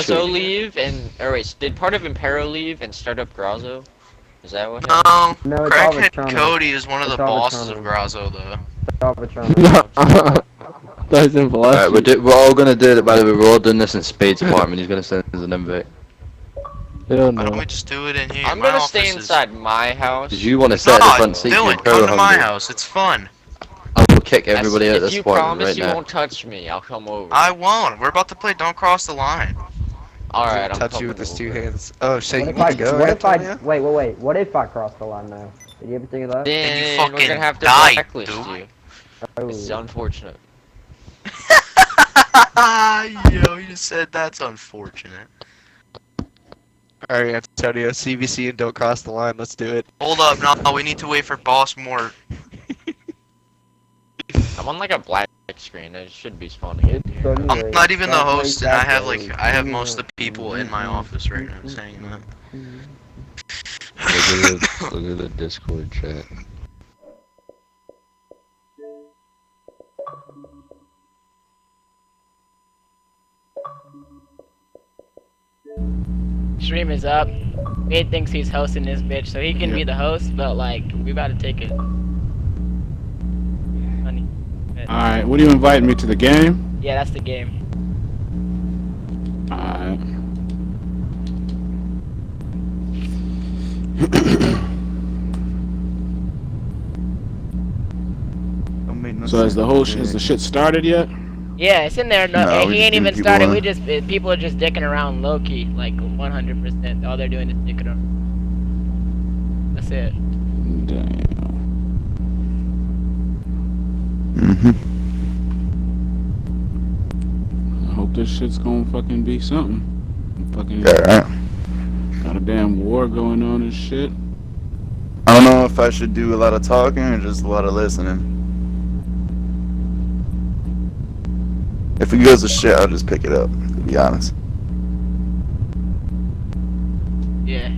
Grazo leave and wait, did part of Impero leave and start up Grazo? Is that what happened? No, No, it's Crackhead Alvatrano. Cody is one of the It's bosses of Alvatrano. Grazo, though. Alvatrano. That's in Alright, Velocity. we're all gonna do it. By the way, we're all doing this in Spade's apartment. He's gonna send us an invite. Hell Why don't no. we just do it in here? I'm My gonna stay office is- inside my house. Oh, If you you want to to sit at the No, front seat? Dylan, You're come to my hungry. house. It's fun. I will kick everybody out of if this you apartment promise right you now. won't touch me, I'll come over. I won't. We're about to play Don't Cross the Line. Alright, I'm touch coming you with his over. 2 hands. Oh shit, What you if want to go, what if I, Antonio? wait, what if I cross the line now? Did you ever think of that? Then you we're fucking gonna have to die, blacklist dude. you. Oh. This is unfortunate. Yo, you just said that's unfortunate. Alright, Antonio, CVC and don't cross the line. Let's do it. Hold up, no, we need to wait for Boss Mort. I'm on like a black screen. It should be spawning in here. I'm not even the host, and I have most of the people in my office right now saying that. Look at the Discord chat. Stream is up. Mid thinks he's hosting this bitch, so he can be the host, but like, we about to take it. Funny. Alright, what are you inviting me to the game? Yeah, that's the game. Alright. So is the whole is the shit started yet? Yeah, it's in there. No, No, he we ain't just even need people started. on. We just people are just dicking around low key, like 100%. All they're doing is dicking around. That's it. Damn. I hope this shit's gonna fucking be something. Fucking Yeah. got a damn war going on and shit. I don't know if I should do a lot of talking or just a lot of listening. If it goes to shit, I'll just pick it up, to be honest. Yeah.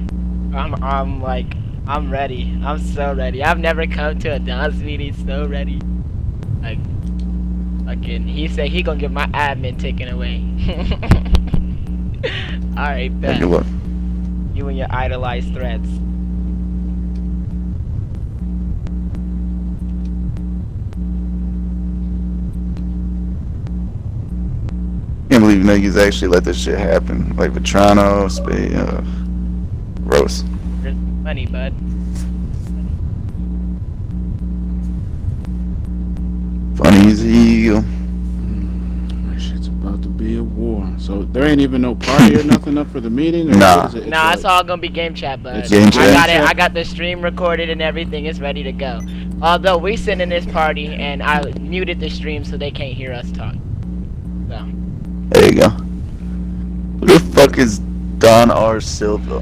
I'm ready. I'm so ready. I've never come to a dance meeting so ready. Like, fucking, he said he gonna get my admin taken away. Alright, Take bet. a look. You and your idolized threats. Can't believe niggas actually let this shit happen. Like Vetrano, Spade, Gross. There's money, bud. Funny as hell. This shit's about to be a war. So there ain't even no party or nothing up for the meeting? Or Nah. what is it? Nah, it's all gonna be game chat, bud. It's game I chat. got it. I got the stream recorded and everything. It's ready to go. Although we sitting in this party and I muted the stream so they can't hear us talk. So There you go. Who the fuck is Don R. Silva?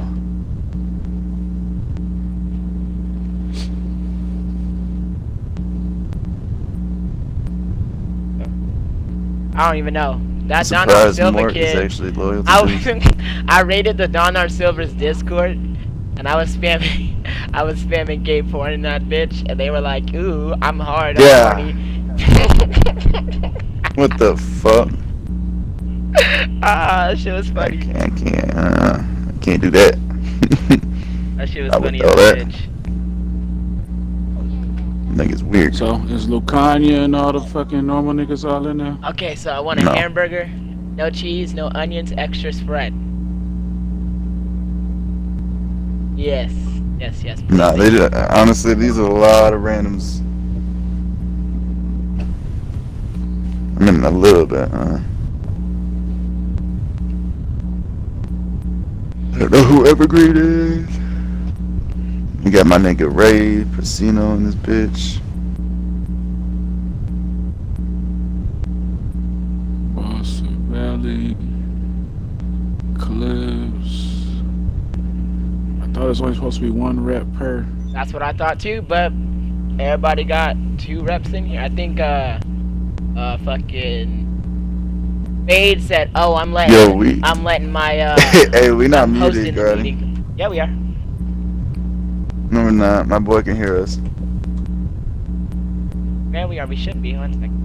I don't even know. That Don R. Surprised Silva Mark is kid. actually loyal to I, this. I raided the Don R. Silver's Discord, and I was spamming, gay porn in that bitch, and they were like, "Ooh, I'm hard." I'm Yeah. horny." What the fuck? Ah, that shit was I funny. can't do that. That shit was I would funny throw as a that. bitch. Niggas weird. So is Lucania and all the fucking normal niggas all in there? Okay, so I want a No. hamburger, no cheese, no onions, extra spread. Yes, yes, yes. please. Nah, honestly, these are a lot of randoms. I mean, a little bit. I don't know who Evergreen is. You got my nigga Ray Pacino in this bitch. Boston Valley, Cliffs. I thought it was only supposed to be one rep per. That's what I thought too, but everybody got 2 reps in here. I think fucking Fade said, "Oh, I'm letting my Hey, we not I'm hosting muted, the Grady. meeting." Yeah, we are. No, we're not. My boy can hear us. Yeah, we are. We should be. 1 second.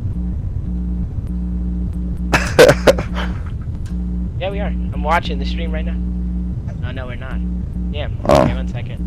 Yeah, we are. I'm watching the stream right now. Oh, no, we're not. Yeah. Oh. Okay, 1 second.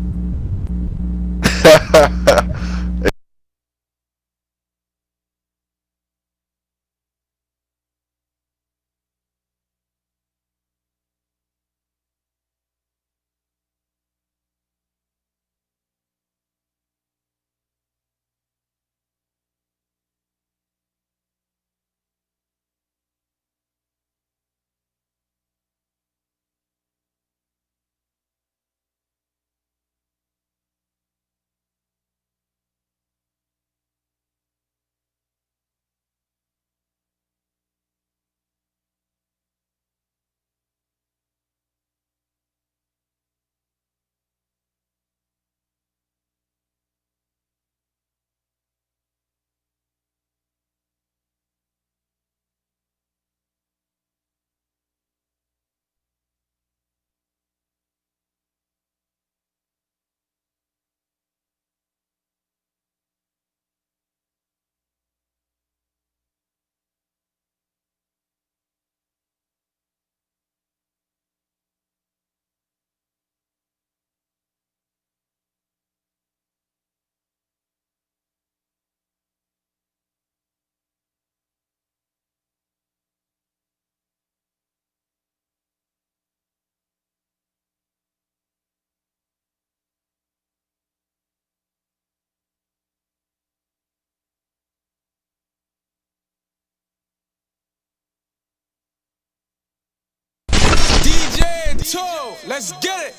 DJ 2, let's get it.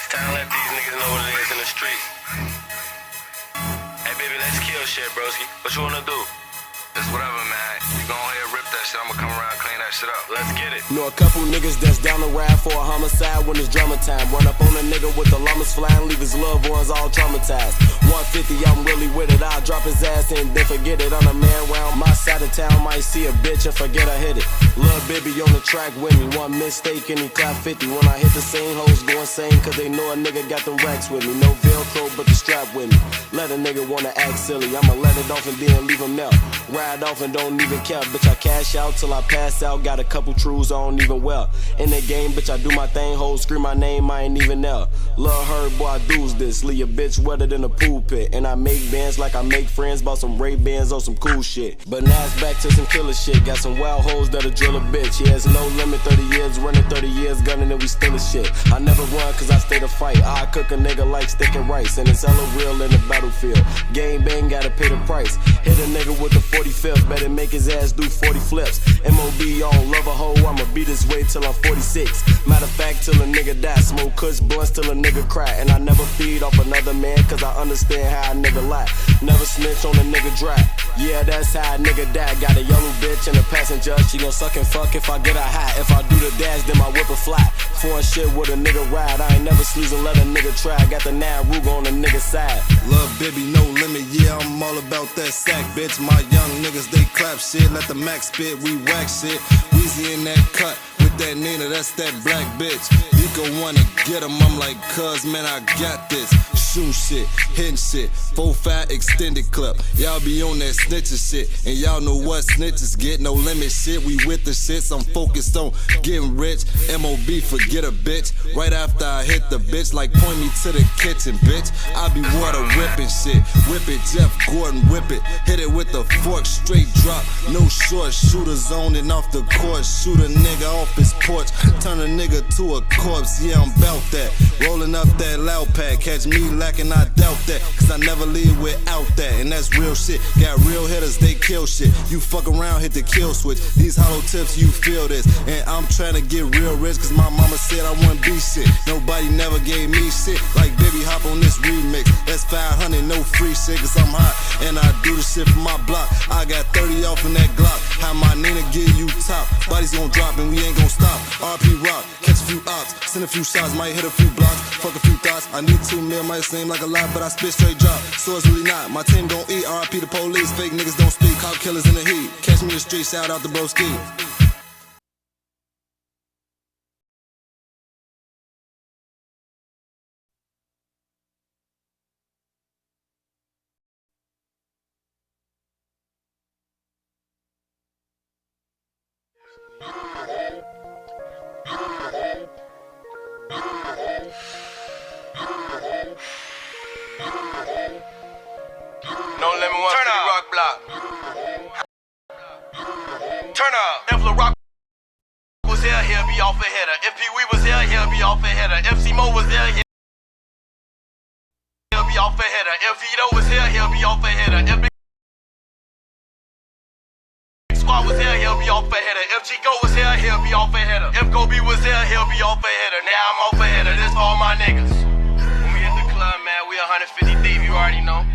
Time to let these niggas know what it is in the street. Hey baby, let's kill shit, broski. What you wanna do? It's whatever, man. You go ahead and rip that shit. I'ma come around and clean that shit up. Let's get it. Know a couple niggas that's down the ride for a homicide when it's drama time. Run up on a nigga with the llamas flying, leave his loved ones all traumatized. 150, I'm really with it. I'll drop his ass and then forget it. On a man round my side of town, might see a bitch and forget I hit it. Lil' baby on the track with me. One mistake and he clap 50. When I hit the same hoes go insane, cause they know a nigga got them racks with me. No Velcro, but the strap with me. Let a nigga wanna act silly. I'ma let it off and then leave him melt. Ride off and don't even care. Bitch, I cash out till I pass out. Got a couple trues I don't even wear. In the game, bitch, I do my thing. Hoes scream my name, I ain't even there. Love her, boy, I do's this. Leave a bitch wetter than a pool pit. And I make bands like I make friends. Bought some Ray-Bans on some cool shit. But now it's back to some killer shit. Got some wild hoes that'll drill a bitch. He has no limit, 30 years, running 30 years, gunning and we still a shit. I never run cause I stay to fight. I cook a nigga like steak and rice. And it's hella real in the battlefield. Game bang, gotta pay the price. Hit a nigga with the 45th, better make his ass do 40 flips. MOB on love a hoe, I'ma be this way till I'm 46. Matter of fact, till a nigga die. Smoke kush blunts till a nigga cry. And I never feed off another man cause I understand how a nigga lie. Never snitch on a nigga dry. Yeah, that's how a nigga die. Got a yellow bitch and a passenger. She gon' suck and fuck if I get her high. If I do the dash, then my whip will fly. Foreign shit with a nigga ride. I ain't never sneezing, let a nigga try. Got the Nine Ruger on the nigga side. Love baby, no limit, yeah, I'm all about that sack, bitch. My young niggas, they clap shit, let the max spit, we whack shit. Weezy in that cut, with that Nina, that's that black bitch. You can wanna get him, I'm like, cuz, man, I got this. Shoot shit, hitting shit, 4-5 extended clip. Y'all be on that snitching shit, and y'all know what snitches get. No limit shit, we with the shits, I'm focused on getting rich. MOB, forget a bitch. Right after I hit the bitch, like point me to the kitchen, bitch. I be water whipping shit, whip it, Jeff Gordon, whip it. Hit it with the fork, straight drop, no short shooter zoning off the court. Shoot a nigga off his porch, turn a nigga to a corpse, yeah, I'm bout that. Rolling up that loud pack, catch me lacking, I doubt that. Cause I never leave without that, and that's real shit. Got real hitters, they kill shit. You fuck around, hit the kill switch. These hollow tips, you feel this. And I'm trying to get real rich, cause my mama said I wouldn't be shit. Nobody never gave me shit. Like baby, hop on this remix. That's 500, no free shit, cause I'm hot. And I do the shit for my block. I got 30 off in that Glock. How my Nina give you top. Bodies gon' drop and we ain't gon' stop. RP rock, catch a few ops, send a few shots, might hit a few blocks, fuck a few thoughts. I need 2 mil, might seem like a lot, but I spit straight drop. So it's really not. My team gon' eat. RP the police, fake niggas don't speak. Cop killers in the heat. Catch me in the street, shout out to Broski. No limit one to the rock block. Turn up. If LaRock was here, he'll be off a header. If Pee Wee was here, he'll be off a header. If C-Mo was there, he'll be off a header. If Vito was here, he'll be off a header. If Big Squad was here, he'll be off a header. If Chico was here, he'll be off a header. If Kobe was here, he'll be off a header. Now I'm off a header. This for all my niggas. When we hit the club, man, we 150 deep. You already know.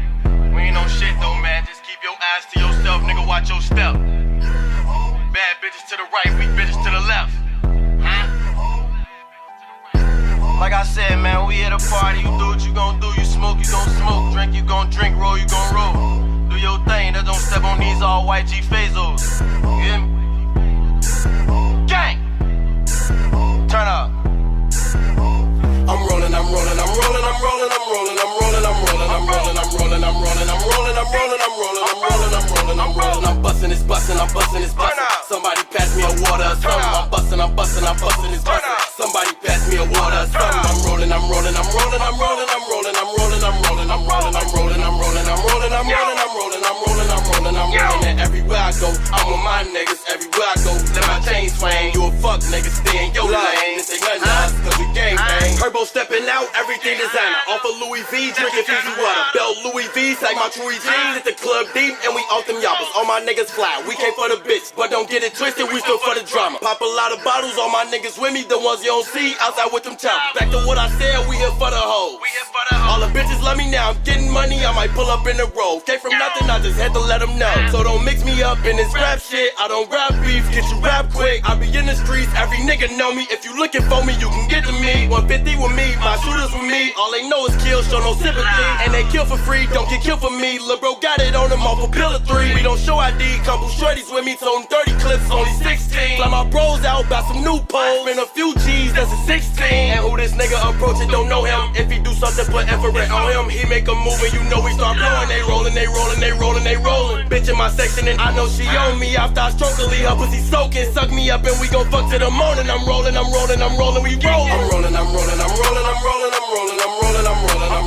We ain't no shit though, man. Just keep your eyes to yourself, nigga. Watch your step. Bad bitches to the right, weak bitches to the left. Like I said, man, we at a party. You do what you gon' do. You smoke, you gon' smoke. Drink, you gon' drink. Roll, you gon' roll. Do your thing. Just don't step on these all white G-Fazos. You hear me? Gang! Turn up. I'm rolling, I'm rolling, I'm rolling, I'm rolling, I'm rolling, I'm rolling, I'm rolling, I'm rolling, I'm rolling, I'm rolling, I'm rolling, I'm rolling, I'm rolling, I'm rolling, I'm rolling, I'm rolling, I'm busting this busting, I'm busting this busting. Somebody pass me a water or something. I'm busting, I'm busting, I'm busting this busting. Somebody pass me a water or something. I'm rolling, I'm rolling, I'm rolling, I'm rolling, I'm rolling, I'm rolling, I'm rolling, I'm rolling, I'm rolling, I'm rolling, I'm rolling, I'm rolling, I'm rolling, I'm rolling, I'm rolling, I'm rolling. And everywhere I go, I'm with my niggas. Everywhere I go, let my chain swing. You a fuck nigga, stay in your lane. This ain't nothing else, cause we gang bang. Turbo stepping out, everything designer. Off of Louis V, drinking Fiji water. Belt Louis V, like my True jeans. Hit the club deep, and we off them yappers. All my niggas fly, we came for the bitch, but don't get it twisted, we still for the drama. Pop a lot of bottles, all my niggas with me, the ones you don't see outside with them choppers. Back to what I said, we here for the hoes. All the bitches love me now, I'm getting money, I might pull up in the road. Came from nothing, I just had to let them know. So don't mix me up in this rap shit, I don't rap beef, get you rap quick. I be in the streets, every nigga know me. If you looking for me, you can get to me. 150 with me, my shooters with me. All they know is kill, show no sympathy. And they kill for free, don't get killed for me. Lil' bro got it on him off a pill of 3. We don't show ID, couple shorties with me, told 30 clips, only 16. Fly my bros out, buy some new poles. Spend a few G's, that's a 16. And who this nigga approaching, don't know him. If he do something, put infrared on him. He make a move and you know we start blowing. They rolling, they rolling, they rolling, they rolling. Bitch in my section and I know she on me. After I stroke her, leave her pussy soaking. Suck me up and we gon' fuck to the morning. I'm rolling, I'm rolling, I'm rolling, we roll. I'm rolling, I'm rolling, I'm rolling, I'm rolling, I'm rolling, I'm rolling, I'm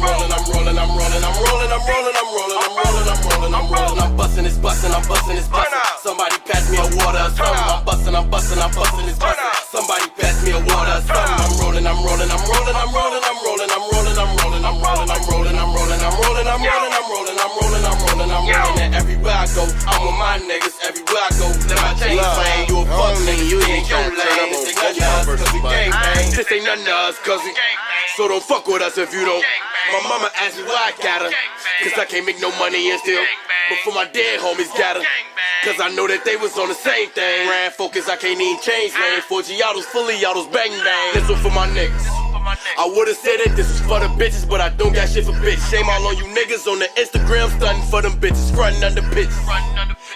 rolling, I'm rolling, I'm rolling, I'm rolling, I'm rolling, I'm rolling, I'm rolling, I'm rolling, I'm rolling, I'm rolling. I'm busting this busting, I'm busting this busting. Somebody pass me a water or something. I'm busting, I'm busting, I'm busting this busting. Somebody pass me a water or something. I'm rolling, I'm rolling, I'm rolling, I'm rolling, I'm rolling, I'm rolling, I'm rolling, I'm rolling, I'm rolling, I'm rolling, I'm rolling, I'm rolling, I'm rolling, I'm rolling, I'm rolling, I'm rolling. And everywhere I go, I'm with my niggas. Everywhere I go, let my chain swing. You a fuck nigga, you ain't your lane. This ain't nothing else, cause we gang bang. This ain't nothing else, cause we so don't fuck with us if you don't. My mama asked me why I got her, cause I can't make no money and still. But for my dead homies got her, cause I know that they was on the same thing. Ran focus, I can't even change lane. 4 Giottos, fully autos, bang bang. This one for my niggas. I would've said that this was for the bitches, but I don't got shit for bitch. Shame all on you niggas on the Instagram stunting for them bitches, frontin' under bitches.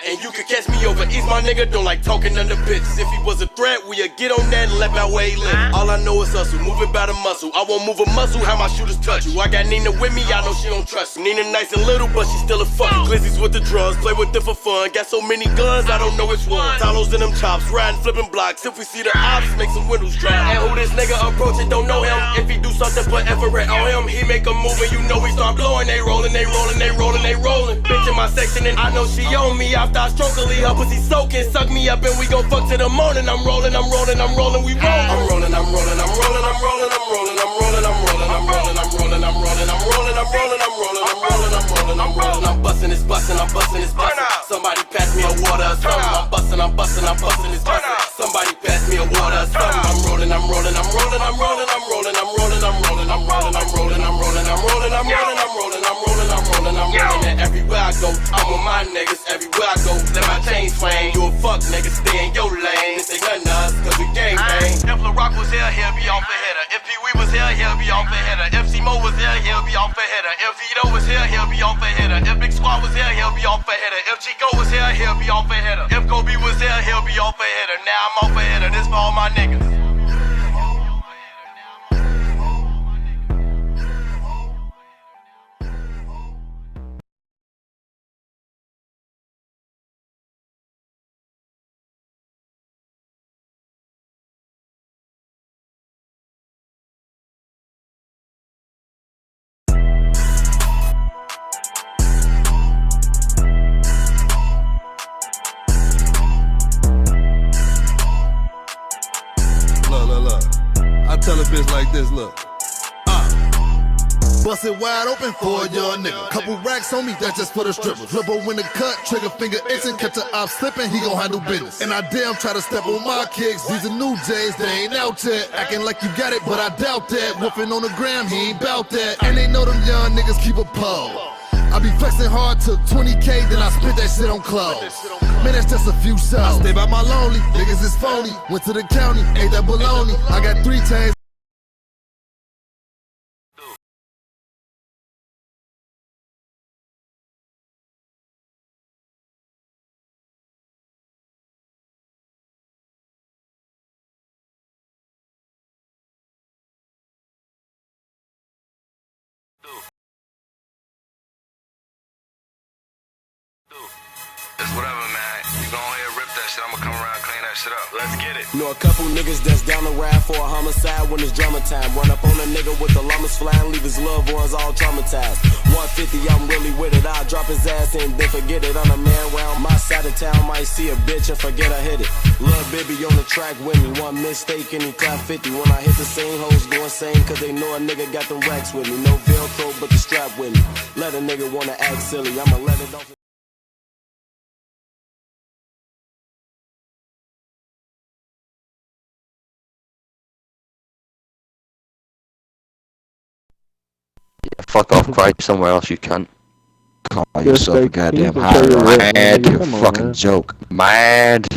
And you could catch me over East, my nigga don't like talking under bitches. If he was a threat, we'd get on that and let my way live. All I know is hustle, moving by the muscle. I won't move a muscle, how my shooters touch you. I got Nina with me, I know she don't trust me. Nina nice and little, but she still a fuck. Glizzies with the drugs, play with them for fun. Got so many guns, I don't know which one. Talos in them chops, riding, flipping blocks. If we see the ops, make some windows drop. And who this nigga approaching, don't know him. If he do something, put infrared on him. He make a move and you know we start blowing. They rolling, they rolling, they rolling, they rolling. Bitch in my section and I know she on me. After I stroke her, leave her pussy soaking. Suck me up and we gon' fuck to the morning. I'm rolling, I'm rolling, I'm rolling, we roll. I'm rolling, I'm rolling, I'm rolling, I'm rolling, I'm rolling, I'm rolling, I'm rolling, I'm rolling, I'm rolling, I'm rolling, I'm rolling, I'm rolling, I'm rolling, I'm rolling, I'm rolling, I'm rolling. I'm busting this busting, I'm busting this busting. Somebody pass me a water or something. I'm busting, I'm busting, I'm busting this busting. Somebody pass me a water or something. I'm rolling, I'm rolling, I'm rolling, I'm rolling, I'm rolling, I'm rolling, I'm rolling, I'm rolling, I'm rolling, I'm rolling, I'm rolling, I'm rolling, I'm rolling, I'm rolling, I'm rolling, I'm rolling. And everywhere I go, I'm with my niggas. Everywhere I go, let my chain swing. You a fuck nigga, stay in your lane. This ain't nothing else, cause we gang bang. If LaRock was here, he'll be off a header. If Pee Wee was here, he'll be off a header. If C-Mo was here, he'll be off a header. If Vito was here, he'll be off a header. If Big Squad was here, he'll be off a header. If Chico was here, he'll be off a header. If Kobe was here, he'll be off a header. Now I'm off a header. This for all my niggas. bitch like this, look. Bust it wide open for a young nigga. Couple racks on me, that's just for the strippers. Dribble in the cut, trigger finger itching, catch a op slipping, he gon' handle business. And I damn try to step on my kicks. These are new J's, they ain't out yet. Acting like you got it, but I doubt that. Woofing on the gram, he ain't bout that. And they know them young niggas keep a pole. I be flexing hard, took 20K, then I spent that shit on clothes. Man, that's just a few shows. I stay by my lonely, niggas is phony. Went to the county, ate that bologna. I got 3 chains. It's whatever, man. You go ahead, rip that shit. I'ma come around, clean that shit up. Let's get it. Know a couple niggas that's down the ride for a homicide when it's drama time. Run up on a nigga with the llamas flying, leave his loved ones all traumatized. 150, I'm really with it. I'll drop his ass and then forget it. On a man round my side of town, might see a bitch and forget I hit it. Lil' baby on the track with me. One mistake and he clap 50. When I hit the same hoes go insane, cause they know a nigga got them racks with me. No Velcro, but the strap with me. Let a nigga wanna act silly. I'ma let it off. Fuck off, cry somewhere else, you cunt. Call Just yourself a like goddamn people high tell you what, mad, man, you come on, fucking man. joke. Mad.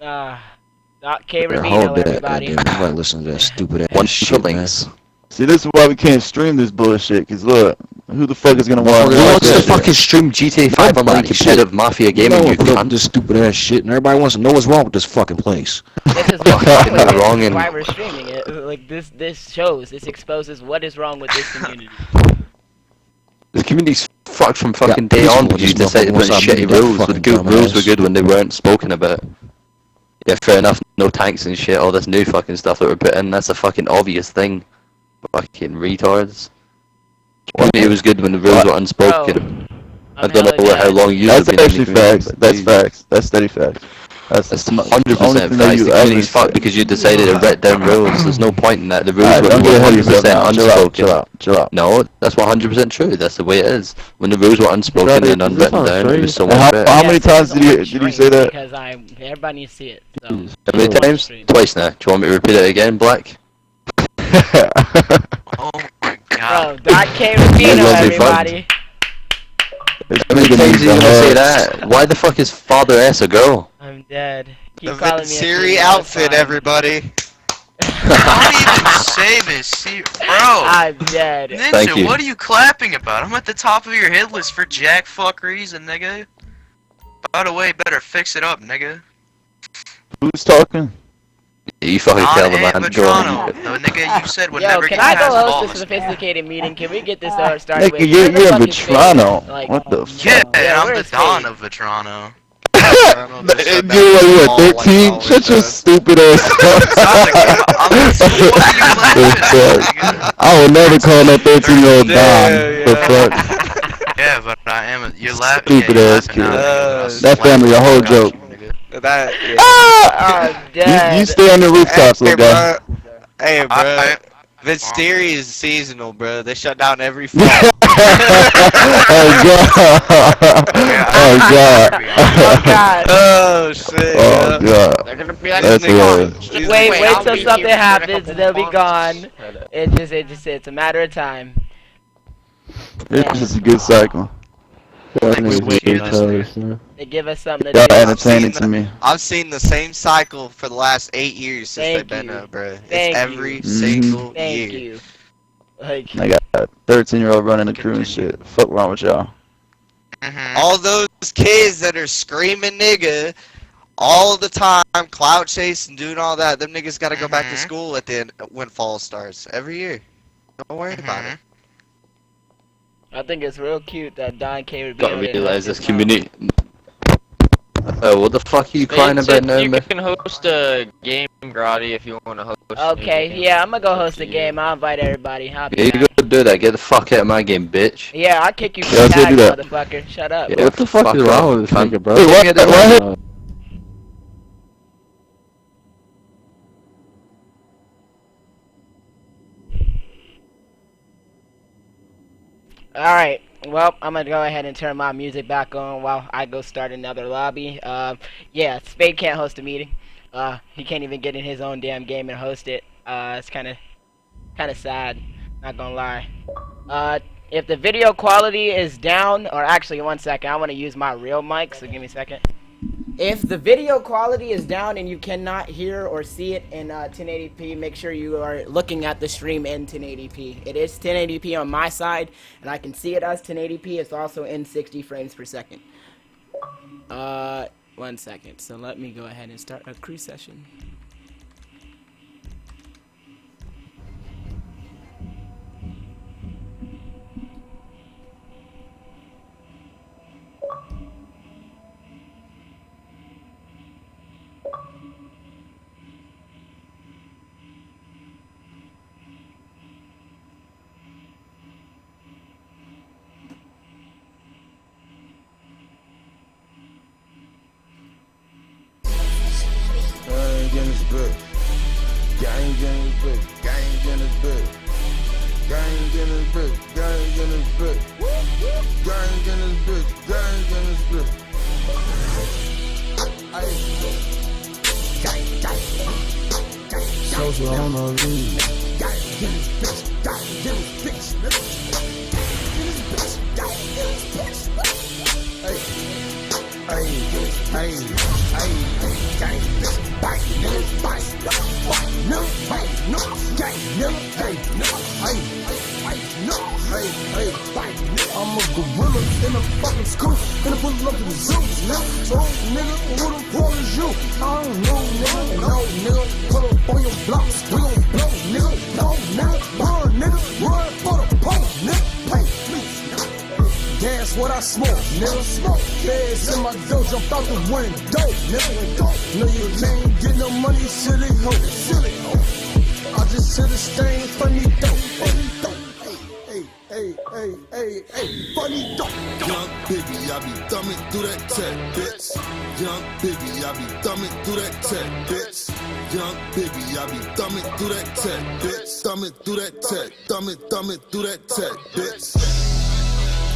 Doc K. Better Rubino, hold that, everybody. goddamn. Nobody listen to that stupid ass One shit, man. shillings. See, this is why we can't stream this bullshit, cause look, who the fuck is gonna watch Who like wants to that shit? fucking stream GTA 5 on like Nobody. competitive Mafia gaming, you put up cunt? this stupid ass shit, and everybody wants to know what's wrong with this fucking place. This is what's wrong with it. Wrong This is and- why we're streaming it. Like this shows, this exposes what is wrong with this community. The community's fucked from fucking Yeah, day on peaceful, because you this decided to put motherfucker wants shitty to rules. fucking The good rules were dumbass. good when they weren't spoken about. Yeah, fair enough, no tanks and shit, all this new fucking stuff that we're put in, that's a fucking obvious thing. Fucking retards. Community was good when the rules were unspoken. I don't know how long you have That's been actually in the community, facts. but That's Jesus. facts. That's steady facts. That's That's the only 100% thing that facts. you The ever community's fucked said. because you decided to write down rules. There's no point in that. The rules Alright, were don't get ahead of yourself 100% now. unspoken. Chill out. No, that's 100% true. That's the way it is. When the rules were unspoken Brother, and this unwritten sounds down, it was so And much how better. many times did you say that? Because everybody needs to see it. So. How many One times? stream. Twice now. Do you want me to repeat it again, Black? Oh my god. Bro, Doc K. You Rubino, will be everybody. How many times are you gonna say that? Why the fuck is Father S a girl? I'm dead. Keep The calling Vince me a Siri female, it's outfit, fine. everybody. Don't even say this, see, bro. I'm dead. Thank you. Ninja, what are you clapping about? I'm at the top of your hit list for jack fuck reason, nigga. By the way, better fix it up, nigga. Who's talking? You fucking Don tell the man. Go Vetrano, on. the nigga you said would Yo, never can get I go past host balls. this sophisticated meeting? Can we get this started with? Nigga, Where the you're fuck is Vetrano. Faith? Like, What the fuck? Yeah, Yeah, I'm the where's Don Faith? of Vetrano. You're like, what, 13? Shut your stupid ass up. I would never call no 13-year-old Don. The fuck? Yeah, but I am. You're laughing. Stupid yeah, you're ass laughing now, kid. nigga. I'll That slap family the a whole fuck out joke. you, nigga. That, yeah. I'm dead. You stay on the rooftops, little guy. Hey, bro. I- Vince Theory is seasonal, bro. They shut down every fall. Oh god. Oh god. Oh god. Oh shit. Oh god. They're gonna be like, That's hilarious. Wait I'll till be something here for happens, a they'll be couple gone. months. It's a matter of time. It's just a good cycle. They give us something to Y'all do. entertaining to me. I've seen the same cycle for the last 8 years since Thank they've been you. up, bro. Thank It's every you. single Thank year. you. Like, I got a 13-year-old running the crew and shit. Fuck wrong with y'all? Mhm. All those kids that are screaming nigga all the time, cloud chasing, doing all that, them niggas gotta go back to Mhm. school at the end when fall starts. Every year. Don't worry about it. I think it's real cute that Don K. Rubino Gotta didn't realize host this his community. What the fuck are you crying Vince, about now, you man? can host a game, Grotty, if you want to host. Okay, anything. yeah, I'm gonna go It's up host to a you. game. I'll invite everybody. I'll be Yeah, you down. go do that. Get the fuck out of my game, bitch. Yeah, I'll kick you Yeah, from let's go tag, do that. motherfucker. Shut up. Yeah, What the fuck is off, wrong with this cunt. nigga, bro? Wait, what? Get the- What? Alright, well, I'm gonna go ahead and turn my music back on while I go start another lobby. Yeah, Spade can't host a meeting. He can't even get in his own damn game and host it. It's kinda sad, not gonna lie. If the video quality is down, or actually, one second, I wanna use my real mic, so give me a second. If the video quality is down and you cannot hear or see it in 1080p, make sure you are looking at the stream in 1080p. It is 1080p on my side, and I can see it as 1080p. It's also in 60 frames per second. 1 second. So let me go ahead and start a crew session. Gang in this bitch. Gang in this bitch. Gang in this bitch. Gang in this bitch. Gang in this bitch. Gang in this bitch. Gang in this bitch. Social on the lead. Gang in this bitch. Gang in this bitch. Hey, hey, hey, gang, bite, nigga, bite, no, bite, no, gang, nigga, hey, no, hey, bite, I'm a gorilla in a fucking school, gonna pull up to the zoo, nigga, so, nigga, who the fuck is you? I don't know, nigga, no, nigga, pull up on your blocks, we gon' blow, nigga, no, nigga, run for the pole, nigga, hey, that's what I smoke, nigga. Smoke. Feds in my dough, jump out the window, nigga. No, you can't get no money, silly hoe, silly hoe. I just hit a stain, funny dope, hey, funny dope. Young baby, I be thumbing through that tech, bitch. Young baby, I be thumbing through that tech, bitch. Young baby, I be thumbing through that tech, bitch. Thumbing through that tech, thumbing through that tech, bitch.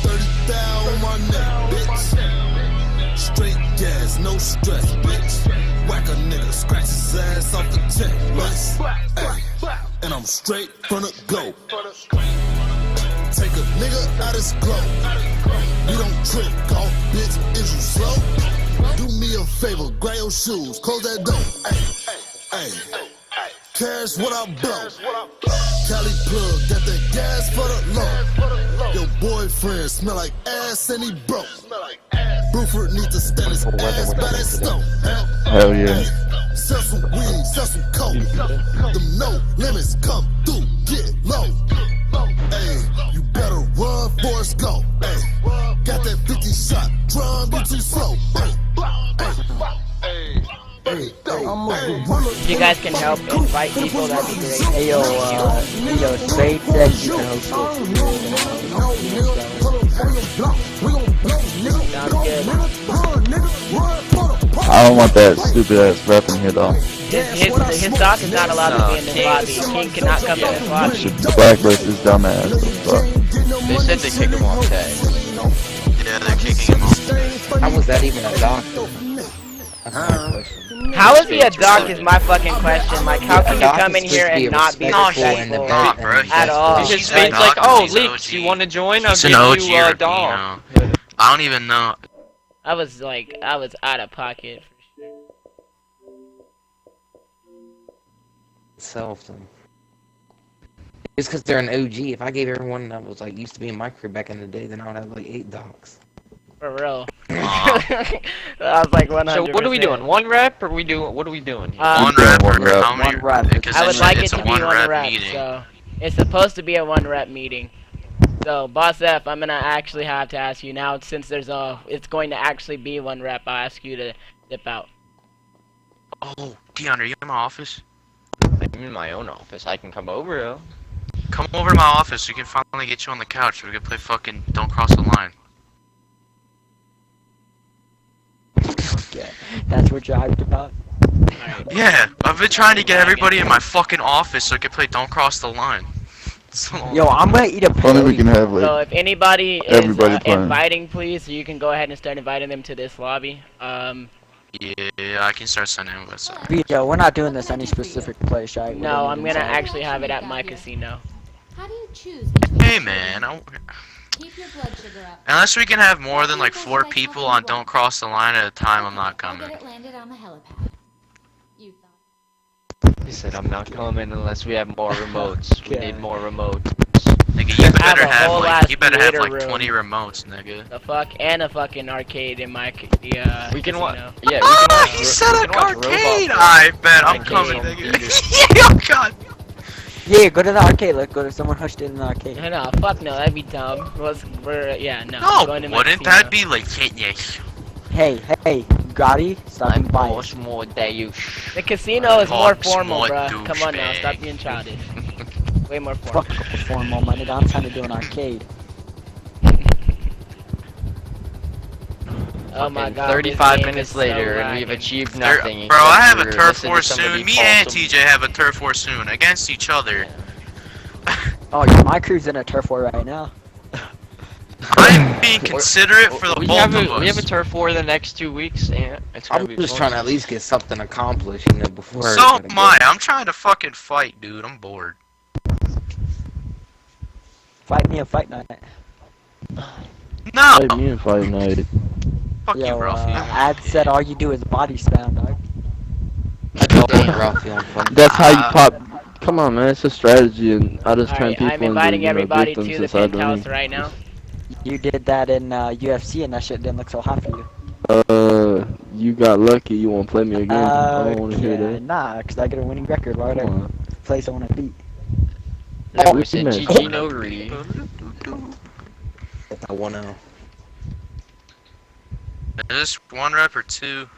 30,000 on my neck, bitch. Straight gas, no stress, bitch. Whack a nigga, scratch his ass off the tech, bitch. Ay, and I'm straight from the go. Take a nigga out his glow. You don't trick off, bitch, is you slow? Do me a favor, grab your shoes, close that door. Ay, cash what I blow. Cali plug, got that gas for the low. Your boyfriend smell like ass and he broke. Bruford needs to stand his ass by that stone. Hell yeah. Sell some weed, sell some coke. Them no limits come through, get low. Hey, you better run, Forrest go. Hey, got that 50 shot, drum, you too slow. If you guys can help invite people, that'd be great. Hey yo, Spade said you can host I don't want that stupid ass rep in here though. His doc is not allowed to be in this lobby. King cannot come to this lobby. Should blacklist this dumbass. They said they kicked him off tag. Yeah, they're kicking him off. How was that even a doctor? That's my question. How is he a doc is my fucking question. Like, how can you come in here and not be respectful at all? Because He's Spade's a like, doc, oh, he's Leaks, OG. you want to join? I'll He's an give OG you a Filipino. doll. I don't even know. I was out of pocket for sure. Self them. Just because they're an OG. If I gave everyone that was like used to be in my crew back in the day, then I would have like 8 docs. For real. I was like 100%. So what are we doing? One rep, or what are we doing? Here? One rep or one rep. how many? One rep. Because I would like it it's to a be one one-rep rep. meeting. So it's supposed to be a 1 rep meeting. So Boss F, I'm gonna actually have to ask you now, since it's going to actually be 1 rep. I'll ask you to dip out. Oh, Dion, are you in my office? I'm in my own office. I can come over though. Come over to my office so we can finally get you on the couch. We can play fucking Don't Cross the Line. Yeah, that's what you're hyped about. Yeah, I've been trying to get everybody in my fucking office so I can play Don't Cross the Line. Yo, I'm gonna eat a If only we peyote. can have So like if anybody is everybody playing. inviting, please, you can go ahead and start inviting them to this lobby. Yeah, I can start sending invites. Vito, we're not doing this any specific place, right? We're No, doing it I'm gonna inside. actually have it at my casino. How do you choose between Hey man, keep your blood sugar up? unless we can have more than like 4 people on Don't Cross the Line at a time, I'm not I'll coming. get it landed on the helipad. You He said, I'm not coming unless we have more remotes. We need more remotes. Nigga, you Have better a have whole like ass you better have theater like room. 20 remotes, nigga. The fuck? And a fucking arcade in my We can watch. casino. Yeah, we can Ah, watch. he said we an can watch arcade. Robot I bet I'm Arcade coming, on nigga. theater. Oh god. Yeah, go to the arcade. Let's go to someone hushed in the arcade. No, fuck no, that'd be dumb. Yeah, No, going to my wouldn't casino. that be like Hey, Gotti, stop being biased. Much more douche. The casino is more Fuck's formal, more bruh. Come on now, douchebag. stop being childish. Way more formal. Fuck formal, my nigga. I'm trying to do an arcade. Oh my god. 35 this game minutes is later, so and we've lagging. achieved There- nothing. Bro, I have a except for turf listening war to somebody soon. Me call and some- TJ have a turf war soon against each other. Oh, yeah, my crew's in a turf war right now. I'm being considerate for the we both have of We have a us. turf war the next 2 weeks, and it's gonna I'm be just fun. trying to at least get something accomplished, you know, before. So everything am I. goes. I'm trying to fucking fight, dude. I'm bored. Fight me a fight night. No. Fight me and Fight Night. Fuck you, Yo, Ralphie. Ad said all you do is body spam, dog. Dang, Ralphie, I'm fucking. That's how you pop. Come on, man. It's a strategy, and I just turn Alright, people I'm inviting into, everybody victims to the inside the penthouse ring. right now. You did that in UFC, and that shit didn't look so hot for you. You got lucky. You won't play me again. I don't want to hear yeah, that. nah, cause I get a winning record. Why would I Come on. play someone I beat? That boy Ricky said Man. GG no re. I wanna. Is this 1 rep or 2?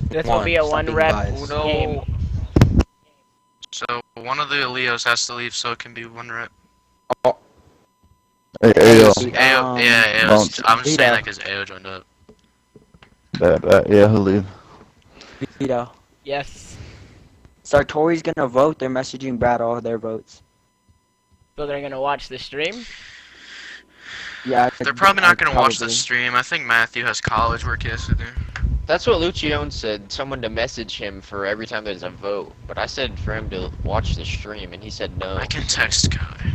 This will be a Stop one being rep biased. game. So one of the Leos has to leave so it can be 1 rep. Hey, Ayo. Ayo, yeah, Ayo. Bounce. I'm just saying Vito. that because Ayo joined up. Bad. Yeah, he'll leave. Vito. Yes. Sartori's gonna vote. They're messaging Brad all their votes. So they're gonna watch the stream? Yeah. They're probably not gonna watch the probably. stream. I think Matthew has college work yesterday. That's what Lucione said. Someone to message him for every time there's a vote. But I said for him to watch the stream, and he said no. I can text Kai.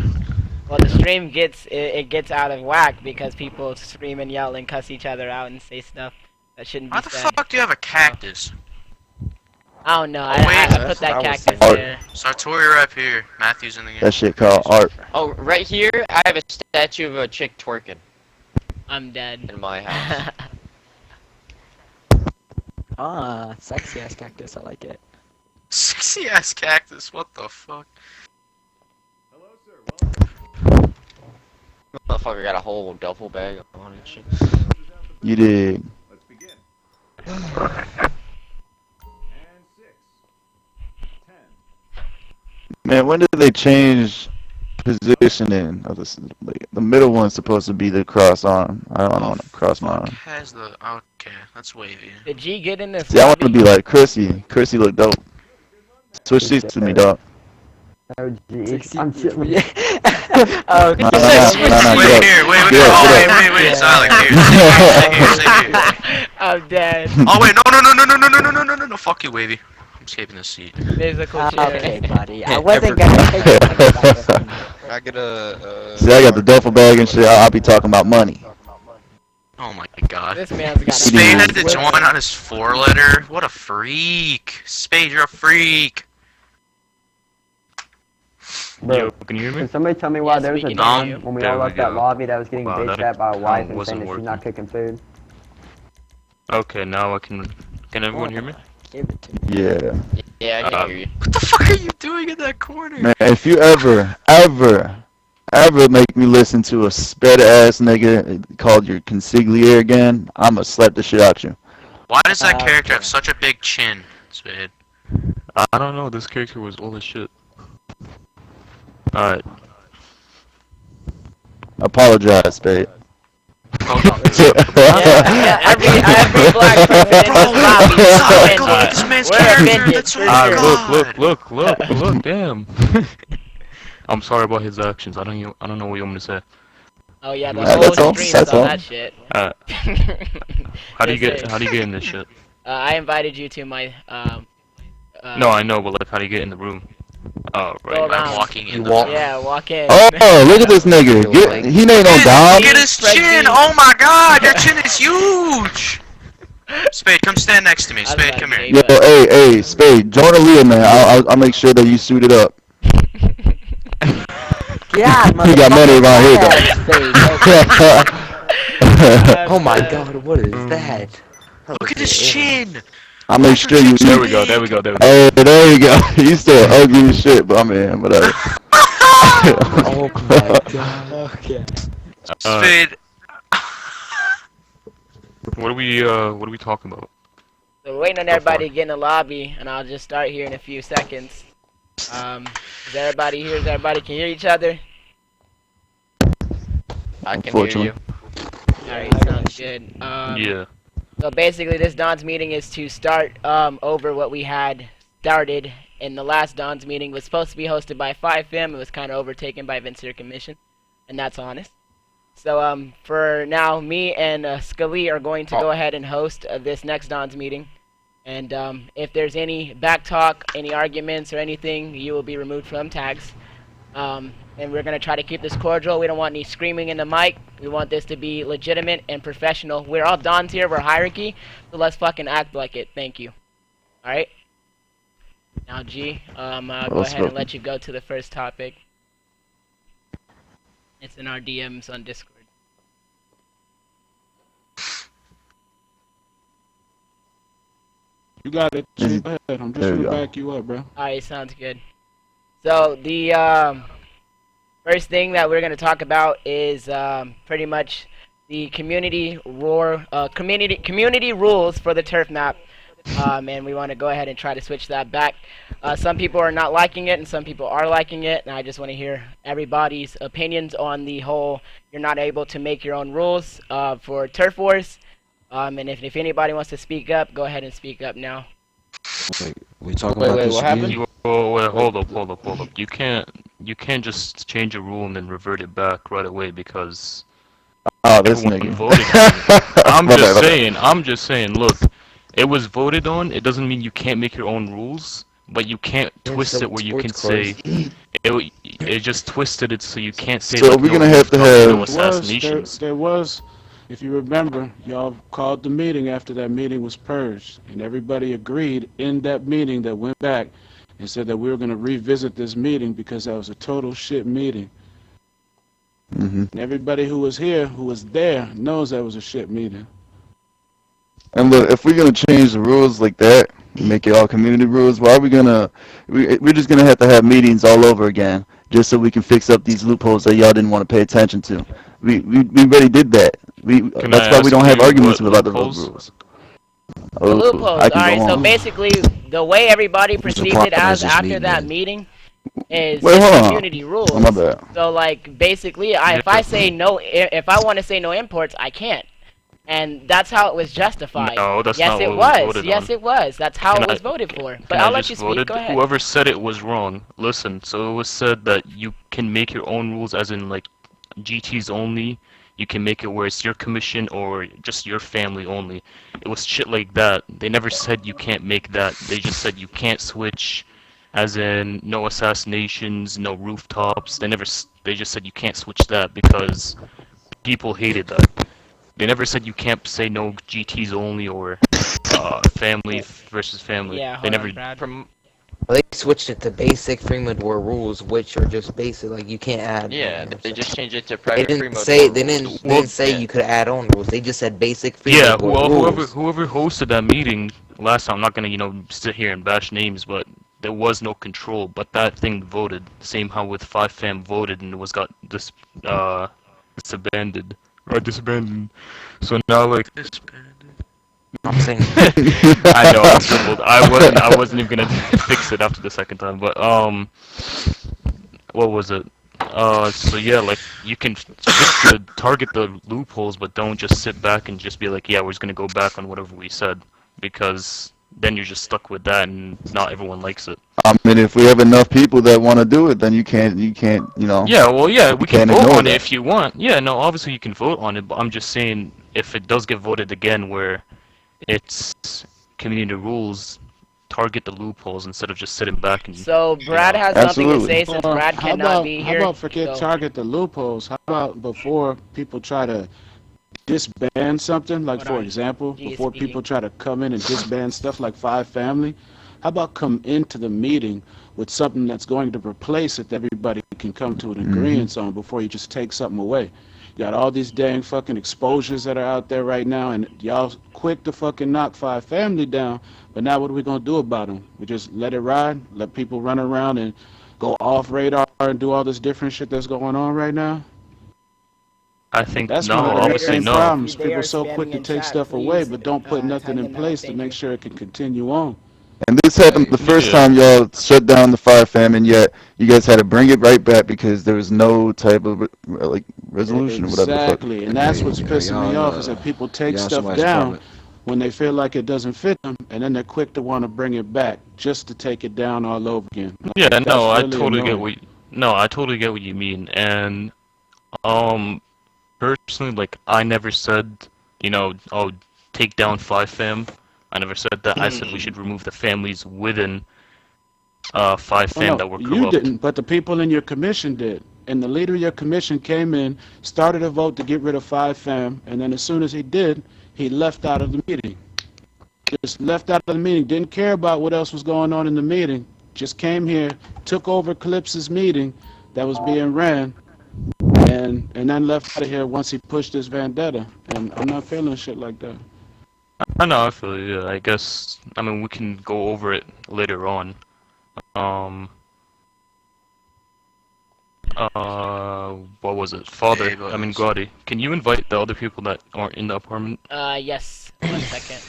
Well, the stream gets it gets out of whack because people scream and yell and cuss each other out and say stuff that shouldn't be Why the said. fuck do you have a cactus? I don't know. Oh, I wait, put that's that what I was cactus saying. there. Sartori right here. Matthew's in the game. That shit called art. Oh, right here, I have a statue of a chick twerking I'm dead. in my house. Ah, sexy ass cactus. I like it. Sexy ass cactus. What the fuck? Motherfucker got a whole duffel bag on and shit. You did. Man, when did they change positioning of this? Like, the middle one's supposed to be the cross arm. I don't want to cross my Fuck arm. has the okay? That's wavy. Did G get in this See, I want to lobby? be like Chrissy. Chrissy look dope. Switch seats to me, dog. I'm No, chilling. Oh, no, no, no, Wait get here, up. wait, Get up, get up. wait, Silent, here, sit here. I'm dead. Oh wait, no, fuck you, wavy. I'm escaping this seat. There's a cool chair. Okay, buddy. I wasn't gonna take it. I get a. See, I got the duffel bag and shit. I'll be talking about money. Oh my god. This man's got a Spade had to whip. join on his 4-letter. What a freak. Spade, you're a freak. Yo, can you hear me? Can somebody tell me why Yes, there we was a can time hear you. when we There all we left that go. lobby that was getting Wow, bitched that at by a wife and wasn't saying that she's not working. cooking food? Okay, now I can. Can everyone hear me? Give it to me. Yeah. Yeah, I can hear you. What the fuck are you doing in that corner? Man, if you ever make me listen to a sped ass nigga called your consigliere again, I'ma slap the shit out you. Why does that character have Okay. such a big chin, Spade? I don't know. This character was old as shit. Alright. Apologize, Spade. Yeah, every black person in this lobby is offended. This man's We're character, offended that's for so sure. Look, damn. I'm sorry about his actions. I don't know what you want me to say. Oh yeah, the That's whole all, stream that's saw all. that shit. How do you Yes, get sir. in this shit? I invited you to my No, I know, but like, how do you get in the room? Oh, right. Go around. walking in You the walk. room. Yeah, walk in. Oh, look at this nigga. He ain't no Dom. Look at his chin! Oh my god, that chin is huge! Spade, come stand next to me. Spade, come here. Yo, hey, Spade, join Aaliyah, man. I'll make sure that you suit it up. Yeah, He got money around here, though. Oh my god, what is that? Look at his chin! I'll make sure you. There we go. There we go. There we go. Hey, there you go. He's still ugly as shit, but I'm in. Whatever. Oh my god. Okay. Spade. What are we talking about? So we're waiting on everybody to get in the lobby, and I'll just start here in a few seconds. Is everybody here? Is everybody can hear each other? I can hear you. Alright, sounds good. Yeah. So basically, this Don's meeting is to start over what we had started in the last Don's meeting. It was supposed to be hosted by 5FIM. It was kind of overtaken by Ventura Commission, and that's honest. So for now, me and Scully are going to go ahead and host this next Don's meeting. And if there's any back talk, any arguments, or anything, you will be removed from tags. And we're going to try to keep this cordial. We don't want any screaming in the mic. We want this to be legitimate and professional. We're all Dons here. We're hierarchy. So let's fucking act like it. Thank you. Alright? Now, G, go ahead and let you go to the first topic. It's in our DMs on Discord. You got it. Go ahead. I'm just gonna back you up, bro. Alright, sounds good. So, the first thing that we're going to talk about is pretty much the community rules for the turf map. And we want to go ahead and try to switch that back. Some people are not liking it, and some people are liking it. And I just want to hear everybody's opinions on the whole you're not able to make your own rules for Turf Wars. And if anybody wants to speak up, go ahead and speak up now. Wait, we talking about this what happened? again? Wait, hold up. You can't just change a rule and then revert it back right away because this everyone nigga. voted on it. I'm just saying, look, it was voted on. It doesn't mean you can't make your own rules, but you can't twist it where you can say it just twisted it so you can't say So like, we're no gonna have to rooftops, no have- assassinations. There was, if you remember, y'all called the meeting after that meeting was purged, and everybody agreed in that meeting that went back and said that we were going to revisit this meeting because that was a total shit meeting. Mm-hmm. And everybody who was here, who was there, knows that was a shit meeting. And look, if we're gonna change the rules like that, make it all community rules, why are we gonna? We're just gonna have to have meetings all over again, just so we can fix up these loopholes that y'all didn't want to pay attention to. We already did that. That's why we don't have arguments about the rules. The loopholes. Alright, so basically, the way everybody perceived it as after that meeting is Wait, hold on. community rules. Oh, my bad. So, like, basically, if I say no, if I want to say no imports, I can't. And that's how it was justified. No, that's yes, not it what was. was voted Yes, on. it was. That's how Can it was I- voted for. But Can I'll I let just you vote speak. it? Go ahead. Whoever said it was wrong. Listen, so it was said that you can make your own rules, as in like GTs only. You can make it where it's your commission or just your family only. It was shit like that. They never said you can't make that. They just said you can't switch, as in no assassinations, no rooftops. They just said you can't switch that because people hated that. They never said you can't say no GTs only or family versus family. Yeah, they hold never. on, Brad. Well, they switched it to basic free mode war rules, which are just basic, like you can't add. Yeah, they just changed it to They private free didn't mode. say war they rules. didn't say you could add on rules. They just said basic free Yeah, mode war rules. whoever hosted that meeting last time, I'm not gonna sit here and bash names, but there was no control. But that thing voted. Same how with 5FAM voted and it was got disbanded. Right, disbanded. So now like I'm saying I know I stumbled. I wasn't even gonna fix it after the second time, but what was it? So yeah, like you can target the loopholes, but don't just sit back and just be like, yeah, we're just gonna go back on whatever we said, because then you're just stuck with that, and not everyone likes it. I mean, if we have enough people that want to do it, then you can't, you know. Yeah, well, yeah, we can can't vote ignore on it that. if you want. Yeah, no, obviously you can vote on it, but I'm just saying if it does get voted again where it's community rules, target the loopholes instead of just sitting back and. So Brad has something to say since Or Brad how cannot about, be how here. about forget so- target the loopholes? How about before people try to disband something, like Hold for on. example, G is before speaking. people try to come in and disband stuff like Five Family, how about come into the meeting with something that's going to replace it that everybody can come to an agreement on before you just take something away? You got all these dang fucking exposures that are out there right now, and y'all quick to fucking knock Five Family down, but now what are we gonna do about them? We just let it ride, let people run around and go off radar and do all this different shit that's going on right now? I think That's no, one of the obviously main no. problems. They People are are so quick spamming to in take chat, stuff away, please, but don't put nothing tag in them out, place to thank make you. sure it can continue on. And this happened the first Yeah. time y'all shut down the Fire Fam, and yet you guys had to bring it right back because there was no type of like resolution or whatever the fuck. Exactly, and that's what's pissing me off is that people take stuff down when they feel like it doesn't fit them, and then they're quick to want to bring it back just to take it down all over again. Yeah, That's no, I really totally get annoying. I totally get what you mean, and personally, like I never said, oh, take down Five Fam. I never said that. I said we should remove the families within Five Fam No, that were you corrupt. didn't, but the people in your commission did. And the leader of your commission came in, started a vote to get rid of Five Fam, and then as soon as he did, he left out of the meeting. Just left out of the meeting, didn't care about what else was going on in the meeting, just came here, took over Calypso's meeting that was being ran, and then left out of here once he pushed his vendetta. And I'm not feeling shit like that. I know, I feel you. Yeah, I guess. I mean, we can go over it later on. What was it? Father. Hey, boys. I mean, Gotti. Can you invite the other people that aren't in the apartment? Yes. 1 second.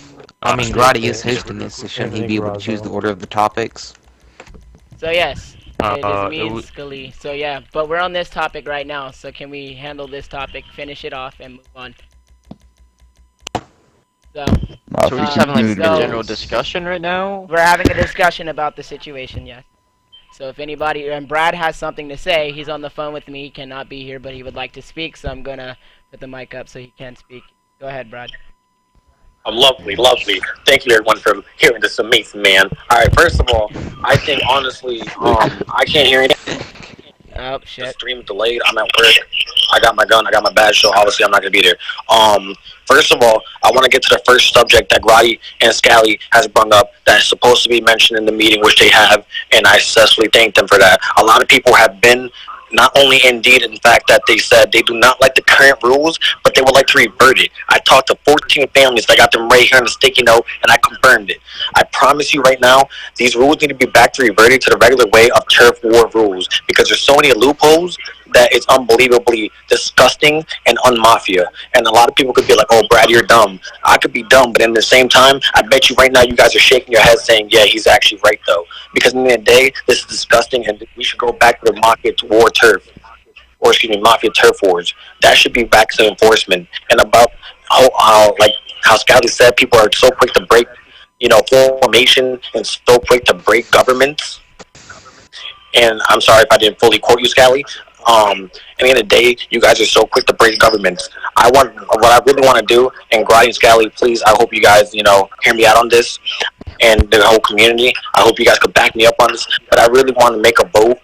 I mean, Yeah, Grotty is yeah. hosting this, so shouldn't he be able to choose the order of the topics? So yes, it is me it and would- Scully. So yeah, but we're on this topic right now. So can we handle this topic, finish it off, and move on? So So we're just having like a so- general discussion right now. we're having a discussion about the situation. Yes. So if anybody and Brad has something to say, he's on the phone with me. He cannot be here, but he would like to speak. So I'm gonna put the mic up so he can speak. Go ahead, Brad. Lovely, lovely. Thank you, everyone, for hearing this amazing man. All right, first of all, I think honestly, I can't hear anything. Oh The shit. stream is delayed. I'm at work. I got my gun. I got my badge, so obviously I'm not gonna be there. First of all, I want to get to the first subject that Grotty and Scally has brought up that's supposed to be mentioned in the meeting, which they have, and I successfully thank them for that. A lot of people have been not only indeed in fact that they said they do not like the current rules, but they would like to revert it. I talked to 14 families. I got them right here on the sticky note, and I confirmed it. I promise you right now, these rules need to be back to reverted to the regular way of turf war rules, because there's so many loopholes that it's unbelievably disgusting and unmafia. And a lot of people could be like, oh, Brad, you're dumb. I could be dumb, but in the same time, I bet you right now you guys are shaking your heads saying, yeah, he's actually right, though. Because in the end of the day, this is disgusting, and we should go back to the mafia war turf. Or excuse me, mafia turf wars. That should be back to enforcement. And about how Scally said, people are so quick to break, formation and so quick to break governments. And I'm sorry if I didn't fully quote you, Scally. At the end of the day, you guys are so quick to break governments. What I really want to do, and Grotty and Scally, please, I hope you guys, hear me out on this, and the whole community. I hope you guys could back me up on this. But I really want to make a vote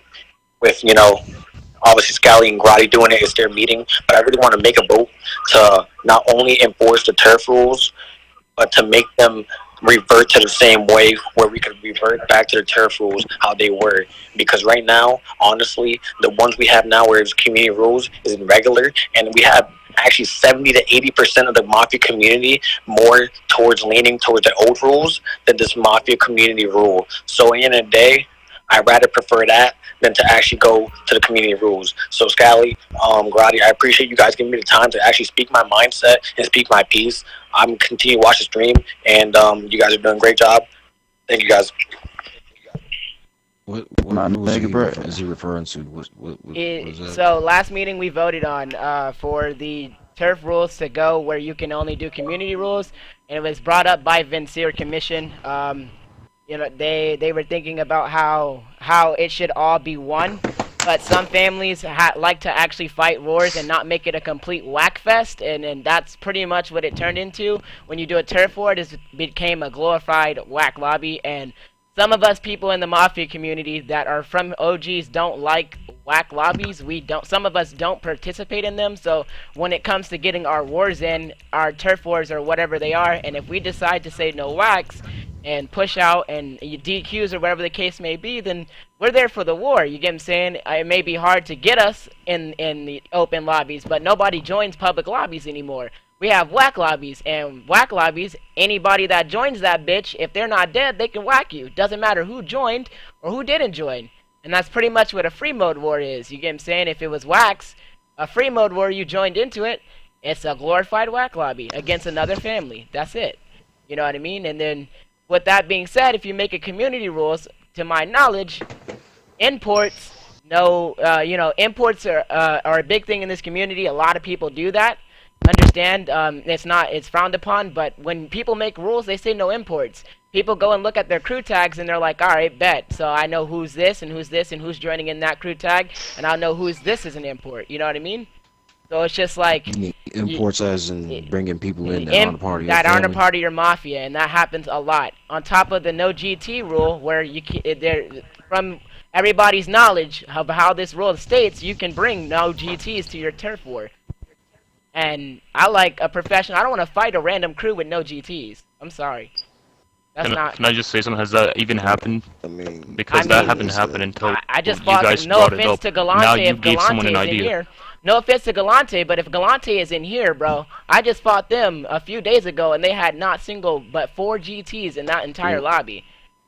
with, obviously Scally and Grotty doing it. It's their meeting. But I really want to make a vote to not only enforce the turf rules, but to make them revert to the same way where we could revert back to the turf rules how they were. Because right now, honestly, the ones we have now where it's community rules is irregular, and we have actually 70 to 80% of the mafia community more towards leaning towards the old rules than this mafia community rule. So in a day, I'd rather prefer that than to actually go to the community rules. So Scally, Grotty, I appreciate you guys giving me the time to actually speak my mindset and speak my piece. I'm continue to watch the stream, and you guys are doing a great job. Thank you guys. What rules is he referring to? What is that? So last meeting we voted on for the turf rules to go where you can only do community rules, and it was brought up by Vincere Commission. You know, they were thinking about how it should all be one, but some families like to actually fight wars and not make it a complete whack fest, and that's pretty much what it turned into. When you do a turf war, it became a glorified whack lobby, and some of us people in the Mafia community that are from OGs don't like whack lobbies. Some of us don't participate in them, so when it comes to getting our wars in, our turf wars or whatever they are, and if we decide to say no whacks, and push out and DQs or whatever the case may be, then we're there for the war. You get what I'm saying? It may be hard to get us in the open lobbies, but nobody joins public lobbies anymore. We have whack lobbies, and whack lobbies, anybody that joins that bitch, if they're not dead, they can whack you. Doesn't matter who joined or who didn't join. And that's pretty much what a free mode war is. You get what I'm saying? If it was whacks, a free mode war, you joined into it, it's a glorified whack lobby against another family. That's it. You know what I mean? And then with that being said, if you make a community rules, to my knowledge, imports, imports are a big thing in this community. A lot of people do that. Understand? It's frowned upon, but when people make rules, they say no imports. People go and look at their crew tags, and they're like, all right, bet. So I know who's this and who's joining in that crew tag, and I'll know who's this is an import. You know what I mean? So it's just like imports as in bringing people in that aren't a part of your that aren't a family. part of your mafia, and that happens a lot. On top of the no GT rule, where from everybody's knowledge of how this rule states, you can bring no GTs to your turf war. And I like a professional. I don't want to fight a random crew with no GTs. I'm sorry. That's not. Can I just say something? Has that even happened? Because that happened until I just you fought. guys No brought it offense up. to Galante. Now you If gave someone Galante an is in idea. here, no offense to Galante, but if Galante is in here, bro, I just fought them a few days ago, and they had not single but 4 GTs in that entire lobby.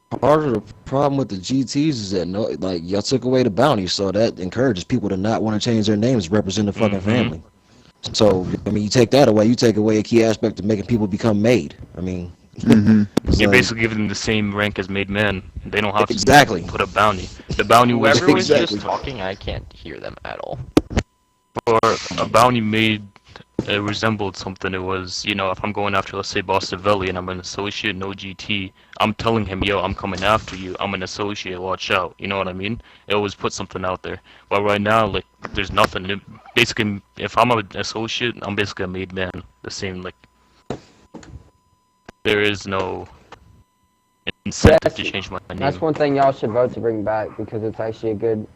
Part of the problem with the GTs is that y'all took away the bounty, so that encourages people to not want to change their names to represent the fucking family. So I mean, you take that away, you take away a key aspect of making people become made. I mean, it's You're like- basically giving them the same rank as made men. They don't have to Exactly. put a bounty. The bounty was Whoever was exactly. just talking, I can't hear them at all. For a bounty made resembled something. It was, if I'm going after, let's say, Bostavelli, and I'm an associate, no GT, I'm telling him, yo, I'm coming after you. I'm an associate, watch out. You know what I mean? It always put something out there. But right now, there's nothing. Basically, if I'm an associate, I'm basically a made man. The same, there is no incentive to change my name. That's one thing y'all should vote to bring back because it's actually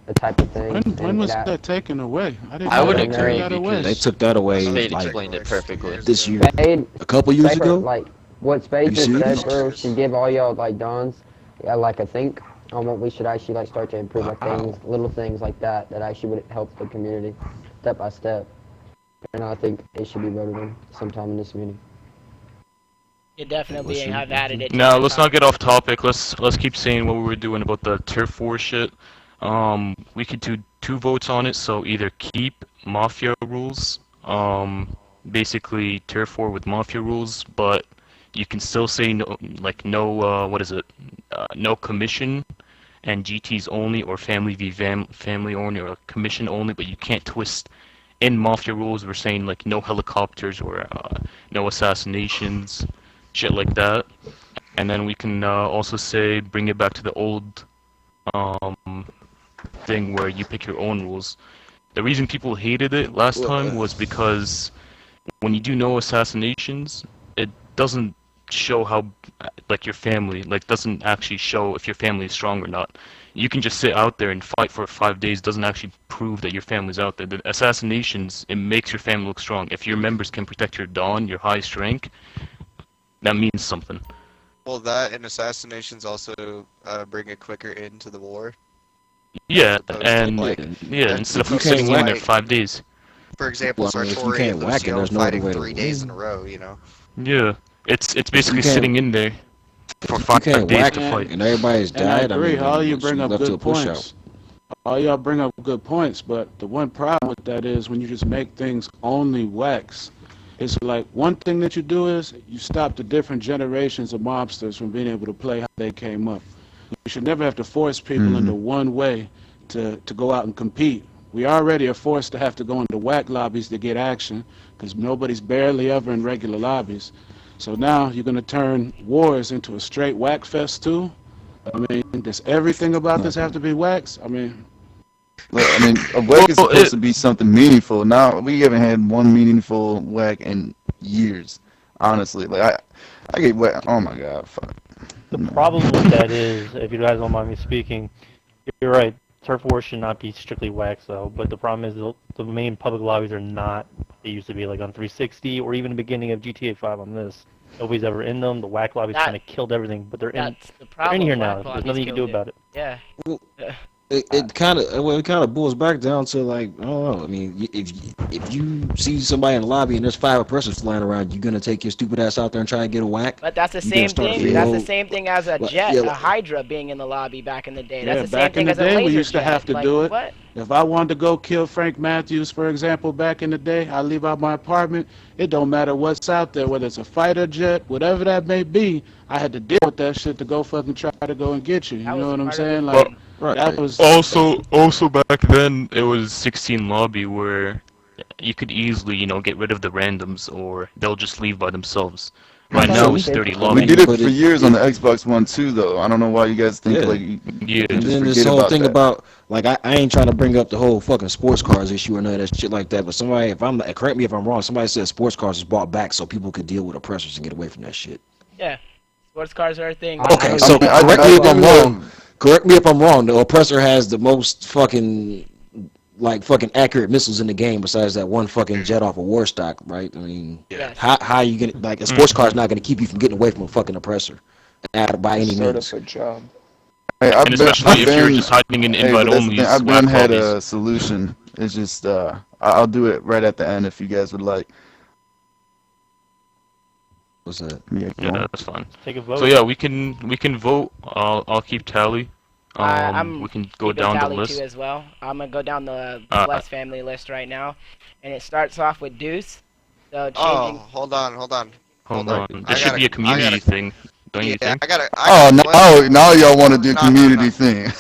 a type of thing. When was that taken away? I would know they agree took that away. They took that away Spade like explained it perfectly. this year, Spade, a couple years Spade, ago. Like what Spade Are you just said, serious? bro, should give all y'all dons a think on what we should actually start to improve, things, little things like that actually would help the community step by step. And I think it should be voted on sometime in this meeting. You definitely have added it. No, let's not get off topic. Let's keep saying what we were doing about the turf war shit. We could do 2 votes on it. So either keep mafia rules, basically turf war with mafia rules, but you can still say no, no commission and GTs only, or family v family only, or commission only. But you can't twist in mafia rules. We're saying no helicopters or no assassinations. Shit like that. And then we can also say bring it back to the old thing where you pick your own rules. The reason people hated it last time was because when you do no assassinations, it doesn't show how your family doesn't actually show if your family is strong or not. You can just sit out there and fight for 5 days, doesn't actually prove that your family's out there. The assassinations, it makes your family look strong. If your members can protect your Don, your highest rank, that means something. Well, that and assassinations also bring a quicker end to the war. Yeah, Opposed to, and instead of sitting in there 5 days. For example, Well, I mean, if you Sartori can't and whack it, Lucio there's no fighting other way to 3 days win. in a row, you know. Yeah, it's basically can't- sitting in there for If you 5 can't days whack to it fight. and everybody's And I died, agree. mean, All you it's bring up left to good a push points. All y'all bring up good points, but the one problem with that is when you just make things only wax. It's like one thing that you do is you stop the different generations of mobsters from being able to play how they came up. You should never have to force people into one way to go out and compete. We already are forced to have to go into whack lobbies to get action because nobody's barely ever in regular lobbies. So now you're gonna turn wars into a straight whack fest too? I mean, does everything about this have to be wax? I mean, Look, I mean, a whack is supposed to be something meaningful. Now we haven't had one meaningful whack in years. Honestly, like I get whack. Oh my god, fuck. The problem with that is, if you guys don't mind me speaking, you're right. Turf War should not be strictly wax though, but the problem is the main public lobbies are not. They used to be like on 360 or even the beginning of GTA 5 on this. Nobody's ever in them. The whack lobbies kind of killed everything, but they're in. They're in here now. There's nothing you can do about it. Yeah. It kind of boils back down to like I don't know. I mean, if you see somebody in the lobby and there's 5 oppressors flying around, you gonna take your stupid ass out there and try and get a whack? But that's the same thing. That's the same thing as a jet, a Hydra being in the lobby back in the day. That's the same back in thing the as a day, laser we used to jet. have to Like, do it. what? If I wanted to go kill Frank Matthews, for example, back in the day, I leave out my apartment. It don't matter what's out there, whether it's a fighter jet, whatever that may be. I had to deal with that shit to go fucking try to go and get you. You know what I'm saying? Like, that was Also back then it was 16 lobby where you could easily, get rid of the randoms or they'll just leave by themselves. Right now it's 30 lobby. We did it for years on the Xbox One too, though. I don't know why you guys think like you And just then this forget whole about thing that. about like I ain't trying to bring up the whole fucking sports cars issue or none of that shit like that. But somebody, correct me if I'm wrong, somebody said sports cars was bought back so people could deal with oppressors and get away from that shit. Yeah. Sports cars are a thing. Okay, so correct me if I'm wrong. Correct me if I'm wrong. The oppressor has the most fucking accurate missiles in the game besides that one fucking jet off a war stock, right? I mean, how you gonna like a sports car is not gonna keep you from getting away from a fucking oppressor by any means. job. Hey, And especially if you're just hiding in invite only. I've been had a solution. It's just I'll do it right at the end if you guys would like. What's that? Yeah, that's fine. Take a vote. So yeah, we can vote. I'll keep tally. We can go keeping down the tally list. too as well. I'm gonna go down the Uh, Bless family list right now, and it starts off with Deuce. So Oh, changing. hold on. Hold Hold on. on. This should be a community thing, don't you think? Oh, now y'all want to do community thing.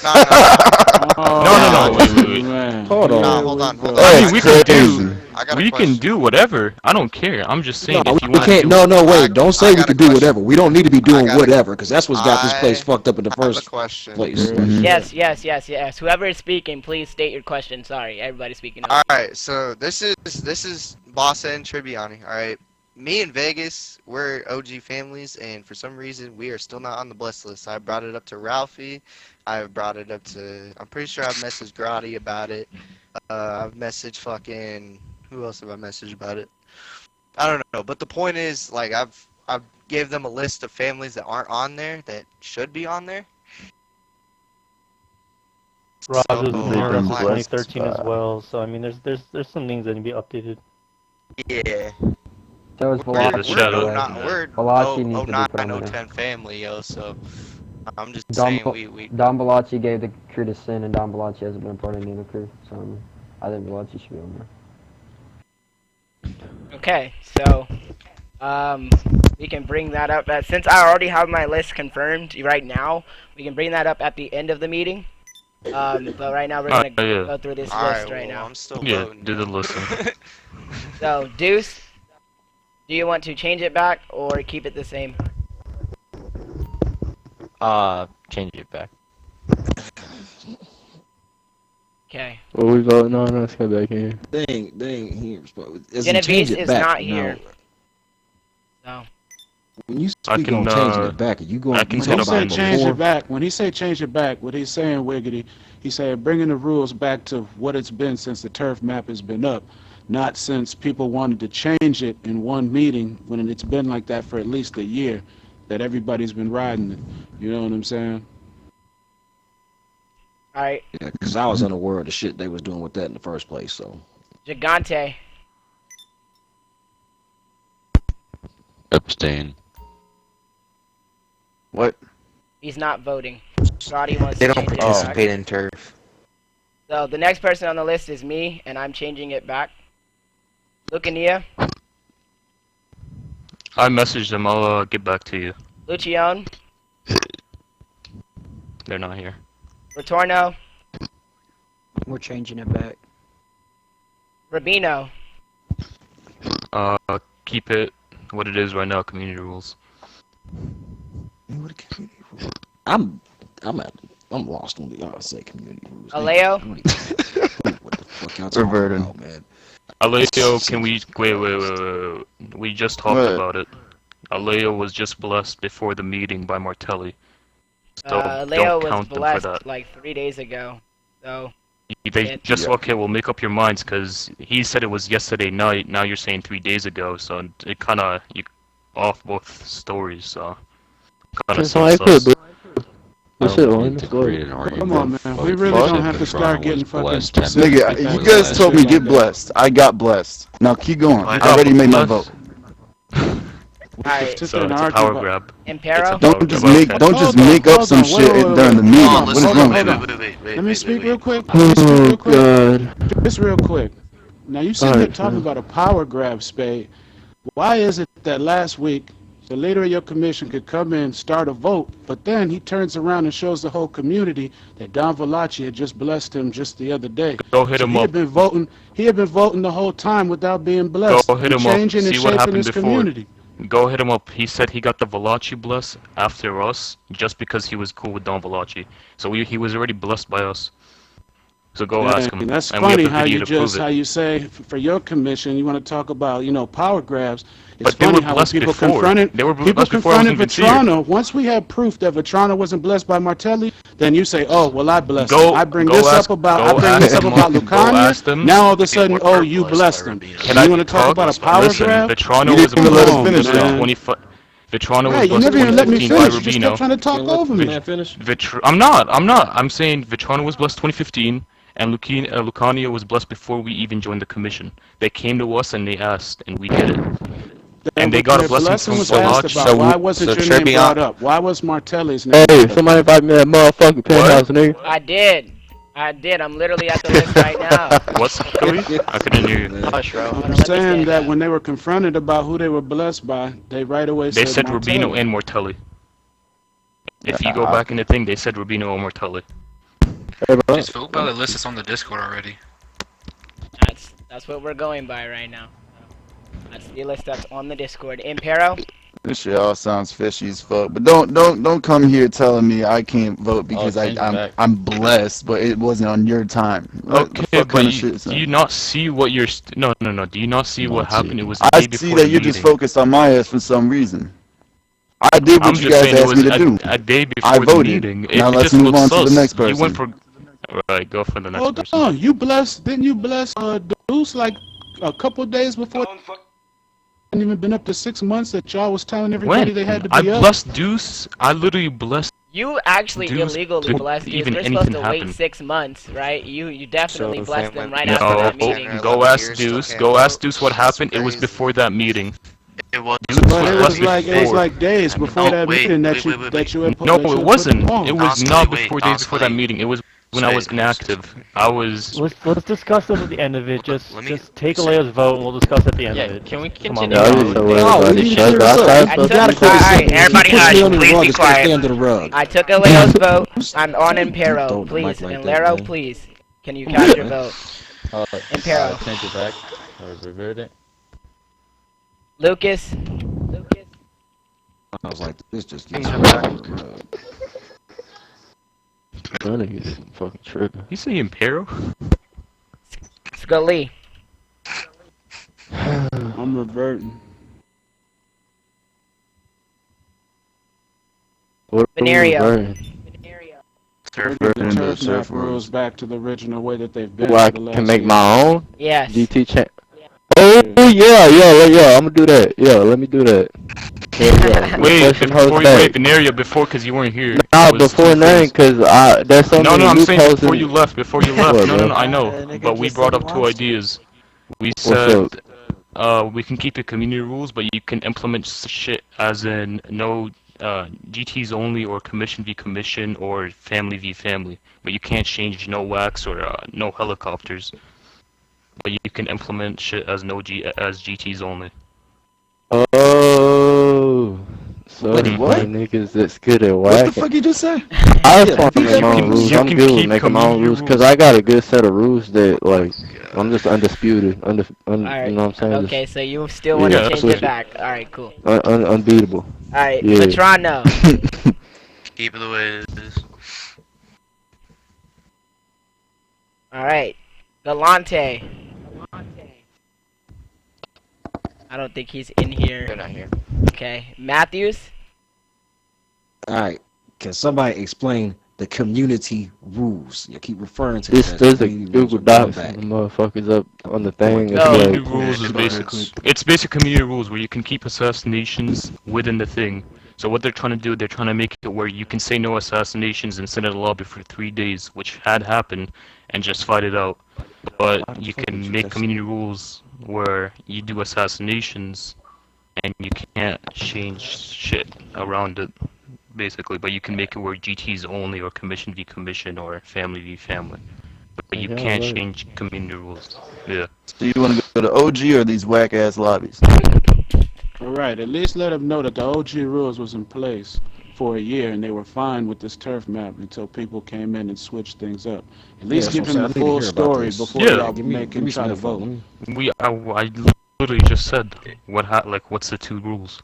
No, wait. Hold on. No, hold on. I mean, crazy. we can do whatever. I don't care. I'm just saying if you We want to can't. do No, wait. Don't say we can do whatever. We don't need to be doing whatever because that's what's got this place fucked up in the first place. Yes. Whoever is speaking, please state your question. Sorry, everybody's speaking. All right, so this is Bossa and Tribbiani. All right, me and Vegas, we're OG families, and for some reason we are still not on the blessed list. I brought it up to Ralphie. I've brought it up to. I'm pretty sure I've messaged Grotti about it. I've messaged fucking. Who else have I messaged about it? I don't know. But the point is, like, I've gave them a list of families that aren't on there that should be on there. Raj was So, there I'm since like- 2013 as well, so I mean, there's some things that need to be updated. Yeah. So is We're Velocity. Velocity needs to be put on there. 010 family, yo. So I'm just Don, saying we. Don Balachi gave the crew to Sin, and Don Balachi hasn't been a part of any of the crew, so I think Balachi should be on there. Okay, so we can bring that up. Since I already have my list confirmed right now, we can bring that up at the end of the meeting. But right now we're gonna go through this list right now. I'm still voting. Do the listen. So Deuce, do you want to change it back or keep it the same? Change it back. Okay. What we voting on? Let's get back here. They ain't here. Genevieve is not here. No. So. When you I speak can, on changing it back, are you going to When he say change it back, when he say change it back, what he's saying, Wiggity, he said bringing the rules back to what it's been since the turf map has been up, not since people wanted to change it in one meeting when it's been like that for at least a year, that everybody's been riding it. You know what I'm saying? All right. Yeah, because I was unaware of the shit they was doing with that in the first place. So. Gigante. Abstain. What? He's not voting. Roddy wants They to don't change it participate back. in turf. So the next person on the list is me, and I'm changing it back. Lucania, I messaged them. I'll get back to you. Lucione, They're not here. Retorno, We're changing it back. Rabino, Keep it. what it is right now, community rules. I'm lost on the y'all say community rules. Aleo? What the fuck y'all talking Reverted. about, man? Aleo, can we wait? We just talked What? about it. Aleo was just blessed before the meeting by Martelli. So Leo don't was count them for blessed that. like 3 days ago. So They just okay. Well, make up your minds because he said it was yesterday night. Now you're saying 3 days ago, so it kind of you off both stories. So kind of sus. Come on, man. We really don't have to start getting fucking specific. Nigga, you guys told me get blessed. I got blessed. Now keep going. I already made my vote. Alright. So it's a power grab. Impero? Don't just make up some shit during the meeting. What is wrong with you? Let me speak real quick. Oh, God. Just real quick. Now you sitting here talking about a power grab, Spade. Why is it that last week the leader of your commission could come in, start a vote, but then he turns around and shows the whole community that Don Valachi had just blessed him just the other day? Go hit him He up. had been voting the whole time without being blessed. Go hit and him up. changing and See what shaping happened his before. community. Go hit him up. He said he got the Valachi bless after us just because he was cool with Don Valachi. So he was already blessed by us. So go ask him. And that's and we have funny the how video you to prove just it. how you say for your commission you want to talk about power grabs. It's But they funny were how when blessed people before. confronted They were people blessed before I was confronted even here. Vetrano. Once we had proof that Vetrano wasn't blessed by Martelli, then you say, "Oh, well, I blessed Go- him." I bring go this ask- up about go I bring ask this up them about up. Go ask Lucania. them. Now all of a sudden, oh, you blessed him. Can you I want to talk about a power Listen, grab? Vetrano You was didn't even let us blessed finish in that. 25. Vetrano Hey, was you blessed never even let me 2015 by finish. You just Rubino. kept trying to talk over me. I'm not. I'm saying Vetrano was blessed 2015, and Lucania was blessed before we even joined the commission. They came to us and they asked, and we did it. And they got a blessing from was asked Valachi. about. Why wasn't your name brought up? Why was Martelli's name? Hey, brought up? somebody invite me to that motherfucking penthouse, nigga. I did. I'm literally at the list right now. What's Cody? I couldn't hear you. I'm saying that when they were confronted about who they were blessed by, they right away They said Martelli. Rubino and Mortelli. If you go back in the thing, they said Rubino and Mortelli. Just vote by the list that's on the Discord already. That's what we're going by right now. That's the list that's on the Discord. Impero? This shit all sounds fishy as fuck. But don't come here telling me I can't vote because I'm blessed, but it wasn't on your time. What the Okay, fuck kind but of shit is do that? you not see what you're... No. Do you not see what happened? It was the I day before see that the you're just meeting. focused on my ass for some reason. I did what I'm you just guys saying it asked was me to do. a day before I the voted. meeting. Now It let's just move looks on to the sus. next person. You went for... Right, go for the next Hold person. on, you blessed? Didn't you bless Deuce like a couple days before? Hadn't even been up to 6 months that y'all was telling everybody When? they had to I be up. blessed Deuce. I literally blessed... You actually Deuce illegally before blessed Deuce. even We're anything supposed to happened. wait 6 months, right? You definitely So, blessed fam, them right when after that people meeting. Go ask Deuce. Go ask Deuce what happened. It was before that meeting. It was. Deuce But it was blessed like before. days before that meeting that you had put. No, that you it had wasn't. put on. It was not before days before that meeting. It was when I was inactive. I was. Let's discuss this at the end of it. Just take Aleo's vote and we'll discuss at the end of it. Can we Come on, continue? Alright, everybody hush, please be quiet. Under the rug. I took Aleo's vote. I'm on Throw Impero, the please. mic like And that, Lero, man. please. Can you cast your vote? Impero. Change it back or revert it. Lucas. I was like, this just gets That nigga's fucking tripping. You say Impero? Scully. I'm reverting. What Venerio. We're gonna turn the turf rules back to the original way that they've been. Well, I for the can last make year. my own? Yes. GT champ. Oh, yeah, I'm gonna do that. Yeah, let me do that. Yeah. Wait, Question before host you back. wait, Venerio, before, because you weren't here. Nah, It was before two name, things. cause there's so No, many I'm saying loopholes before in- you left. Before you left. What, No, bro? I know. But we brought up two ideas. We said, we can keep the community rules, but you can implement shit as in no GTs only or commission v commission or family v family. But you can't change no wax or no helicopters. But you can implement shit as as GTs only. Oh, so Wait, you what? niggas that's good at What whacking. the fuck you just said? I Yeah, fucking make my own rules. you I'm can good with keep making my own community rules because I got a good set of rules that like I'm just undisputed. Alright. You know what I'm saying? Okay, so you still want to change it back. Alright, cool. Unbeatable. Alright, Yeah. Vetrano. Keep it the way it is. Alright. Galante. I don't think he's in here. They're not here. Okay. Matthews? Alright, can somebody explain the community rules? You keep referring to This it as there's a community rules. Google Come Docs back. and the motherfuckers up on the thing. No. It's Community like, rules is it's basic community rules where you can keep assassinations within the thing. So what they're trying to do, they're trying to make it where you can say no assassinations and sit in the lobby for 3 days, which had happened, and just fight it out. But you can make community rules where you do assassinations and you can't change shit around it, basically. But you can make it where GT's only, or commission v commission, or family v family. But you Yeah, can't right. change community rules. Yeah. So you want to go to OG or these whack ass lobbies? All right, at least let them know that the OG rules was in place for a year and they were fine with this turf map until people came in and switched things up. At least Yeah, give that's him what the I'm saying. I full need to hear about story this. before Yeah. y'all Give me- make give him me try some to info. vote. I literally just said what's the 2 rules?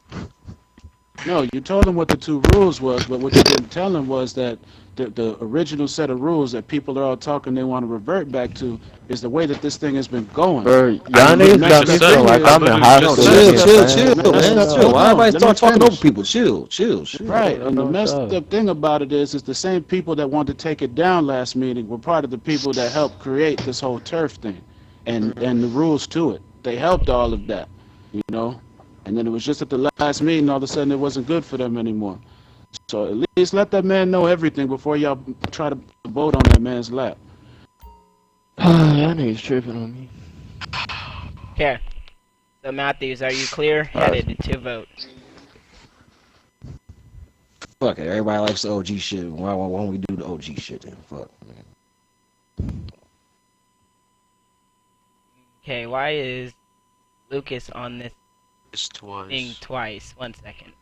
No, you told him what the 2 rules was, but what you didn't tell him was that the original set of rules that people are all talking they want to revert back to is the way that this thing has been going. bro, y'all I niggas messed got up me the feeling like thing I'm in is- high No, school. chill, again, chill, man. chill, Messed man. up- Chill. hold Why on, everybody let start me talking over finish. people? Chill, chill, chill. Right, and the no, messed stop. up thing about it is the same people that wanted to take it down last meeting were part of the people that helped create this whole turf thing, and the rules to it. They helped all of that, you know. And then it was just at the last meeting, all of a sudden it wasn't good for them anymore. So at least let that man know everything before y'all try to vote on that man's lap. Y'all niggas tripping on me. Okay. So Matthews, are you clear-headed to vote? Fuck it. Everybody likes the OG shit. Why don't we do the OG shit then? Fuck, man. Okay, why is Lucas on this It's twice. thing twice? 1 second.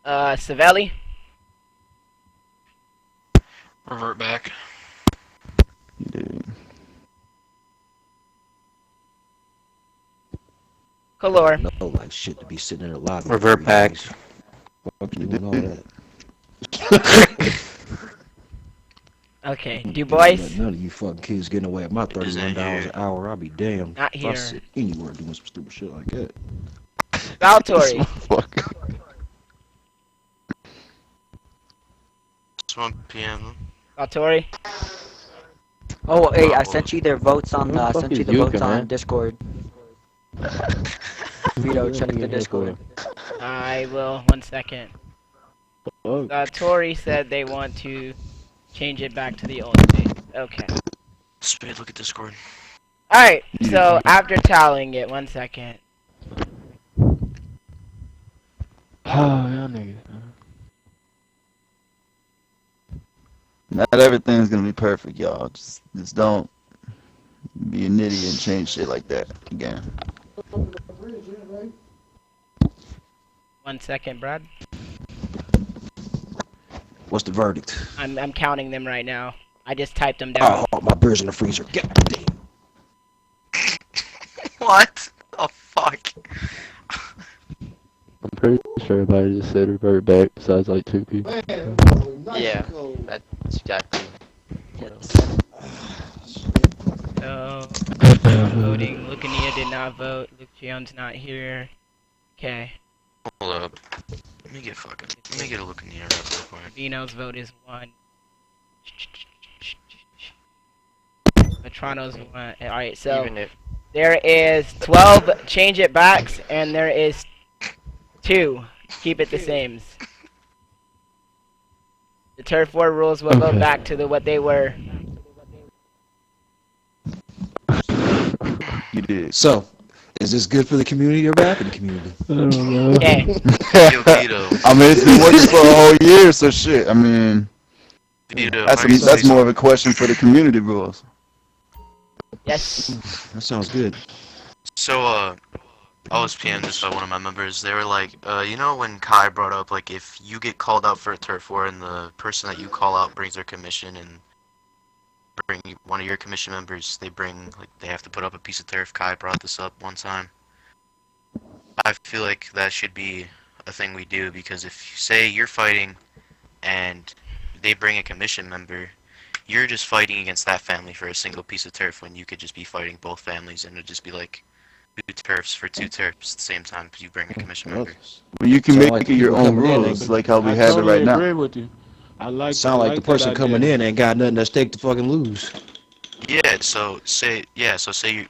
Savelli? Revert back. Dude. Color. No, like shit to be sitting in the lobby. for Revert 3 back. days. Fuck you doing all that? Okay, Du Bois? None of you fucking kids getting away at my $31 an hour. I'll be damned. Not If I here. sit anywhere doing some stupid shit like that. Valtori? It's 1 p.m. Valtori? Oh, hey, I sent you their votes on. Who the I fuck sent is you the Yuka, votes on man? Discord. Vito, check the Discord. I will. 1 second. Tori said they want to change it back to the old state. Okay. Spade, look at Discord. Alright, so after tallying it, 1 second. Y'all niggas. Not everything's gonna be perfect, y'all. Just don't be an idiot and change shit like that again. 1 second, Brad. What's the verdict? I'm counting them right now. I just typed them down. Oh, my beer's in the freezer. Get damn. What? Oh fuck. I'm pretty sure everybody just said revert back besides like 2 people. Yeah, that's exactly. So, voting. Lucania did not vote. Luke Jones not here. Okay. Hold up. Let me get a look in here real quick. Vino's vote is 1. Petrano's 1. Alright, so Even if there is 12 change it backs, and there is 2 keep it the same. The turf war rules will go back to what they were. You did. So, is this good for the community or bad for the community? I don't know. Okay. Yo, Vito. I mean, it's been working for a whole year, so shit. I mean, Vito, that's more of a question for the community rules. Yes. That sounds good. So, I was PM'd just by one of my members. They were like, you know when Kai brought up, like, if you get called out for a turf war and the person that you call out brings their commission and bring one of your commission members, they have to put up a piece of turf. Kai brought this up one time. I feel like that should be a thing we do, because if you say you're fighting and they bring a commission member, you're just fighting against that family for a single piece of turf when you could just be fighting both families, and it'd just be like 2 turfs for 2 turfs at the same time if you bring a commission member. Well, you can So, make like, it your people own coming in, rules, they- like how we I have it totally right now. agree with you. I like. Sound I like the person that coming idea. in ain't got nothing at stake to fucking lose. Yeah, so say you,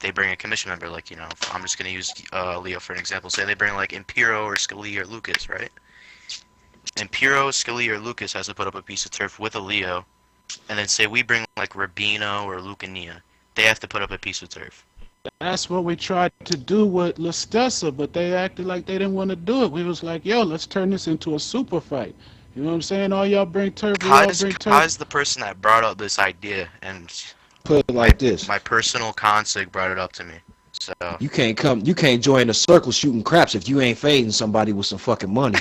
they bring a commission member, like, you know, I'm just gonna use Leo for an example. Say they bring like Impero or Scalia or Lucas, right? Impero, Scalia, or Lucas has to put up a piece of turf with a Leo, and then say we bring like Rubino or Lucania, they have to put up a piece of turf. That's what we tried to do with Lestessa, but they acted like they didn't want to do it. We was like, yo, let's turn this into a super fight. You know what I'm saying? All y'all bring turf, we all bring turf. Kai's the person that brought up this idea, and Put it like this. my personal consig brought it up to me. So You can't join a circle shooting craps if you ain't fading somebody with some fucking money.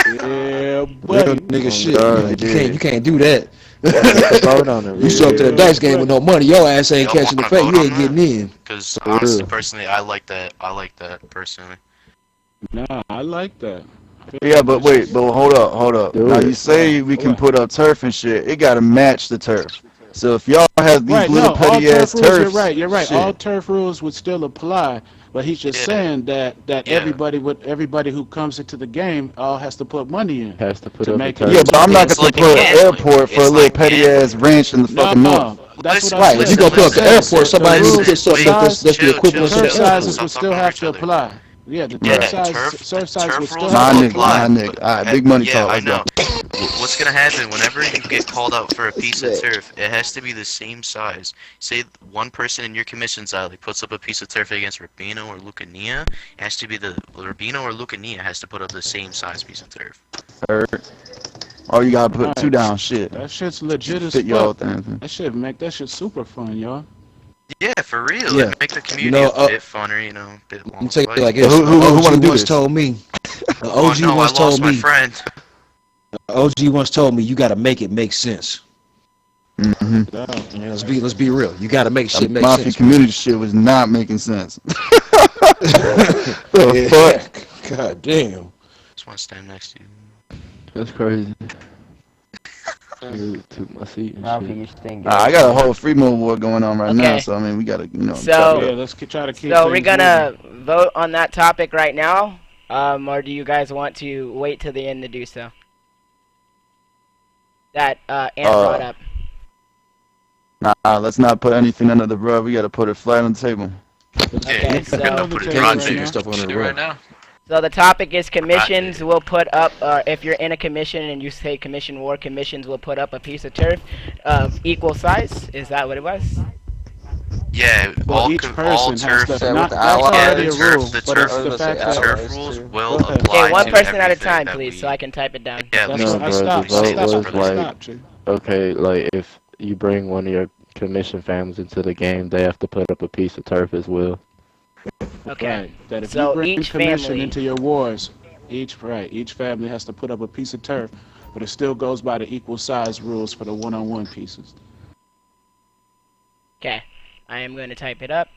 Yeah, Real buddy. nigga shit. God, Like, dude. you can't do that. Vote on it. You show up to the dice game with no money, your ass ain't Y'all catching the wanna fade. vote You on ain't getting in. because For honestly, real. personally, I like that personally. Nah, I like that. Yeah, but wait, but hold up. Do Now it. you say we can What? put up turf and shit. It gotta match the turf. So if y'all have these Right, little no, all petty turf ass rules, turfs, you're right. shit. All turf rules would still apply, but he's just Yeah. saying that Yeah. everybody who comes into the game all has to put money in. Has to put To up make a it- turf. Yeah, but I'm not It's gonna like put an gambling. airport for It's a little like petty gambling. ass ranch in the fucking north. That's what Right, I'm if saying. you go put up the That's airport, somebody the who rules, puts up the that's the chill, equivalent chill, of turf chill. the sizes Stop would still talking over have each to other. apply. Yeah, the Yeah, turf size, turf size would still rules have My to will nigga, apply. my nigga. Alright, big money Yeah, talk. I Let's go. know. What's gonna happen whenever you get called out for a piece of turf? It has to be the same size. Say one person in your commission side like puts up a piece of turf against Rubino or Lucania. It has to be the Rubino or Lucania has to put up the same size piece of turf. Heard. Or you gotta put 2 Right. down. Shit. That shit's legit as Fit your fuck. thing. That shit make that shit super fun, y'all. Yeah, for real. Yeah. It make the community know, a bit funner, you know, a bit Let me long. tell you fight. like this. Who wanna OG do once this? told me. The Oh OG no, I once lost told my me. friend. OG once told me you gotta make it make sense. Mm-hmm. Yeah, let's be real. You gotta make shit make Mafia sense. community shit was not making sense. Yeah. Fuck. God damn. Just want to stand next to you. That's crazy. You took my seat and I don't shit. think you stink. I got a whole free mode war going on right now, Okay. so I mean we gotta, you know. So- chop it Yeah, up. let's try to keep. So we're things gonna vote on that topic right now, or do you guys want to wait till the end to do so? That Ant brought up. Nah, let's not put anything under the rug. We gotta put it flat on the table. Okay, so Put it moving. right Right there. now. Stuff on the Do it right road. now. so the topic is commissions. Will put up if you're in a commission and you say commission war, commissions will put up a piece of turf of equal size. Is that what it was? Yeah, Well, all, each all person has turf. to. Say Not, with that's allies. already Yeah, a the turf- rule, the but turf- it's the I fact was that. gonna Turf say rules too. will Go ahead. apply Okay, one to person at a everything time, that please, we- so I can type it down. Yeah, That's No, what I bro, the stopped. I vote stopped. was I like, stopped, G. okay, like if you bring one of your commission families into the game, they have to put up a piece of turf as well. Okay. Right. That if So you bring each commission family- into your wars, each family has to put up a piece of turf, but it still goes by the equal size rules for the one-on-one pieces. Okay. I am going to type it up.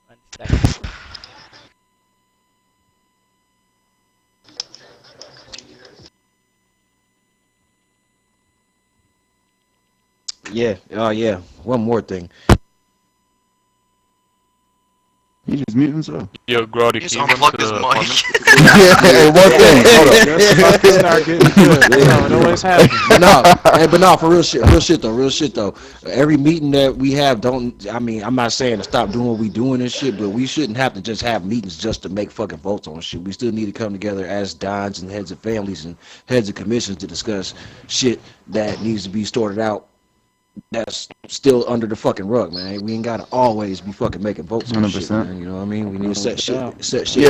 1 second. Yeah. Oh yeah. One more thing. He just muted himself. Yo, Grody, He's can you unplugged run his to the mic. apartment? Yeah, hey, one thing. Hold up. Just about to start getting good. You know, it always happens. But no, for real shit though. Every meeting that we have, I'm not saying to stop doing what we doing and shit, but we shouldn't have to just have meetings just to make fucking votes on shit. We still need to come together as dons and heads of families and heads of commissions to discuss shit that needs to be sorted out. That's still under the fucking rug, man. We ain't gotta always be fucking making votes on shit, 100%. man. You know what I mean? We need to set shit. Yeah,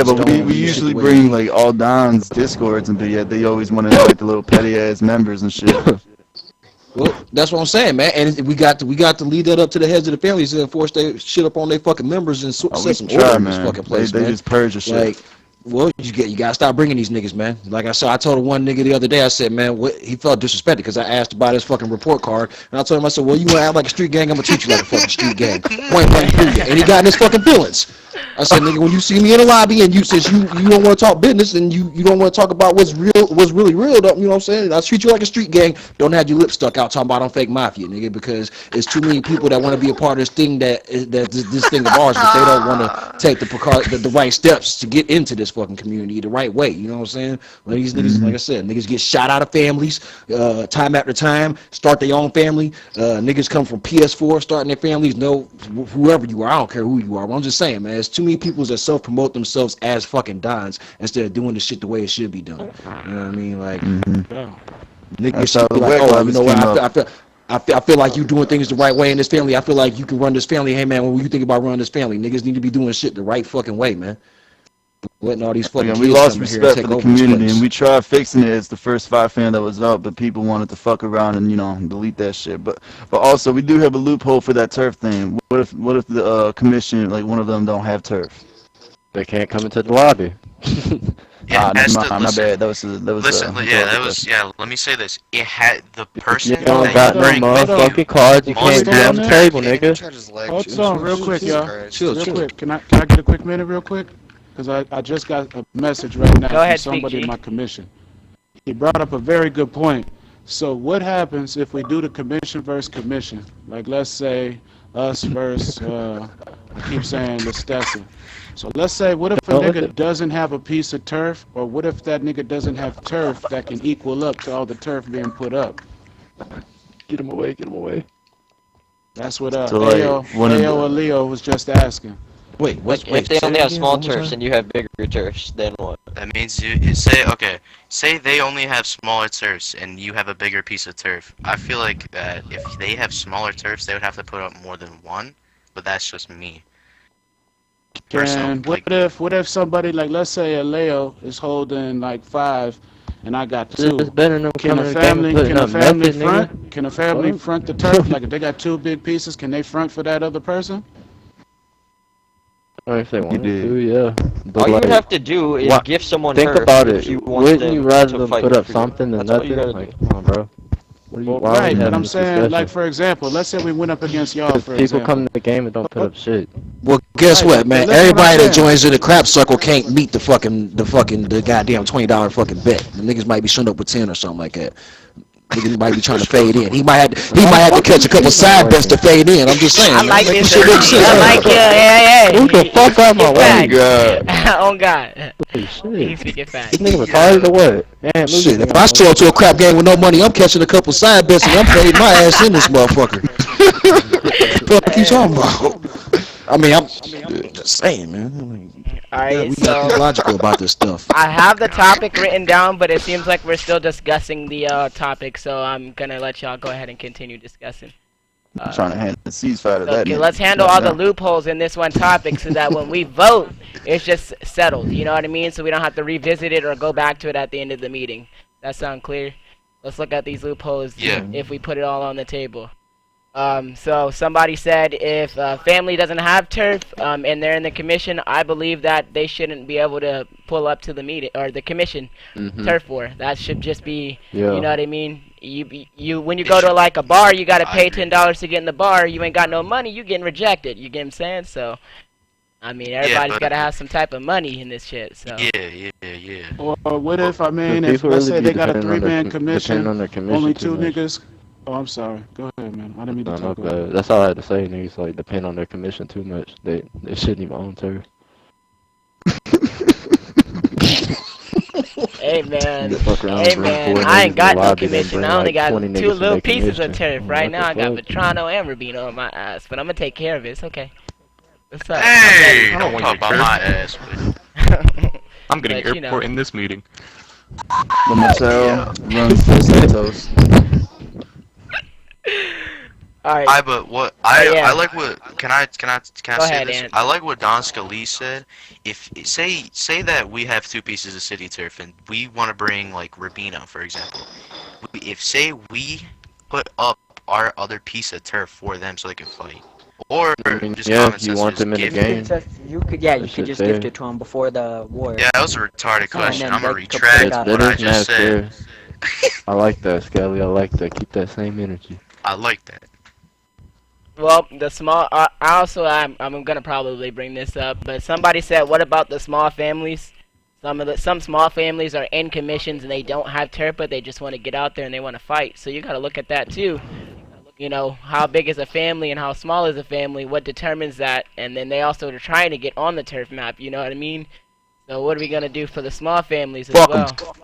in but stone, we do shit usually the way- bring like all Don's discords, and but yet they always want to like the little petty ass members and shit. Well, that's what I'm saying, man. And we got to lead that up to the heads of the families and enforce their shit up on their fucking members and Oh, we set some try, order in this man. fucking place, they man. just purge the shit. Like, Well, you gotta stop bringing these niggas, man. Like I said, I told one nigga the other day. I said, man, what, he felt disrespected because I asked about his fucking report card, and I told him, I said, well, you wanna act like a street gang? I'm gonna treat you like a fucking street gang. Point blank, period. And he got in his fucking feelings. I said, nigga, when you see me in the lobby and you since you don't want to talk business and you don't want to talk about what's really real, don't, you know what I'm saying? I treat you like a street gang. Don't have your lips stuck out talking about I'm fake mafia, nigga, because it's too many people that want to be a part of this thing that this thing of ours, but they don't want to take the right steps to get into this fucking community the right way. You know what I'm saying? Like these niggas, like I said, niggas get shot out of families time after time, start their own family. Niggas come from PS4 starting their families. No, whoever you are, I don't care who you are. But I'm just saying, man, it's too many people that self-promote themselves as fucking dons instead of doing the shit the way it should be done. You know what I mean? Like, niggas should be like, oh, you know what? I feel like you doing things the right way in this family. I feel like you can run this family. Hey, man, what you think about running this family? Niggas need to be doing shit the right fucking way, man. Letting all these fucking we lost respect for the community, and we tried fixing it as the first 5 fan that was up, but people wanted to fuck around and delete that shit. But also we do have a loophole for that turf thing. What if the commission, like one of them, don't have turf? They can't come into the lobby. Yeah, my bad. That was let me say this. It had the person You don't got no motherfucking cards. You can't be on the table, nigga. Hold on, real quick, y'all. Real quick. Can I get a quick minute, real quick? Because I just got a message right now from somebody in my commission. He brought up a very good point. So what happens if we do the commission versus commission? Like, let's say us versus, I keep saying Lestessa. So let's say, what if a nigga doesn't have a piece of turf, or what if that nigga doesn't have turf that can equal up to all the turf being put up? Get him away, get him away. That's what Ayo or Leo was just asking. Wait, if they only have small turfs and you have bigger turfs, then what? That means say they only have smaller turfs and you have a bigger piece of turf. I feel like that if they have smaller turfs, they would have to put up more than one, but that's just me. And what if somebody, like, let's say a Leo is holding like 5 and I got 2? It's better than Can a family front the turf? Like, if they got 2 big pieces, can they front for that other person? Or if they wanted to, yeah. But all you would have to do is give someone think turf about if it. you want Wouldn't you rather them fight put up for you. something than That's all you nothing? gotta Like, come on, bro. Right, but I'm saying, like, for example, let's say we went up against y'all, for people example. come to the game and don't put up shit. Well, guess what, man? Everybody that joins in the crap circle can't meet the goddamn $20 fucking bet. The niggas might be showing up with 10 or something like that. Niggas might be trying to fade in. He might have to catch a couple side bets to fade in. I'm just saying. I like this. Shit make sense. I like hey. Who the fuck out my way? Oh God. Holy shit. He's speaking fast. This nigga retarded or what? Man, Shit, if I show up to a crap game with no money, I'm catching a couple side bets and I'm fading my ass in this motherfucker. What you talking about? I mean, I'm just saying, man. Alright, we gotta be logical about this stuff. I have the topic written down, but it seems like we're still discussing the topic, so I'm gonna let y'all go ahead and continue discussing. I'm trying to handle the ceasefire to that. Okay, let's handle all the loopholes in this one topic so that when we vote, it's just settled. You know what I mean? So we don't have to revisit it or go back to it at the end of the meeting. That sound clear? Let's look at these loopholes if we put it all on the table. So somebody said if family doesn't have turf and they're in the commission, I believe that they shouldn't be able to pull up to the meeting or the commission turf war. That should just be, you know what I mean? You when you go to like a bar, you gotta pay $10 to get in the bar. You ain't got no money, you getting rejected. You get what I'm saying? So, I mean, everybody's gotta have some type of money in this shit. So. Yeah. Or what if, I mean, if let's say they got a 3-man commission, only 2 niggas. Oh, I'm sorry. Go ahead, man. I didn't mean to talk about it. That's all I had to say. Niggas like depend on their commission too much. They shouldn't even own turf. Hey man, I ain't got no commission. I only got 2 little pieces of turf. Right now I got Vetrano and Rubino on my ass, but I'm gonna take care of it. It's okay. What's up? Hey, don't talk about my ass. I'm getting airport in this meeting. The Mattel runs for Santos. Alright. I like what can I Go say ahead, this? Ant. I like what Don Scalise said. If say that we have 2 pieces of city turf and we want to bring like Rubino, for example. If say we put up our other piece of turf for them so they can fight, Or mean, just yeah, common if you sense, want just them in the give it. game. You could That just shit gift fair. it to him before the war. Yeah, that was a retarded And question. then I'm gonna they could retract put That, what that I is just mad said. fair. I like that, Scally. I like that. Keep that same energy. I like that. Well, the small. I'm gonna probably bring this up, but somebody said, what about the small families? Some small families are in commissions and they don't have turf, but they just want to get out there and they want to fight. So you got to look at that too. You know, how big is a family and how small is a family? What determines that? And then they also are trying to get on the turf map. You know what I mean? So what are we gonna do for the small families as Fuck 'em. well?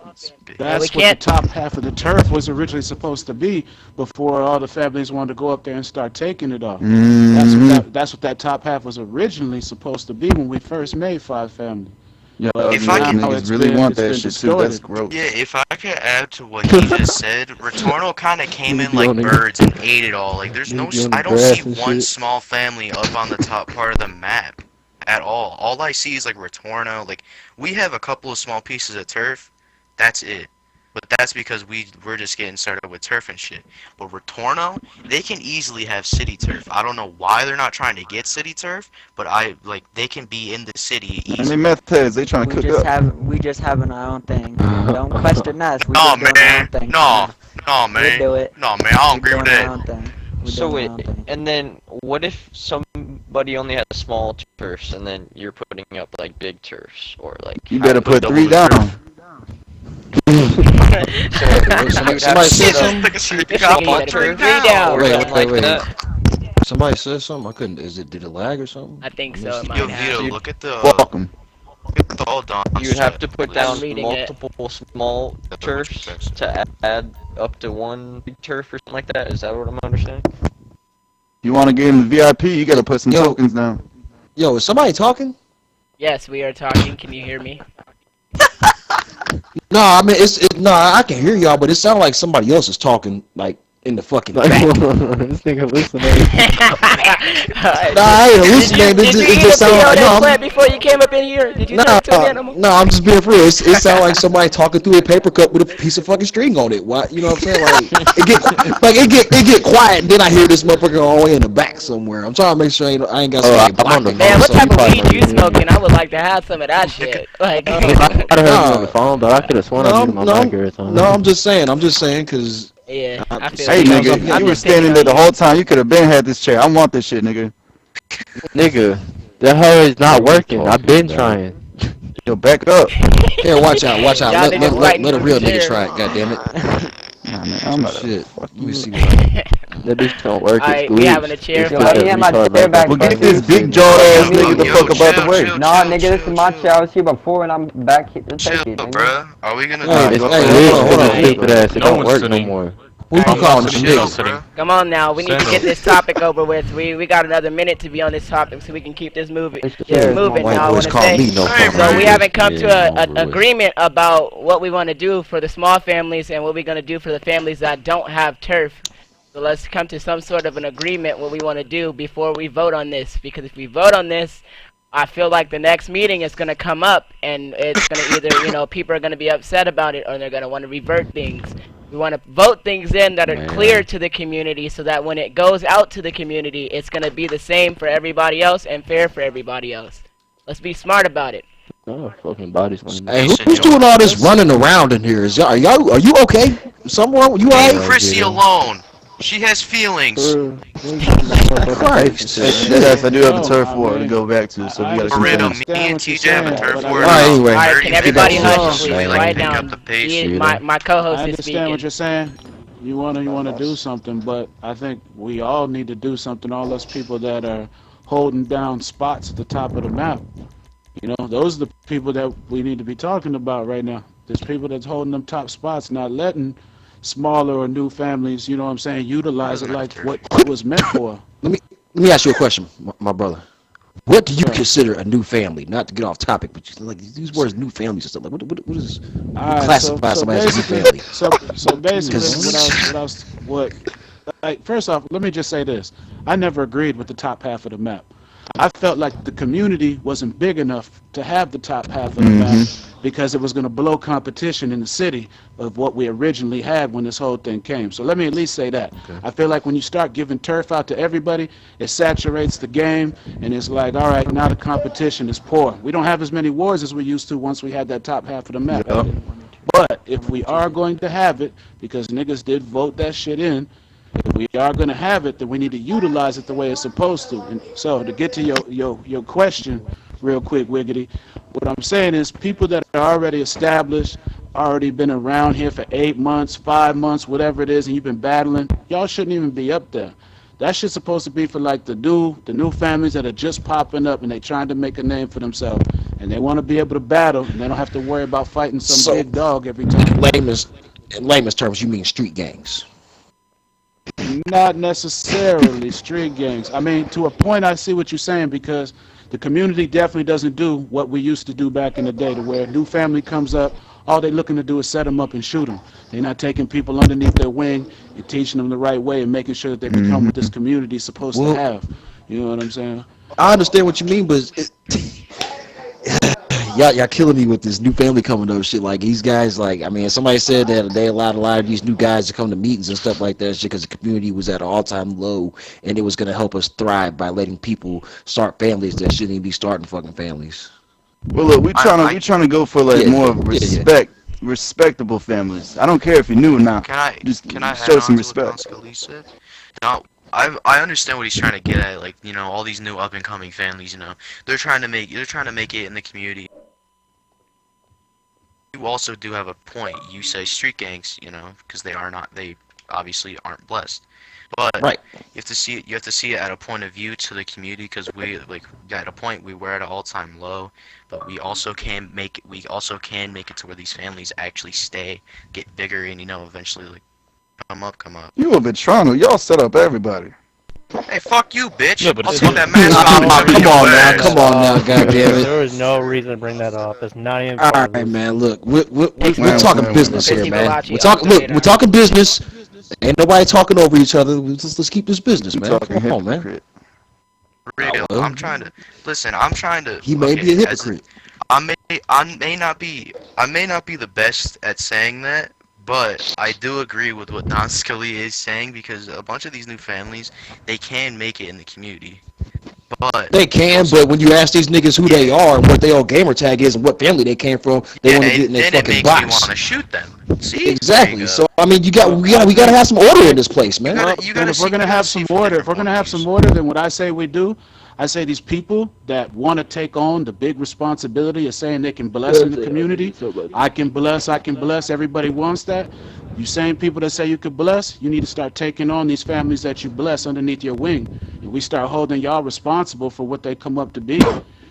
That's we what can't. the top half of the turf was originally supposed to be before all the families wanted to go up there and start taking it off. That's what that top half was originally supposed to be when we first made 5 family. Yeah, But If I now can- it's niggas really been- want it's that been shit too. That's distorted. gross. Yeah, if I could add to what he just said, Returnal kind of came in Be like on the- birds and ate it all. Like, there's no, Be on the I don't see grass and one shit. small family up on the top part of the map at all. All I see is like Retorno. Like, we have a couple of small pieces of turf. That's it. But that's because we're just getting started with turf and shit. But Retorno, they can easily have city turf. I don't know why they're not trying to get city turf, but they can be in the city And they easily. meth heads. They trying to cook up. We just having our own thing. Don't question us. We No, just doing our man. own thing. No, We man. do it. No, man. I don't agree doing with our that. own thing. We So doing wait, our own thing. and then what if somebody only has small turfs and then you're putting up like big turfs or like You better put double 3 the down. turf? Somebody said something? This nigga gotta put 3 down. or Wait, something wait, like wait. that. Somebody said something. I couldn't. Did it lag or something? I think so. It Yo, might have. Vito, look at the Fuck 'em. all done. You would have to put down reading it. multiple small turfs to add up to one big turf or something like that. Is that what I'm understanding? You want to get in the VIP? You gotta put some Yo. tokens down. Yo, is somebody talking? Yes, we are talking. Can you hear me? No, I mean I can hear y'all, but it sounds like somebody else is talking, like in the fucking Like, back. this nigga listening. Nah, I ain't hallucinating. Did you It eat just a sound PO like that no, plant before you came up in here? Did you Nah, talk to an animal? no, I'm just being for real. It sounds like somebody talking through a paper cup with a piece of fucking string on it. Why? You know what I'm saying? Like it get quiet, and then I hear this motherfucker all the way in the back somewhere. I'm trying to make sure I ain't got somebody I'm on the blocking. Man, what so type you of probably weed you don't hear me. smoking? I would like to have some of that shit. Like, I might have heard you on the phone, but I could have sworn I muted my mic every time. No, I'm just saying, because yeah, I feel Hey, like nigga, you were standing there the whole time. You could have been had this chair. I want this shit, nigga. Nigga, that hoe is not working. I've been trying. Yo, back up. Here, watch out. Y'all Let niggas a real fighting nigga for try it. the God damn it. Nah, man, I'm not. Shit. Let me see. That bitch don't work. Alright, It's we glitched. having a chair It's fight. because Yeah, my retard chair like back Well, that. get this big jaw ass nigga the fuck about the way. Nah, nigga, this is my chair. I was here before, and I'm back here to Chill, take it, nigga. bruh. Are we gonna Hey, talk hey, about hold It is on, because hold it's on. stupid ass. It No don't one's work no sitting. more. Who you calling some Chill, niggas? bruh. Come on now, we need to Send get them. this topic over with. We got another minute to be on this topic so we can keep this moving. Yeah, Moving White now. I boys want to call say. me no Hey, fucking So we man. haven't come to Yeah, an no boys. agreement about what we want to do for the small families and what we're going to do for the families that don't have turf. So let's come to some sort of an agreement what we want to do before we vote on this. Because if we vote on this, I feel like the next meeting is going to come up and it's going to either, people are going to be upset about it or they're going to want to revert things. We want to vote things in that are clear to the community so that when it goes out to the community, it's going to be the same for everybody else and fair for everybody else. Let's be smart about it. Oh, fucking bodies. Hey, who's doing all this running around in here? Are you okay? Something wrong? You Leave alright? Chrissy alone. She has feelings. Christ. Yes, I do have a turf war to go back to, so we gotta For real, continue. me and TJ have a turf war. Alright, anyway. Alright, can everybody hush, please? We like Quiet pick up down. the pace. My co-host I is understand speaking. what you're saying. You wanna do something, but I think we all need to do something. All those people that are holding down spots at the top of the map. Those are the people that we need to be talking about right now. There's people that's holding them top spots, not letting smaller or new families, utilize it like what it was meant for. Let me ask you a question, my brother. What do you consider a new family? Not to get off topic, but like these words, new families and stuff. Like, what is Alright, classify somebody as a new family? So basically, first off, let me just say this. I never agreed with the top half of the map. I felt like the community wasn't big enough to have the top half of the map because it was going to blow competition in the city of what we originally had when this whole thing came. So let me at least say that. I feel like when you start giving turf out to everybody, it saturates the game, and it's like, all right, now the competition is poor. We don't have as many wars as we used to once we had that top half of the map. But if we are going to have it, because niggas did vote that shit in, if we are going to have it, then we need to utilize it the way it's supposed to. And so to get to your question real quick, Wiggity, what I'm saying is people that are already established, already been around here for 8 months, 5 months, whatever it is, and you've been battling, y'all shouldn't even be up there. That shit's supposed to be for like the new families that are just popping up and they trying to make a name for themselves. And they want to be able to battle and they don't have to worry about fighting some big dog every time. In layman's terms, you mean street gangs? Not necessarily street gangs. I mean, to a point, I see what you're saying because the community definitely doesn't do what we used to do back in the day, to where a new family comes up, all they're looking to do is set them up and shoot them. They're not taking people underneath their wing and teaching them the right way and making sure that they become what this community is supposed to have. You know what I'm saying? I understand what you mean, but y'all killing me with this new family coming up shit. Like these guys, like I mean, somebody said that they allowed a lot of these new guys to come to meetings and stuff like that shit because the community was at an all-time low, and it was gonna help us thrive by letting people start families that shouldn't even be starting fucking families. Well, look, we trying to go for like more respectable families. I don't care if you're new or not. Can I show some add on respect. to what Don Scully said? Now, I understand what he's trying to get at. Like, you know, all these new up and coming families. You know, they're trying to make it in the community. You also do have a point. You say street gangs, you know, because they obviously aren't blessed. But you have to see it at a point of view to the community, because we at a point we were at an all-time low, but we also can make it to where these families actually get bigger, and eventually come up. You in Toronto, y'all set up everybody. Hey, fuck you, bitch! Yeah, but I'll take that mask off. Come on now, goddammit. There is no reason to bring that up. That's not even. All right, man. Look, we're talking business here, man. We're talking business. Ain't nobody talking over each other. Let's keep this business, man. Come on, man. Real. I'm trying to. He may be a hypocrite. I may not be the best at saying that, but I do agree with what Don Scully is saying, because a bunch of these new families, they can make it in the community. But they can, but when you ask these niggas who they are and what their old gamer tag is and what family they came from, they want to get in their fucking box. Then it makes you want to shoot them. See? Exactly. So I mean, we gotta have some order in this place, man. If we're gonna have some order, then what I say we do, I say these people that want to take on the big responsibility of saying they can bless in the community, I can bless, everybody wants that. You same people that say you could bless, you need to start taking on these families that you bless underneath your wing. And we start holding y'all responsible for what they come up to be.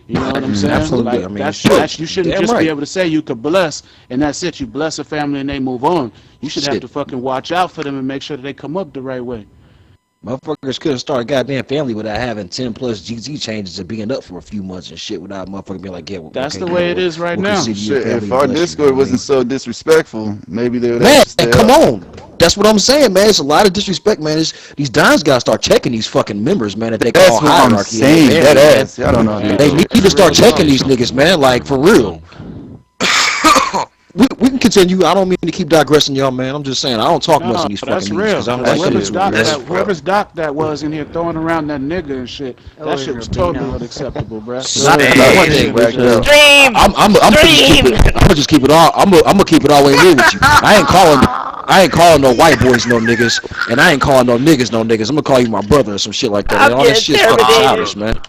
You know what I'm saying? Absolutely. Like, I mean, that's you shouldn't just be able to say you could bless and that's it. You bless a family and they move on. You should have to fucking watch out for them and make sure that they come up the right way. Motherfuckers couldn't start a goddamn family without having 10 plus GT changes and being up for a few months and shit without motherfucking being like, yeah, that's the way it is right now. Shit, if our Discord wasn't so disrespectful, maybe they would. Man, come on. That's what I'm saying, man. It's a lot of disrespect, man. These dons gotta start checking these fucking members, man. If they call hierarchy, I'm saying. That ass. I don't know. They need to start checking these niggas, man. Like for real. We can continue. I don't mean to keep digressing, y'all, man. I'm just saying I don't talk much in these fucking meetings. Whoever's doc that was in here throwing around that nigga and shit, that shit was totally unacceptable, bro. I'm gonna just keep it all. I'm gonna keep it all the way real with you. I ain't calling no white boys no niggas, and I ain't calling no niggas no niggas. I'm gonna call you my brother or some shit like that. All that shit's fucking childish, man.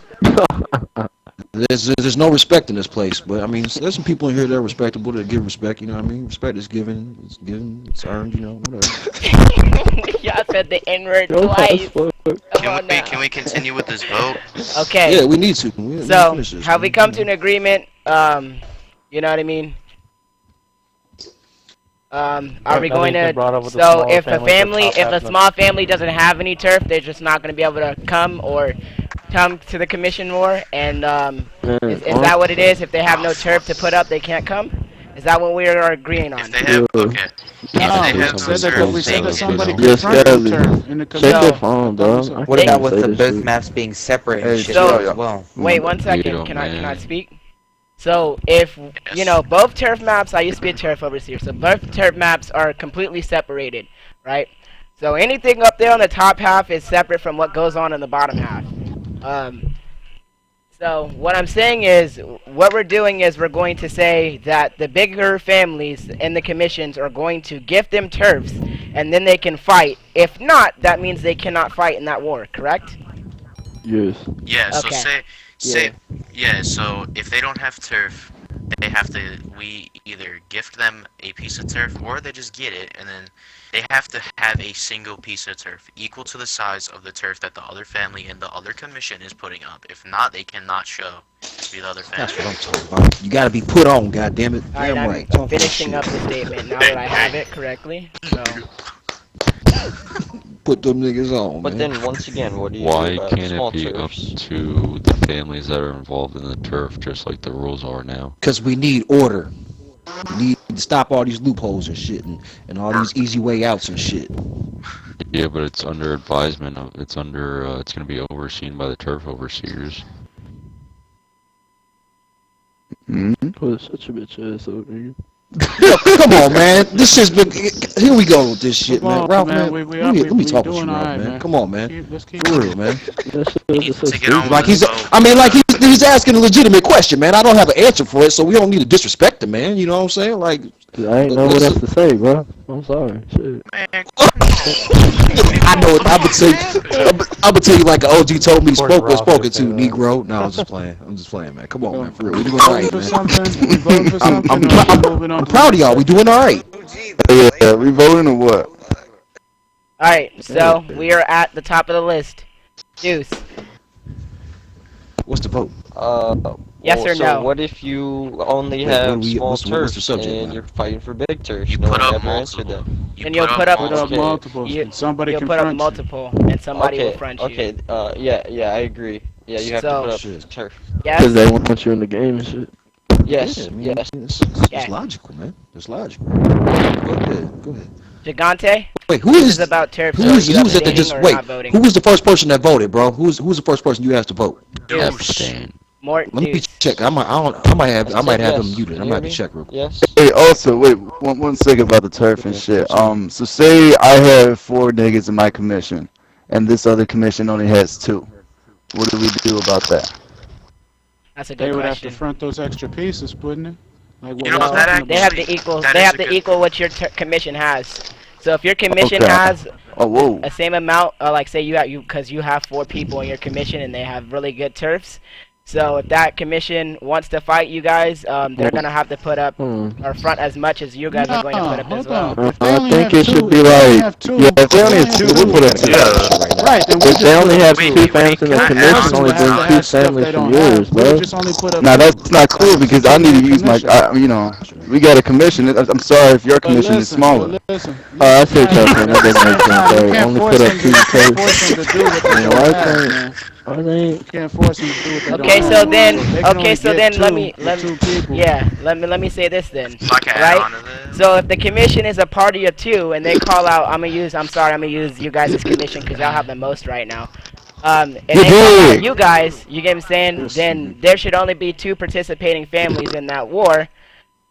There's no respect in this place, but I mean, there's some people in here that are respectable that give respect. You know what I mean? Respect is given, it's earned. You know, whatever. Y'all said the N-word twice. Can we continue with this vote? Okay. Yeah, we need to. So, have we come to an agreement? You know what I mean? Are we going to? So, if a small family doesn't have any turf, they're just not going to be able to come to the commission more, and is that what it is? If they have no turf to put up, they can't come? Is that what we are agreeing on? If they have, okay. No, If they have we said that we said that somebody Yes, confronted the Scally. turf in the Check your commission. phone, dog. What about with say the this both shit. maps being separate and shit So- as well? Wait 1 second. Vito, Can I man. speak? So if you know both turf maps, I used to be a turf overseer. So both turf maps are completely separated, right? So anything up there on the top half is separate from what goes on in the bottom half. So what I'm saying is, what we're doing is we're going to say that the bigger families in the commissions are going to gift them turfs, and then they can fight. If not, that means they cannot fight in that war. Correct? Yes. Yeah, so Okay. so if they don't have turf, they have to, we either gift them a piece of turf or they just get it, and then they have to have a single piece of turf equal to the size of the turf that the other family and the other commission is putting up. If not, they cannot show to be the other family. That's what I'm talking about. You gotta be put on, goddammit. Alright, Damn I'm right. Talk that finishing shit. up the statement now that I have it correctly. So. Put them niggas on, But man. then once again, what do you Why do about can't small it be turfs? up to the families that are involved in the turf, just like the rules are now? Because we need order. We need to stop all these loopholes and shit and all these easy way outs and shit. Yeah, but it's under advisement. It's under. It's gonna be overseen by the turf overseers. Put such a bitch ass over here. Yo, come on, man. This shit's been. Here we go with this shit, Come man. on, Ralph, man. man. We let me we talk with you, doing Ralph, alright, man. man. Come on, man. Let's keep For real, man. To get on Like with he's, I mean, like he's asking a legitimate question, man. I don't have an answer for it, so we don't need to disrespect him, man. You know what I'm saying? Like, I ain't know what else to say, bro. I'm sorry. Shit. I know it. I would tell you like an OG told me, Poor Ralph spoken just to, said that. Negro. No, I was just playing. I'm just playing, man. Come on, man. For real, we doing all right, For man. something? We voting for something? or we moving on I'm to proud of y'all. We doing all right. Yeah, we voting or what? Alright, so we are at the top of the list. Deuce. What's the vote? Yes well, or so no? what if you only Wait, what have are we- small what's the turfs subject and matter? you're fighting for big turfs? You No put one up ever answered that. And you'll put up multiple, and somebody You'll put up confront you. multiple, and somebody will front you. Okay, yeah, I agree. Yeah, you have So- to put up turf. Yes. Because they want you in the game and shit. Yes, Yeah, I mean, yes. It's Yeah. logical, man. It's logical. Go ahead. Go ahead. Gigante? Wait, who This is is about turf. who so is you who was it that abstaining just or wait? not voting? Who was the first person that voted, bro? Who's the first person you asked to vote? Abstain. Mort Let me Deuce. check. I might have him Yes. muted. I You might hear have to me? check real quick. Yes. Hey, also, wait, one second about the turf and shit. So say I have 4 niggas in my commission, and this other commission only has 2. What do we do about that? That's a They good would have to question. front those extra pieces, wouldn't it? Like what You know we're what, that talking They about. have to equal. that They is have a to good- equal what your commission has. So if your commission Okay. has Oh, whoa. a same amount, like say because you have 4 people in your commission and they have really good turfs. So if that commission wants to fight you guys, they're gonna have to put up or front as much as you guys are going to put up as hold well. on. If they I only think have it should two- be if they only like, have two- yeah, if they only if have they 2, we'll put up 2. Right, then we If just they put only up have two. 2 families in the Wait, commission, wait, only have bring to 2 have stuff families they from don't have. yours, We bro. just only put up Now two. that's not cool because I need to use my, we got a commission. I'm sorry if your But commission is listen, smaller. but listen, I see what y'all saying. That doesn't make sense. you They can't only force put up them 2 to- you can't force turfs. them to do what they Man, don't why have, can't- man. why they You can't force them to do what they Okay, don't so have. then, They can okay, only so get then two let me with 2 people. yeah, let me say this then, If I can add right? on to that. So if the commission is a party of 2 and they call out, I'm gonna use you guys' commission because y'all have the most right now. And they call out you guys, you get what I'm saying? Then there should only be 2 participating families in that war.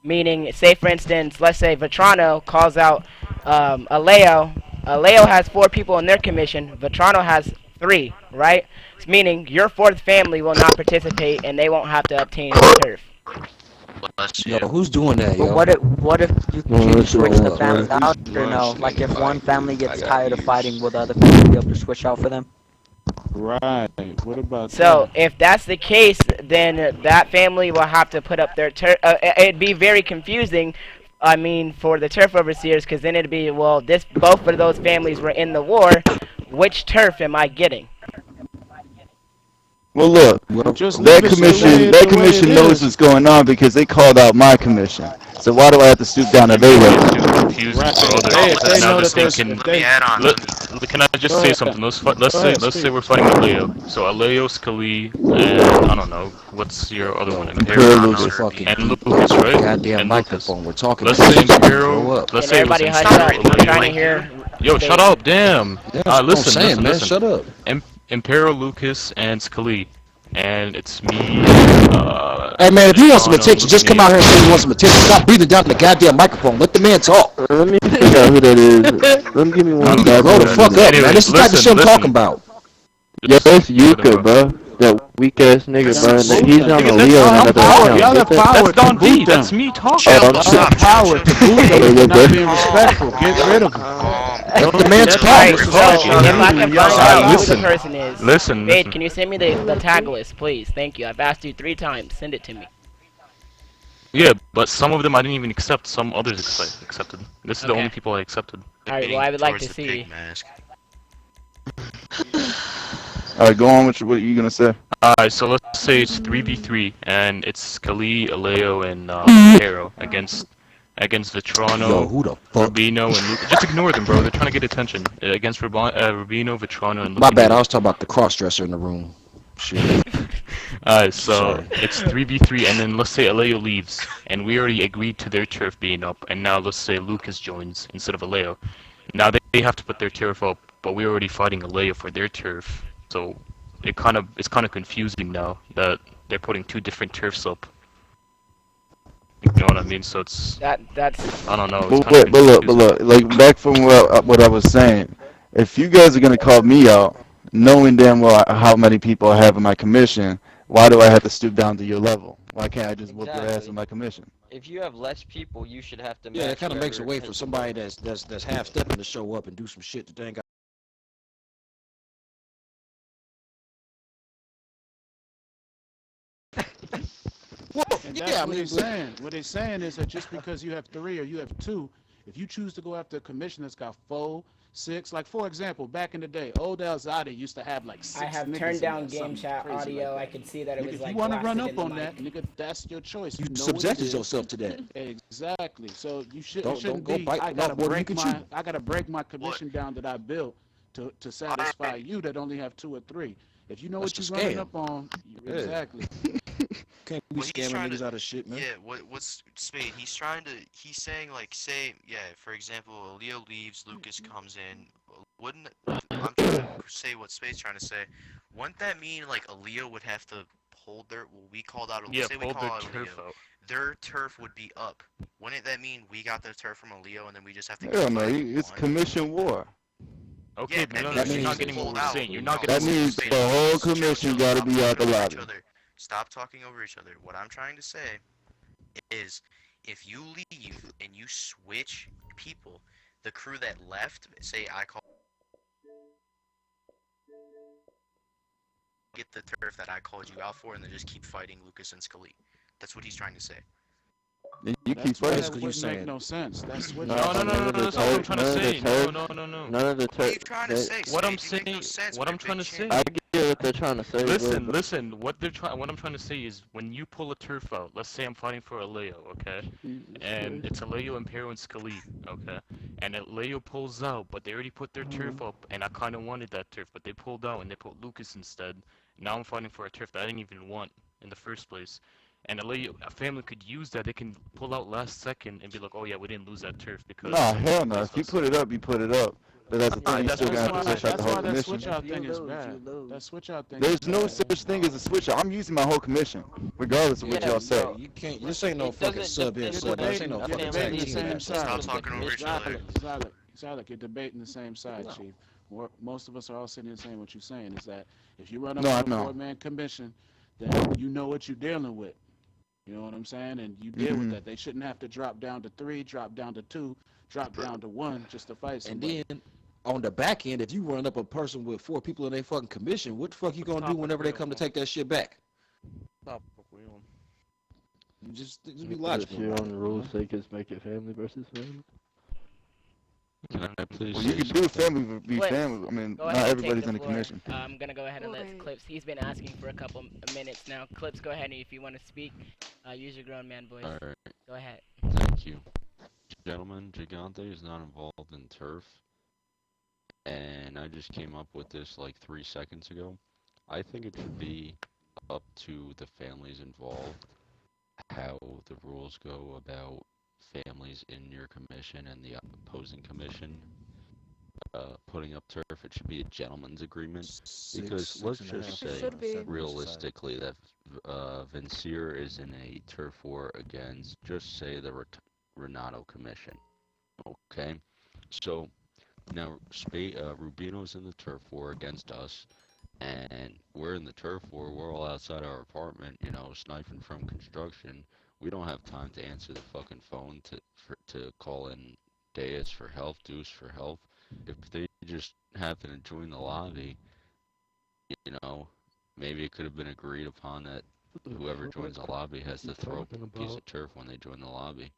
Meaning, say for instance, let's say Vetrano calls out Aleo. Aleo has 4 people in their commission. Vetrano has 3, right? Meaning your 4th family will not participate and they won't have to obtain the turf. Bless Yo, you. who's doing that, But yo? what if you Well, can that's switch all the right. families out or no? Like if one family gets tired of fighting, will the other family be able to switch out for them? Right. What about So if that's the case, then that family will have to put up their turf. It'd be very confusing. I mean, for the turf overseers, because then it'd be, well, both of those families were in the war. Which turf am I getting? Well, look, Just that leave it the way commission it knows is. what's going on because they called out my commission. So why do I have to stoop down to their level? Confusing Right. for others They because now know this that thing there's- can if they- Let me add on. look. can I just say something? Let's say we're fighting Aleo. So Aleo, Scully, and I don't know. What's your other one? Imperial, and Lucas, right? Goddamn And microphone. We're talking. Let's about say this. Grow Imperial. up. Let's Can say it was everybody hush up? Imperial. I'm trying to hear. Yo, shut up! Damn. Yeah, that's what I'm Listen, saying, listen, man. listen. Shut up. Imperial, Lucas, and Scully, and it's me. Hey man, if you want some Toronto, attention, just come out here and say you want some attention. Stop breathing down the goddamn microphone. Let the man talk. Let me figure out who that is. Let me give me one. Grow the fuck up, man. This is the type of shit I'm talking about. Yeah, that's Yuka, bro. That weak ass nigga, bro. He's on the Leo and another account. Y'all have power That's Don to D. boot them. That's me talking. Y'all have power to boot them. You're not being respectful. Get rid of him. Let the man's talk. Alright, so if I can find out who the person is, Listen. Fade, can you send me the tag list, please? Thank you. I've asked you 3 times. Send it to me. Yeah, but some of them I didn't even accept. Some others accepted. This is the Okay. only people I accepted. Alright, well, I would like to see. Alright, go on with what you gonna say. Alright, so let's say it's 3v3, and it's Scully, Aleo, and Hero against Vitrano, Yo, who the fuck? Rubino, and Luke. Just ignore them, bro. They're trying to get attention. Against Rubino, Vitrano, and Luke. My bad. I was talking about the cross-dresser in the room. Shit. Alright, so Sorry. it's 3v3, and then let's say Aleo leaves, and we already agreed to their turf being up, and now let's say Lucas joins instead of Aleo. Now they have to put their turf up, but we're already fighting Aleo for their turf, so it's kind of confusing now that they're putting 2 different turfs up. You know what I mean? So it's that's. I don't know. But look, like back from what I was saying, if you guys are gonna call me out, knowing damn well how many people I have in my commission, why do I have to stoop down to your level? Why can't I just whoop your ass in my commission? If you have less people, you should have to. Yeah, match it kind of makes a whoever way for has somebody the most. that's half stepping to show up and do some shit that they ain't got. And that's what he's saying. What he's saying is that just because you have 3 or you have 2, if you choose to go after a commission that's got 4, 6, like for example, back in the day, old Elzadi used to have like 6 I have niggas turned in down there, game something chat crazy audio. like I could see that it Nigga, was if like you want to run blasted up in the on that, mic. nigga, that's your choice. You know what it subjected is. yourself to that. Exactly. So you should. Don't It shouldn't go be. bite I off gotta more than you break can my. chew. I gotta break my commission down that I built to satisfy you that only have 2 or 3. If you know That's what the you're running scam. up on, Yeah. exactly. Can't be scamming niggas out of shit, man. Yeah, what's Spade? He's saying like, say, yeah, for example, Leo leaves, Lucas comes in. Wouldn't I'm trying to say what Spade's trying to say? Wouldn't that mean like a Leo would have to hold their? Well, we called out. Yeah, Say we hold call their out turf Leo. out. Their turf would be up. Wouldn't that mean we got the turf from a Leo and then we just have to? Hell keep no, fighting it's one? commission war. Okay, Yeah, no, that you're means not getting what pulled we're out. saying. You're not That getting. means Spade, the whole chill, commission chill, gotta stop be out the talking over lobby. each other. Stop talking over each other. What I'm trying to say is, if you leave and you switch people, the crew that left, say I call, get the turf that I called you out for, and then just keep fighting Lucas and Scully. That's what he's trying to say. Then you keep That's why fighting. that wouldn't make no sense. That's what. No, that's not what I'm trying to say. No. None of the What are you trying to say? What I'm Spade? You make no saying, sense what with I'm your trying to big say. chin. I get what they're trying to say. Listen, but listen. What I'm trying to say is when you pull a turf out. Let's say I'm fighting for Aleo, okay? And it's Aleo, Imperial, and Scully, okay? And Aleo pulls out, but they already put their turf up, and I kind of wanted that turf, but they pulled out and they put Lucas instead. Now I'm fighting for a turf that I didn't even want in the first place. And a family could use that. They can pull out last second and be like, "Oh yeah, we didn't lose that turf because." Nah, hell no. If you put it up, you put it up. But that's the thing, you that's still what gonna have I'm to switch out the That's whole why that commission. switch out thing is bad. That switch out thing. There's is no bad. such thing as a switch out. I'm using my whole commission, regardless of what y'all say. You can't. This ain't no fucking sub in, sub out. This ain't no fucking You're tag debating the team same match. side. Stop talking over each other. Exactly. You're debating the same side, No. Chief. Most of us are all sitting here saying what you're saying is that if you run up No, I on a know. 4-man commission, then you know what you're dealing with. You know what I'm saying? And you deal with that. They shouldn't have to drop down to 3, drop down to 2, drop down to 1 just to fight And somebody. then on the back end, if you run up a person with 4 people in their fucking commission, what the fuck you gonna do whenever they come to take that shit back? You just be Put logical. shit about on it, the you rules, know? say just make it family versus family. Can I please Well, you say can do something? family be Clips, family. I mean, go not ahead and take everybody's the in the floor. commission. I'm gonna go ahead and let Clips. He's been asking for a couple minutes now. Clips, go ahead and if you want to speak, use your grown man voice. Alright, Go ahead. thank you. Gentlemen, Gigante is not involved in turf. and I just came up with this like 3 seconds ago. I think it should be up to the families involved how the rules go about families in your commission and the opposing commission putting up turf. It should be a gentleman's agreement because let's just say realistically that Vincier is in a turf war against just say the Renato commission. Okay, so now Rubino's in the turf war against us, and we're in the turf war. We're all outside our apartment, you know, sniping from construction. We don't have time to answer the fucking phone to call in Deus for help, Deuce for help. If they just happen to join the lobby, you know, maybe it could have been agreed upon that whoever joins the lobby has to throw a piece of turf when they join the lobby.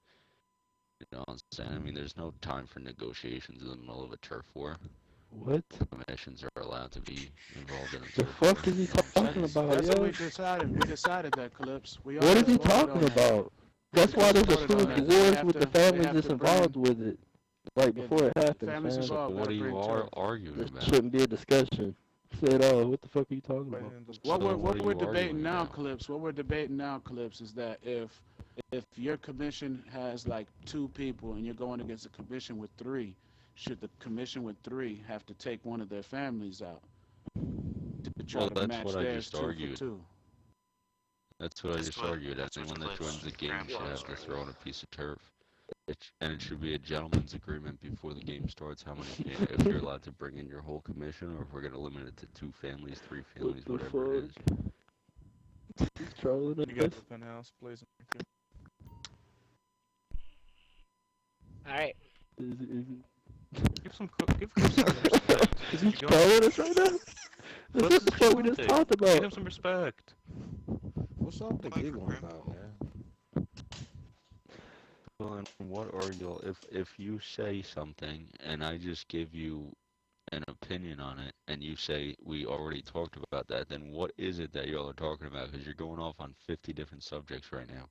You know what I'm saying? I mean, there's no time for negotiations in the middle of a turf war. What? Commissions are allowed to be involved in a The turf war. fuck is he talking about, That's what yo? we decided. We decided that, Clips. We What is he already voted on talking that. about? That's why there's a voted on stupid that. They wars have with to- the they families have that's to involved bring- with it. Like before it happens, families man. involved What gotta are you bring are turf. arguing This about? shouldn't be a discussion. Said, oh, what the fuck are you talking about? What So we're what are we're you debating arguing now, about? Clips. What we're debating now, Clips, is that if your commission has like 2 people and you're going against a commission with 3, should the commission with 3 have to take one of their families out to try Well, to that's match what I theirs just 2 argued. for 2? That's what I just argued. that's Anyone what that Cliff joins the game Graham should have to started. throw in a piece of turf. And it should be a gentleman's agreement before the game starts. How many? If you're allowed to bring in your whole commission, or if we're gonna limit it to 2 families, 3 families, What the whatever it is. He's trolling us. You got the penthouse, please. Alright. Give some respect. Is he trolling us right now? That's what the fuck we just talked Give him about. some respect. What's all the giggling about, man? Well, and what are y'all? If you say something and I just give you an opinion on it, and you say we already talked about that, then what is it that y'all are talking about? Because you're going off on 50 different subjects right now.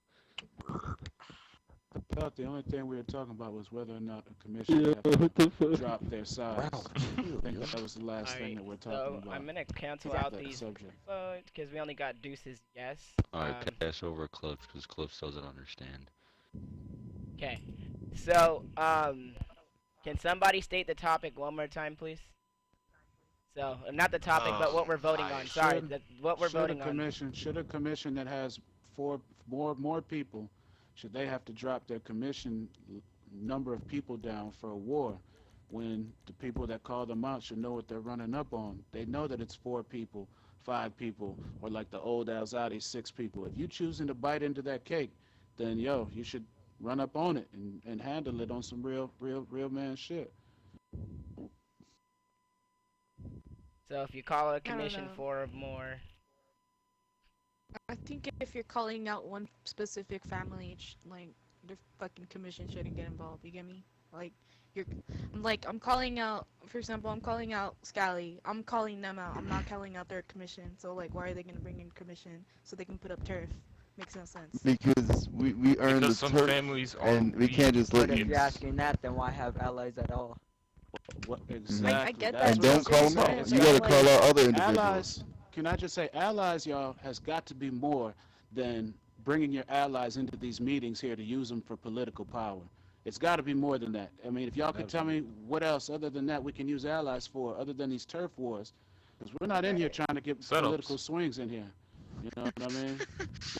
I thought the only thing we were talking about was whether or not a commission Yeah, have what the to fuck? drop their size. I think that was the last thing that we're talking So about. I'm gonna cancel Drop out that these subject. votes because we only got Deuce's yes. Alright, pass over Cliffs, because Cliffs doesn't understand. Okay. So can somebody state the topic one more time, please? So not the topic, but what we're voting on. Sorry, what we're voting on. Should a commission that has more people, should they have to drop their commission number of people down for a war, when the people that call them out should know what they're running up on? They know that it's 4 people, 5 people, or like the old Alzadi, 6 people. If you choosing to bite into that cake, then yo, you should run up on it and handle it on some real man shit. So if you call a don't commission know. 4 or more, I think if you're calling out one specific family, like the fucking commission shouldn't get involved. You get me? Like I'm calling out. For example, I'm calling out Scally. I'm calling them out. I'm not calling out their commission. So like, why are they gonna bring in commission so they can put up turf? Makes no sense. Because we earned Because the some turf, families are and we can't just let But if you. you're asking that, then why have allies at all? What exactly? I get That's that, And but don't I'm call just them saying, out. it's You like- gotta call out other individuals. Allies, can I just say, allies, y'all, has got to be more than bringing your allies into these meetings here to use them for political power. It's got to be more than that. I mean, if y'all could tell me what else other than that we can use allies for, other than these turf wars, because we're not in here trying to get political swings in here. You know what I mean?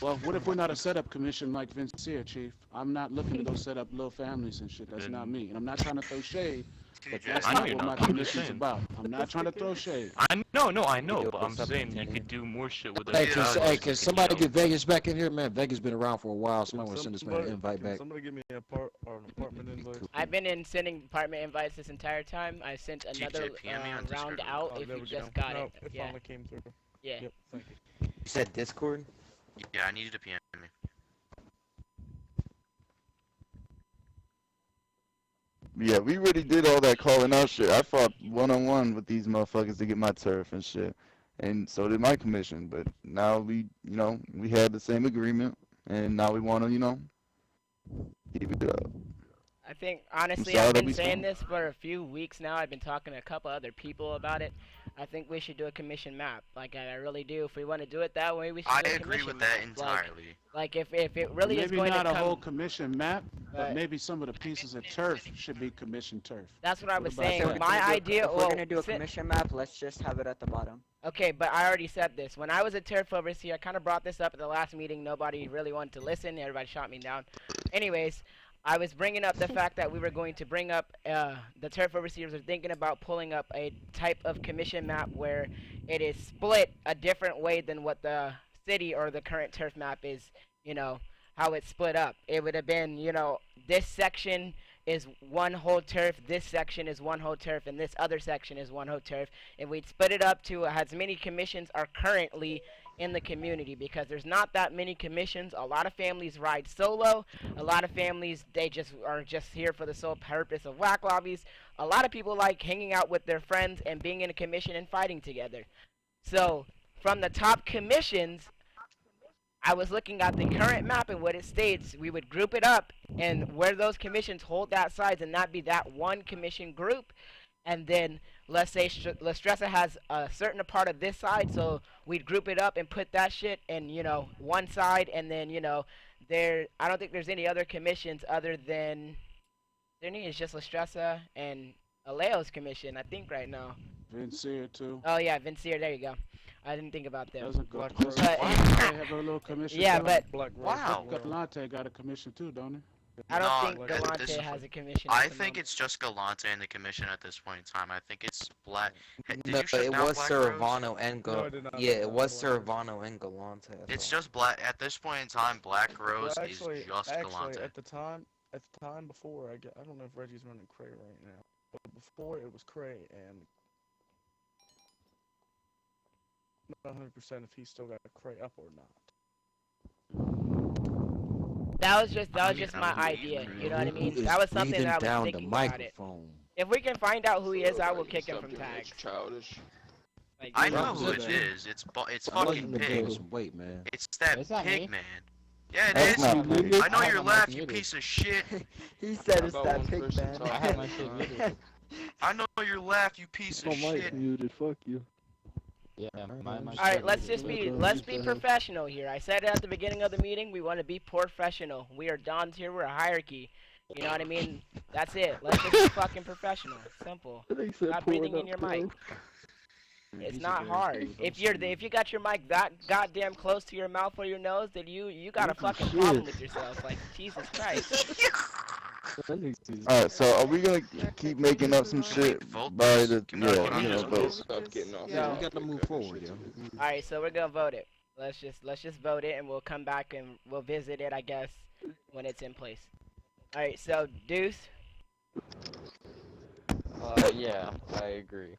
Well, what if we're not a setup commission like Vincier, Chief? I'm not looking to go set up little families and shit. That's not me. And I'm not trying to throw shade, but that's I know not you're what my not. I'm just commission's saying. about. I'm not trying to throw shade. I know, but I'm saying you could do more shit with Hey, it. can somebody get Vegas back in here, man? Vegas been around for a while. Somebody want to send this man an invite back. Somebody give me an apartment invite. I've been in sending apartment invites this entire time. I sent another PM me on round Discord. out Oh, if there you we just go. got No, it. it Yeah. finally came through. Yeah. Yep, thank you. You said Discord? Yeah, I need you to PM me. Yeah, we already did all that calling out shit. I fought one-on-one with these motherfuckers to get my turf and shit. And so did my commission. But now we had the same agreement. And now we want to, keep it up. I think, honestly, sorry I've that been we saying spoke. this for a few weeks now. I've been talking to a couple other people about it. I think we should do a commission map. Like, I really do. If we want to do it that way, we should I do a agree commission with that map. entirely. Like if it really is Maybe going not to a whole come... commission map, but Right. maybe some of the pieces of turf should be commission turf. That's what I was about saying. that? My idea... If we're well, gonna do a si- commission map, let's just have it at the bottom. Okay, but I already said this. When I was a turf overseer, I kind of brought this up at the last meeting. Nobody really wanted to listen. Everybody shot me down. Anyways, I was bringing up the fact that we were going to bring up, the turf overseers are thinking about pulling up a type of commission map where it is split a different way than what the city or the current turf map is, you know, how it's split up. It would have been, you know, this section is one whole turf, this section is one whole turf, and this other section is one whole turf. And we'd split it up to as many commissions are currently in the community, because there's not that many commissions. A lot of families ride solo. A lot of families, they just are just here for the sole purpose of whack lobbies. A lot of people like hanging out with their friends and being in a commission and fighting together. So from the top commissions, I was looking at the current map and what it states. We would group it up, and where those commissions hold that size, and that be that one commission group. And then let's say La Stresa has a certain part of this side, so we'd group it up and put that shit in, you know, one side. And then, you know, I don't think there's any other commissions other than it's just La Stresa and Aleo's commission, I think, right now. Vincier too. Oh yeah, Vincier, there you go. I didn't think about them. Doesn't go. But- They have a little commission. Yeah, too. but Wow. Galante got a commission too, don't he? I don't No, think at Galante this- has a commission. I at the think moment. it's just Galante and the commission at this point in time. I think it's Black. Did No, you shut it down was Black Rose? Servano and No, I did not yeah, shut it down was Black Rose. Servano and Galante. that's It's all. just Black. At this point in time, Black Rose Well, is just Galante. at the time before, I don't know if Reggie's running Cray right now, but before it was Cray, and I'm not 100% if he's still got Cray up or not. That was just my idea. You know what I mean? That was something Breathing that I down was the thinking about it. microphone. If we can find out who he is, I will kick him from tags. Childish. Like, I you know who it is. It's I want fucking him to gain Pig. some weight, man. It's that Is that Pig me? man. Yeah, it That's is. not Pig. I know I your have my laugh, mic you muted. piece of shit. He said How it's about that one pig person man. talk? I have my shit muted. I know your laugh, you piece of Oh, Mike shit. muted. Fuck you. Yeah, my All right, let's be professional here. I said it at the beginning of the meeting. We want to be professional. We are dons here. We're a hierarchy. You know what I mean? That's it. Let's just be fucking professional. Simple. They said Stop pouring breathing in up your mic. turf. It's not hard. If you got your mic that goddamn close to your mouth or your nose, then you got a fucking problem with yourself. Like, Jesus Christ. Alright, so are we gonna keep making up some shit by the vote? Stop getting off. Yeah, we got to move forward, yo. All right, so we're gonna vote it. Let's just vote it, and we'll come back and we'll visit it, I guess, when it's in place. All right, so Deuce, Yeah, I agree.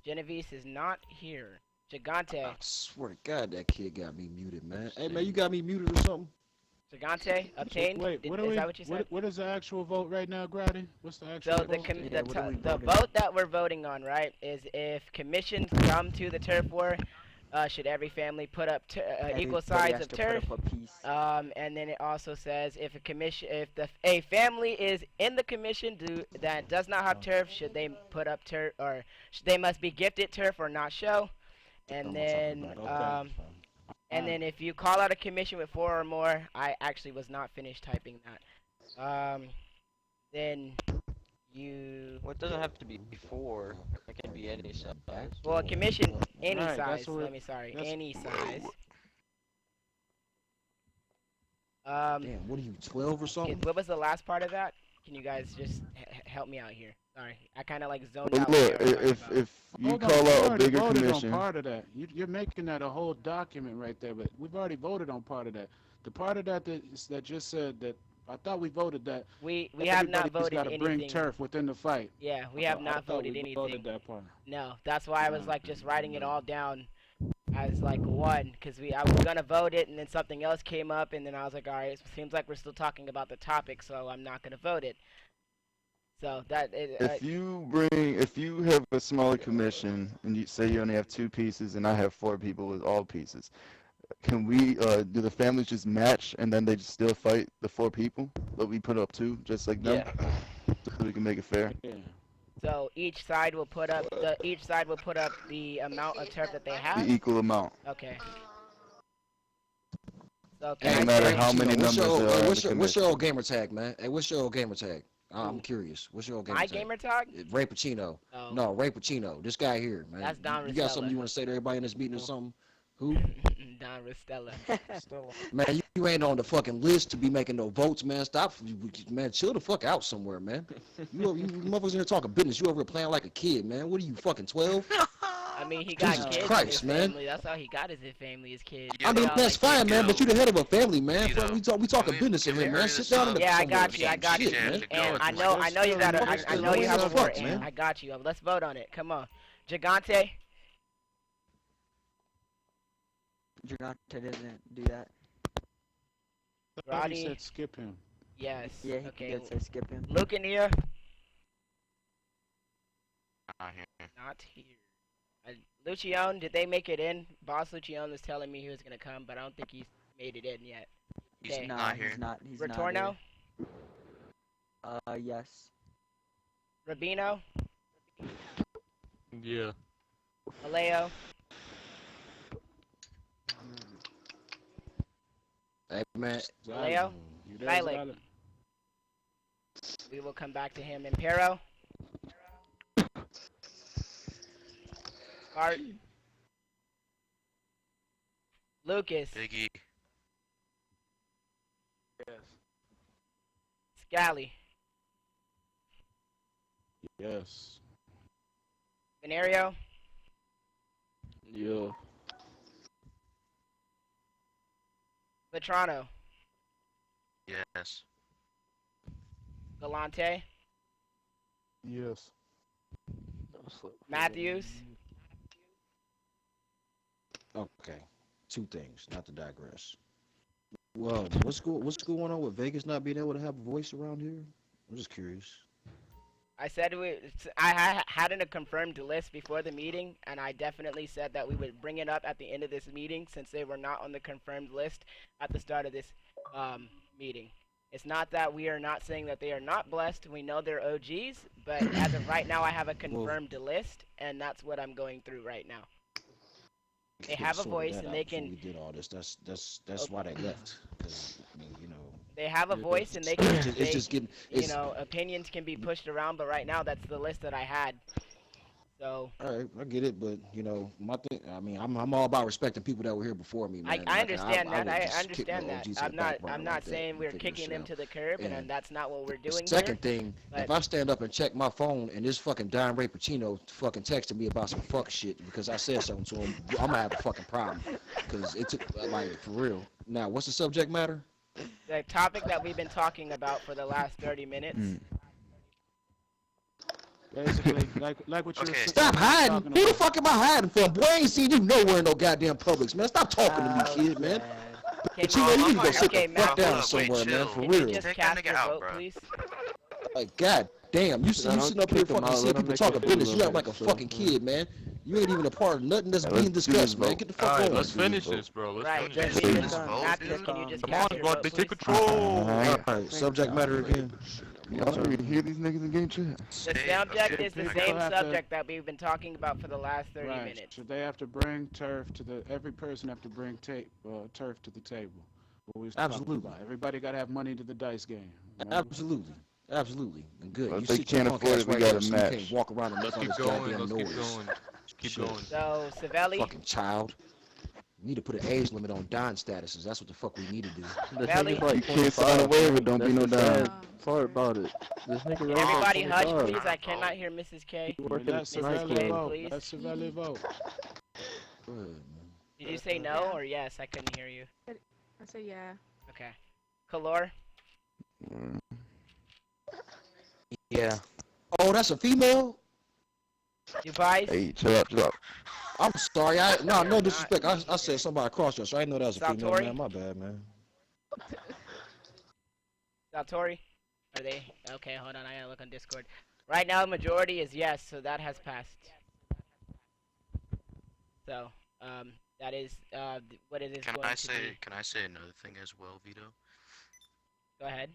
Genovese is not here. Gigante, I swear to God, that kid got me muted, man. Hey, man, you got me muted or something? Gigante, obtained. Wait, Is what are we? that what you said? What is the actual vote right now, Grady? What's the actual So the vote? the vote that we're voting on, right, is if commissions come to the turf war, should every family put up equal Everybody sides has of to turf? put up a piece. And then it also says if a family is in the commission that does not have turf, should they put up turf, or they must be gifted turf or not show? And then and then if you call out a commission with 4 or more, I actually was not finished typing that. Then you. Well, it doesn't have to be before. It can be any size. Well, commission any Right, that's size. what- Let me sorry, that's- any size. Damn, what are you, 12 or something? What was the last part of that? Can you guys just help me out here? Sorry, I kind of like zoned Well, out. look, when you were talking about it. if you Hold on, call we out a already bigger voted commission, on part of that. You're making that a whole document right there, but we've already voted on part of that. The part of that that just said that I thought we voted that. We have not voted got to anything. bring turf within the fight. Yeah, we have I not thought voted we anything. Voted that part. No, that's why I was like just writing it all down as like one, because I was gonna vote it, and then something else came up, and then I was like, all right, it seems like we're still talking about the topic, so I'm not gonna vote it. So that if you have a smaller commission and you say you only have 2 pieces and I have 4 people with all pieces, Can we do the families just match and then they just still fight the 4 people that we put up too, just like them, so we can make it fair? So each side will put up the amount of turf that they have. The equal amount. Okay. So No matter how many numbers there are. What's your old gamer tag, man? Hey, what's your old gamer tag? I'm curious. What's your old gamer My tag? gamer tag? Ray Pacino. Oh. No, Ray Pacino. This guy here, man. That's Don You got Rostella. something you want to say to everybody in this meeting or something? Who? Don Rostella. Man, you ain't on the fucking list to be making no votes, man. Stop, man. Chill the fuck out somewhere, man. You motherfuckers in here talking business. You over here playing like a kid, man. What are you, fucking 12? I mean, he got Jesus kids Christ, in his man. family. That's all he got is his family, his kids. I mean, that's fine, man. But you the head of a family, man. We talking business in here, man. Sit down. Yeah, I got you. I got you. Shit, man. And I know you got. I know you have a Fuck, vote, man. and I got you. Let's vote on it. Come on, Gigante. Gigante doesn't do that. He Roddy. said skip him. Yes. Yeah, he Okay. did say skip him. Luke in here. Not here. Not here. Lucione, did they make it in? Boss Lucione was telling me he was gonna come, but I don't think he's made it in yet. He's Okay. not here. He's not. He's Retorno. not. Yes. Rabino. Yeah. Aleo. Hey, man. Leo. You there, Silent. Silent? We will come back to him. Impero. Art. Lucas. Biggie. Yes. Scally. Yes. Venerio. Yeah. Vetrano. Yes. Galante. Yes. Matthews. Okay, 2 things, not to digress. Well, what's going on with Vegas not being able to have a voice around here? I'm just curious. I said I hadn't a confirmed list before the meeting, and I definitely said that we would bring it up at the end of this meeting since they were not on the confirmed list at the start of this meeting. It's not that we are not saying that they are not blessed. We know they're OGs, but as of right now, I have a confirmed list, and that's what I'm going through right now. They have a voice, and they can. We did all this. That's why they left. 'Cause, I mean, you know. They have a voice, and they can. It's just getting. You know, opinions can be pushed around, but right now, that's the list that I had. So. All right, I get it, but you know, my thing. I mean, I'm all about respecting people that were here before me, man. I understand that. would I just kick understand my that. OGs to I'm the not. backburner I'm not like that saying and we're figure kicking shit them out. to the curb, and And that's not what we're The doing second here. thing, But if I stand up and check my phone and this fucking Don Ray Pacino fucking texted me about some fuck shit because I said something to him, I'm gonna have a fucking problem. Because it took, like, for real. Now, what's the subject matter? the topic that we've been talking about for the last 30 minutes. Basically, like what you were Stop hiding! Who the fuck am I hiding from? Boy, I ain't seen you nowhere in no goddamn Publix, man. Stop talking to me, kid, man. But you know, you need to go sit the fuck down somewhere, man, for real. Just cast your vote, please. Like, god damn, you sitting up here fucking seeing people talking business. You act like a fucking kid, man. You ain't even a part of nothing that's being discussed, man. Get the fuck on. Let's finish this, bro. Right, Let's just finish this. Matthews, can you just Come cast on, your God, vote, they take please? control. Alright, subject matter again. Y'all ready to hear these niggas in game chat? The subject is the People same have to- subject that we've been talking about for the last 30 Right. minutes. So they have to bring turf to the. Every person have to bring turf to the table. What we was talking Absolutely. about. Everybody got to have money to the dice game. Remember? Absolutely. Absolutely. And good. Well, you if they sit your can't punk afford ass it, we right gotta there so you match. can't walk around and make all Keep this going. goddamn Let's keep noise. going. Keep Shit. going. So, Savelli, Fucking child. We need to put an age limit on Don statuses. That's what the fuck we need to do. This Belly. nigga's like You can't sign a 25, waiver, man. don't be That's no the dime. sad part about it. This nigga can right everybody there, hush, 25. please? I cannot hear Mrs. K. He working That's at a Night valid Club. vote. please. That's a valid vote. Go ahead, man. Did you say no or yes? I couldn't hear you. I said yeah. Okay. Kalor, Yeah. Oh, that's a female? Dubai, Hey, chill out, chill out. I'm sorry. No disrespect. I said somebody across us. So I didn't know that was a female, Saltori? man. My bad, man. Saltori. Are they? Okay, hold on. I gotta look on Discord. Right now, the majority is yes, so that has passed. So, That is what it is Can going I to say? be. Can I say another thing as well, Vito? Go ahead.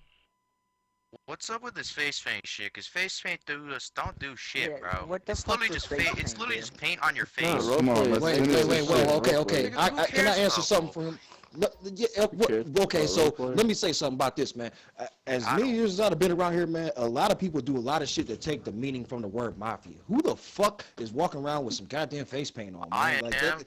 What's up with this face paint shit? Cause face paint don't do shit, Yeah, bro. what the It's fuck literally does just face it's paint literally do? just paint on your It's not face. role Come on, play, let's it's Wait, finish wait, this wait, shit. well, okay, Role play. okay. Can I answer something for him? No, yeah, cares okay, about so role play? let me say something about this, man. As I many don't. years as I've been around here, man, a lot of people do a lot of shit that take the meaning from the word mafia. Who the fuck is walking around with some goddamn face paint on, man? I Like am. that.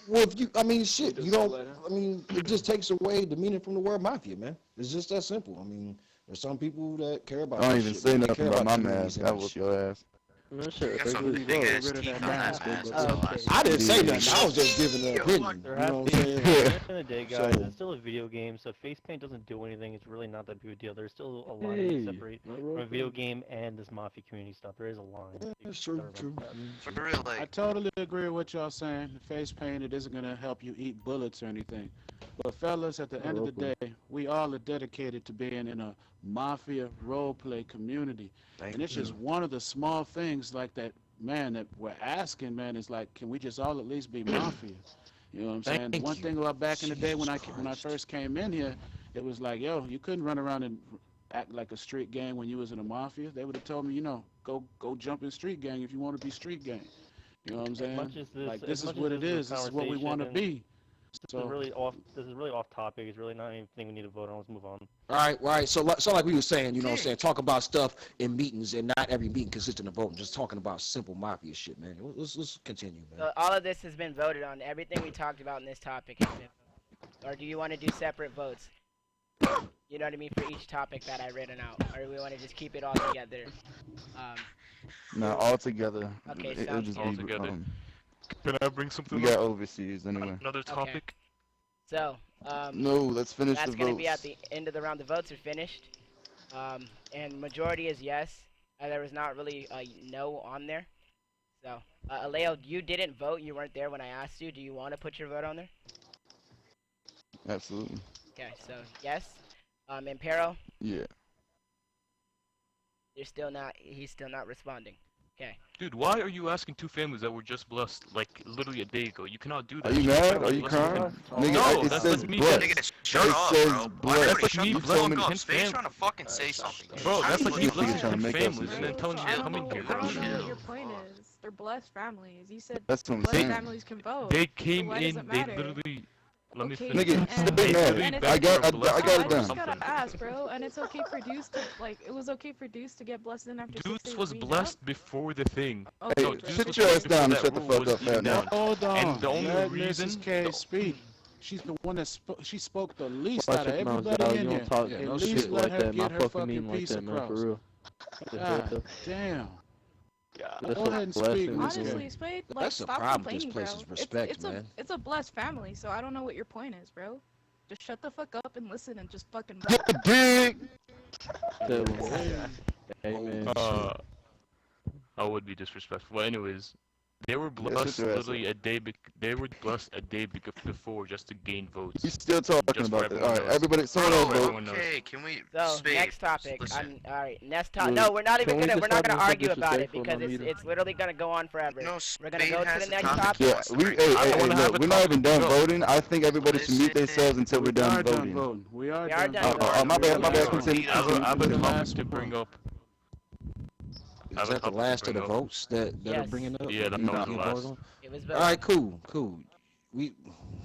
Well, if you, I mean, shit, you don't. I mean, it just takes away the meaning from the word mafia, man. It's just that simple. I mean, there's some people that care about. I don't that even shit, say man. They nothing care about my communities mask. and I that whoop shit. your ass. Man, shit, You got some ugly as big fuck. ass rid of teeth that on that mask, mask. but That's all I okay. say. I didn't say Yeah. nothing. I was just giving an opinion. There You has know to what I'm be. saying? At the end of the day, guys, So- it's still a video game, so face paint doesn't do anything. It's really not that big a deal. There's still a line Hey, to separate not from role a video play. game and this mafia community stuff. There is a line. That's Sorry true, about true. that. I mean, For real, I like totally agree with what y'all saying. The face paint, it isn't going to help you eat bullets or anything. But fellas, at the end of the day, we all are dedicated to being in a mafia role play community. And it's just one of the small things like that, man, that we're asking, man, is like, can we just all at least be mafia? You know what I'm saying? Thank One you. thing about back in the day when I Jesus first came in here, it was like, yo, you couldn't run around and act like a street gang when you was in a mafia. They would have told me, you know, go jump in street gang if you want to be street gang. You know what I'm saying? Much as this, Like as this is much what as it this is. This is what we conversation want to and be. This So is really off topic. It's really not anything we need to vote on. Let's move on. All right. So like we were saying, you know what I'm saying, talk about stuff in meetings and not every meeting consistent of voting. Just talking about simple mafia shit, man. Let's continue, man. So all of this has been voted on. Everything we talked about in this topic has been voted. Or do you want to do separate votes? You know what I mean, for each topic that I written out, or do we want to just keep it all together? Nah, all together. Okay, It'll sounds just good. be, Altogether. Can I bring something we got up? overseas anyway. Another topic? So, No, let's finish that's the going to be at votes. the end of the round. The votes are finished. And majority is yes. There was not really a no on there. So, Aleo, you didn't vote. You weren't there when I asked you. Do you want to put your vote on there? Absolutely. Okay, so yes. Impero, Yeah. he's still not responding. Okay. Dude, why are you asking two families that were just blessed, like, literally a day ago? You cannot do that. Are you shit. mad? Are you Bless crying? them. Nigga, No, it that's says like me blessed. getting- Nigga, shut It up, says bro. blessed. That's like me You blessing told me ten Space trying to families. fucking say something. Bro, that's like me He's blessing trying to 10 make us families and then shit. telling you I to don't come in know. here. I don't know Chill. what your point is. They're blessed families. You said That's what I'm blessed saying. families can vote. They so came why does in, it they matter? literally... Let me Okay, finish. Nigga, and- stay and mad. it's I got okay- it I down. just gotta ask, bro. And it's okay for Deuce to it was okay for Deuce to get blessed in after 6 Deuce days was being blessed before the thing. Okay. No, Hey, Deuce sit was your blessed ass before down and that shut the rule fuck was up, even fat man. done. Hold on. And the only Let reason... Mrs. K speak. She's the one that she spoke the least Watch out of your mouth, everybody Zal. in You here. don't talk Yeah, At no least shit let like her that. get Not her fucking fucking mean like piece that, man, across. for real. God damn. That's Go a ahead and speak, blessing, Miss man. Honestly, Spade, like That's the stop problem with this complaining, place bro. is respect, it's man. it's a blessed family, so I don't know what your point is, bro. Just shut the fuck up and listen and just fucking vote. Dig. Tell him. Amen. I would be disrespectful. But anyways, they were Yeah, blessed sit your ass literally a day. They were blessed a day before just to gain votes. He's still talking Just for about that. everyone All right, else. everybody, someone else vote. Everyone knows. Okay, can we... So Spade, next topic. listen. All right. Next topic. Dude, No, we're not even can we gonna. just We're not stop gonna being so argue about it disrespectful in because the it's meeting? it's literally gonna go on forever. No, We're gonna Spade go to has the the next topic. topic. Yeah, we. Hey, I wanna have look, a we're not even done topic. Go. voting. I think everybody should mute themselves until we're We done are done voting. voting. We are We are done done voting. Oh, my bad. My bad. Last one. Continue. I have a The topic last to one. bring up. Is I have a that the topic to last of the bring up. votes that are Yes. bringing up? Yeah, that You was the getting last. voted on? It was All voted. right, cool. I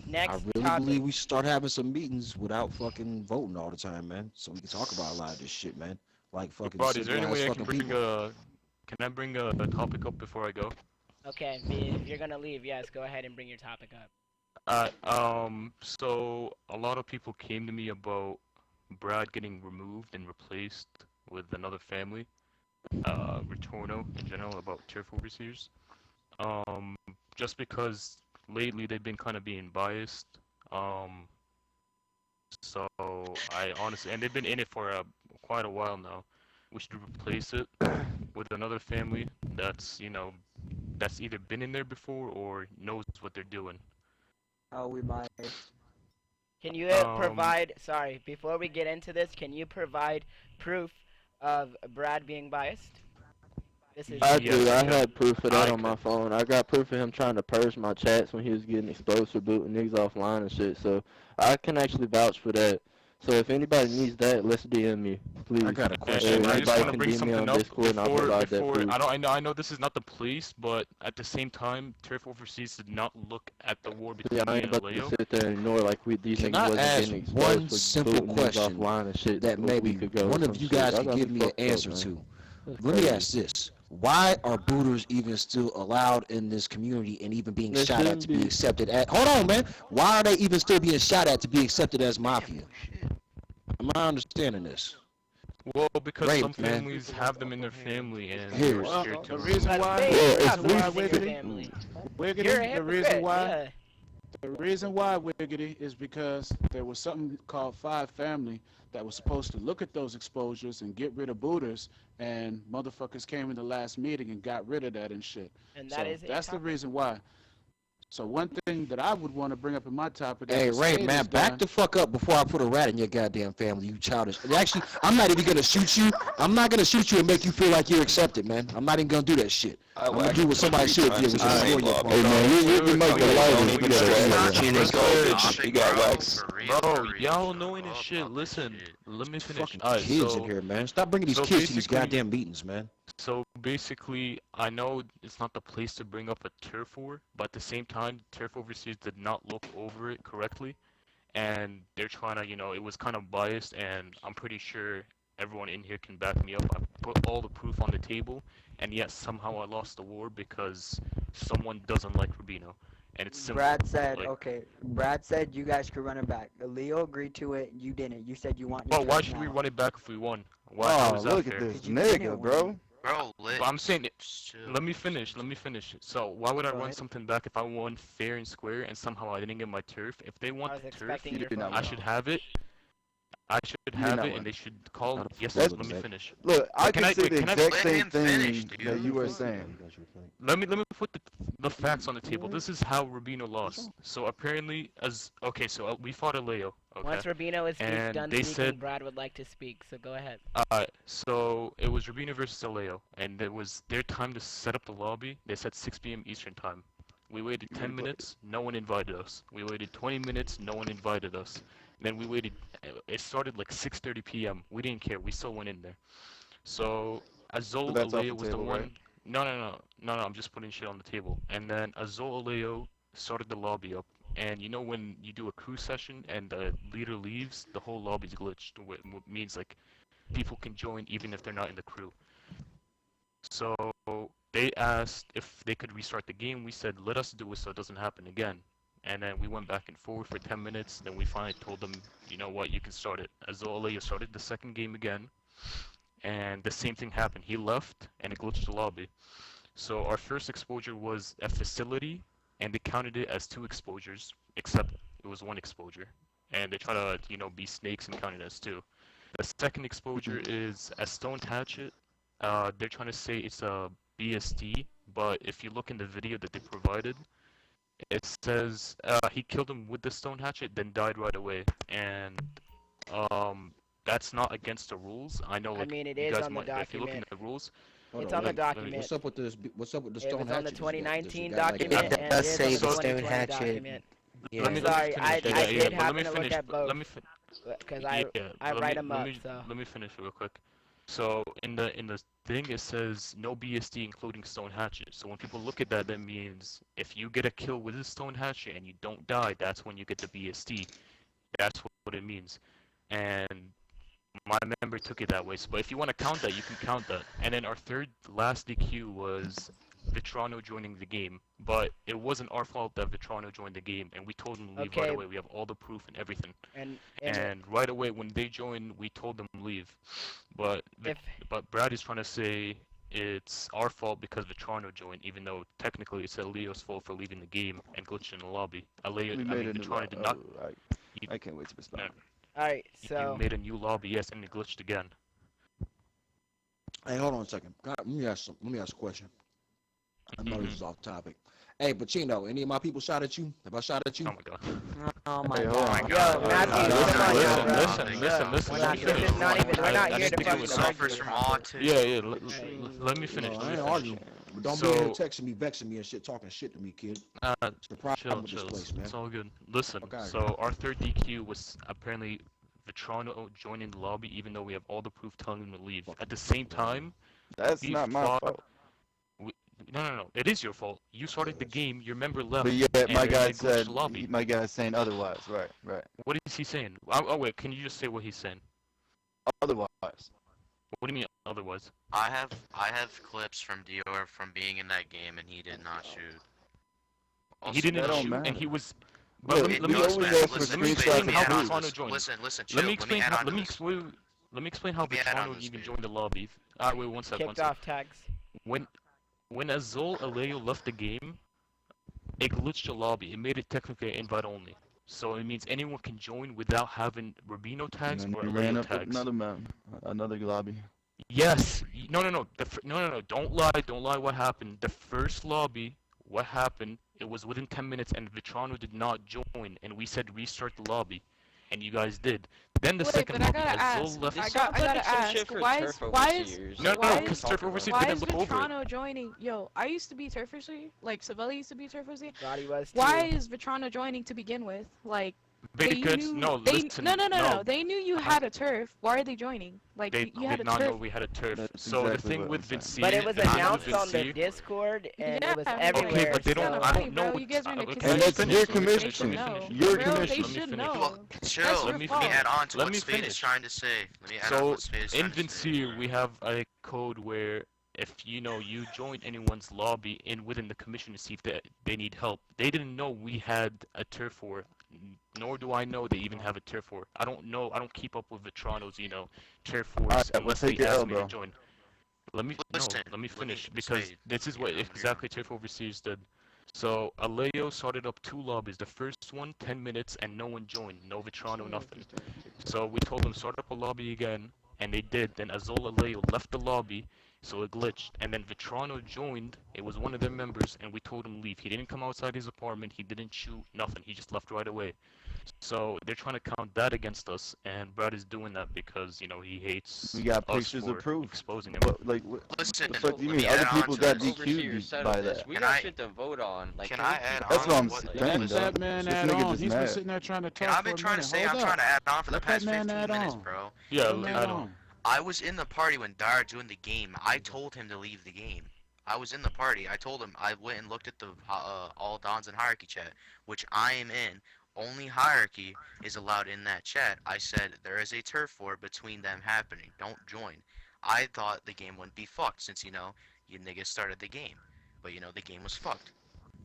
Next really topic. believe we should start having some meetings without fucking voting all the time, man. So we can talk about a lot of this shit, man. Like fucking Bro, is there any civilized way I can fucking bring people. Can I bring a topic up before I go? Okay, if you're gonna leave, yes, go ahead and bring your topic up. So a lot of people came to me about Brad getting removed and replaced with another family. Retorno in general about turf overseers. Just because lately they've been kind of being biased. So I honestly, and they've been in it for quite a while now. We should replace it with another family that's, you know, that's either been in there before or knows what they're doing. Are we biased? Can you sorry, before we get into this, can you provide proof of Brad being biased? This is I do. I yeah. had proof of that I on my phone. I got proof of him trying to purge my chats when he was getting exposed for booting niggas offline and shit. So I can actually vouch for that. So if anybody needs that, let's DM me, please. I got a And question. I just Anybody want to can bring DM me something on up Discord and I'll provide that proof. I know this is not the police, but at the same time, Turf Overseas did not look at the war between Yeah, I me ain't and about to Leo. sit there and ignore like these Can niggas I wasn't ask getting exposed one for simple booting niggas question offline and shit that a maybe week ago or one some of you shit. guys Y'all can got give me me an fucked up, answer man. to? That's Let me crazy. ask this. Why are booters even still allowed in this community and even being They shot at shouldn't to be be. accepted at? Hold on, man. Why are they even still being shot at to be accepted as mafia? Am I understanding this? Well, because Great, some man. families have them in their family and Here. they were Well, scared to the remove reason them. why, Hey, well, stop if doing we this in your Wiggity, family. Wiggity, You're a the reason hypocrite. why, Yeah. the reason why Wiggity is because there was something called Five Family that was supposed to look at those exposures and get rid of booters, and motherfuckers came in the last meeting and got rid of that and shit. And that So is a that's the topic. reason why. So one thing that I would want to bring up in my topic. Hey, after Ray, Spade man, is back done- the fuck up before I put a rat in your goddamn family, you childish. Actually, I'm not even gonna shoot you. I'm not gonna shoot you and make you feel like you're accepted, man. I'm not even gonna do that shit. I'm gonna do what somebody should do, which is destroy your Hey, phone. man, you might get lighter. You got wax. Bro, y'all annoying as shit. Listen, let me finish. Fucking Alright, kids so, in here, man. Stop bringing these so kids to these basically- goddamn meetings, man. So basically, I know it's not the place to bring up a turf war, but at the same time, Turf Overseas did not look over it correctly, and they're trying to, it was kind of biased, and I'm pretty sure everyone in here can back me up. I put all the proof on the table, and yet somehow I lost the war because someone doesn't like Rubino, and it's simple. Brad said, like, okay. Brad said you guys could run it back. Leo agreed to it. You didn't. You said you want your But why turf should now. we run it back if we won? How Oh, is that look fair? at this you didn't nigga, win. bro. Bro, lit. But I'm saying it. Chill. Let me finish. So why would I Go run ahead. something back if I won fair and square and somehow I didn't get my turf? If they I want was the turf, expecting your did not phone I win. should have it. I should did have not it, win. and they should call. Not a Yes, football let me exec. finish. Look, I Can can I- say wait, the can I- exact Let same him finish, thing dude. that you were saying. Let me put the facts on the table. This is how Rubino lost. So apparently, so we fought a Leo. Okay. Once Rubino is And done they speaking, said- Brad would like to speak, so go ahead. So it was Rubino versus Aleo, and it was their time to set up the lobby. They said 6 p.m. Eastern time. We waited 10 minutes, no one invited us. We waited 20 minutes, no one invited us. Then we waited, it started like 6:30 p.m. We didn't care, we still went in there. So Azul So that's off Aleo the was the table, one. right? No, I'm just putting shit on the table. And then Azul Aleo started the lobby up. And you know when you do a crew session and the leader leaves, the whole lobby's glitched, which means like people can join even if they're not in the crew. So they asked if they could restart the game. We said, let us do it so it doesn't happen again. And then we went back and forth for 10 minutes. Then we finally told them, you know what, you can start it. Azul Aleo started the second game again. And the same thing happened. He left and it glitched the lobby. So our first exposure was a facility, and they counted it as 2 exposures, except it was 1 exposure. And they try to, be snakes and count it as 2. The second exposure is a stone hatchet. They're trying to say it's a BST, but if you look in the video that they provided, it says he killed him with the stone hatchet, then died right away. And that's not against the rules. I know, like, mean, it you is guys on the might, if you look in document. the rules. Hold It's on, on the wait. document. What's up with this? What's up with the It stone was on the hatchet? 2019 Does it got, like, document, a- and does it is say on the the stone 2020 hatchet. document. Yeah. Let me Sorry, finish. I Yeah, did but happen let me to look finish. at both. Let me Because I let write me- them let up, me- so. Let me finish real quick. So in the thing it says no BSD including stone hatchet. So when people look at that, that means if you get a kill with a stone hatchet and you don't die, that's when you get the BSD. That's what it means. And my member took it that way. So, but if you want to count that, you can count that. And then our third last DQ was Vitrano joining the game, but it wasn't our fault that Vitrano joined the game, and we told him to leave right Okay. away. We have all the proof and everything. And And right away when they joined, we told them to leave. But but Brad is trying to say it's our fault because Vitrano joined, even though technically it's Leo's fault for leaving the game and glitching in the lobby. Vitrano did not. I can't wait to respond. Alright, You so. made a new lobby, yes, and it glitched again. Hey, hold on a second. God, let me ask a question. I know this is off topic. Hey, Pacino, any of my people shot at you? Have I shot at you? Oh my god. Oh my Hey, hold on. god. Yo, Matthew, come on, yo, Listen, We're not, let me this is not even, we're not I here think to it fucking was argue. suffers from autism. Yeah, let me finish. No, Let I me ain't finish. arguing. But don't be in here So, texting me, vexing me and shit, talking shit to me, kid. It's the problem chill, with this chill. place, man. It's all good. Listen, Fuck outta so our third DQ was apparently Vetrano joining the lobby, even though we have all the proof telling him to leave. At the same time, That's we not my fought. fault. No. It is your fault. You started the game. Your member left. But yeah, and my they guy glitched said the lobby. my guy's saying otherwise. Right. What is he saying? Oh wait, can you just say what he's saying? Otherwise. What do you mean otherwise? I have clips from Dior from being in that game, and he did not shoot. He didn't that don't shoot, matter. and he was. Yeah, But let me always explain. ask for Let me explain screenshots how and Vetrano proofs. joined. Listen, Let me chill. explain Let me how. add on to this. Let me explain how Let me add on Vetrano to this, even dude. joined the lobby. Wait, one sec. Kicked off tags. When Azul Alejo left the game, it glitched the lobby. It made it technically invite only. So it means anyone can join without having Rubino tags And or then he ran Alejo up with tags. another man, another lobby. Yes. No. No. Don't lie. What happened? The first lobby. What happened? It was within 10 minutes, and Vetrano did not join, and we said restart the lobby, and you guys did. Then the Wait, second but I lobby, gotta Azul ask. left. I gotta ask. No, because Turf Overseas why didn't is look over it. Vetrano joining? Yo, I used to be Turf Overseas. Like Savelli used to be Turf Overseas. Roddy was too. Why is Vetrano joining to begin with? Like. Because no, listen. No. They knew you had a turf. Why are they joining? Like They you had did a not turf. know we had a turf. That's So the exactly thing what with I'm Vinci, But it was the thing with announced on the Vinci- Discord, and Yeah, it was man. everywhere. Okay, but they don't. so- I Hey, don't bro, know. you guys are in a Okay, commission. And that's let me your finish, let me commission. finish, No. let me Your finish, Bro, let they me should finish. know. Well, That's chill. your Let me fault. add on to Let what me Spade is finish. trying to say. Let me add on to So what Spade is in trying to say. Vincere, we have a code where if you join anyone's lobby and within the commission to see if they need help. They didn't know we had a turf war, nor do I know they even have a turf war. I don't know. I don't keep up with Vetrano's turf wars Alright, well, unless take they your ask L, me bro. to join. Let me finish because Spade. this is what exactly Turf Overseas did. So Alejo started up 2 lobbies. The first one, 10 minutes, and no one joined. No Vetrano, nothing. So we told them start up a lobby again, and they did. Then Azul Alejo left the lobby, so it glitched. And then Vetrano joined. It was one of their members, and we told him leave. He didn't come outside his apartment. He didn't shoot nothing. He just left right away. So they're trying to count that against us, and Brad is doing that because he hates We got us pictures for of proof. exposing him. What, like, what Listen, the fuck do you let mean? me add Other on people to got this. DQ'd by that. We Can got I- shit to vote on. Like, Can we I keep- add on? That's what I'm What- saying, Let dog. that man This add nigga on. just He's been mad. sitting there trying to talk And I've for been a trying to minute. say, Hold I'm up. trying to add on for the Let that past man 15 add minutes, on. bro. Yeah, Let that man add on. on. I was in the party when Dara joined the game. I told him to leave the game. I was in the party. I told him. I went and looked at the all Dons and hierarchy chat, which I am in. Only hierarchy is allowed in that chat. I said there is a turf war between them happening. Don't join. I thought the game wouldn't be fucked since you niggas started the game, but the game was fucked.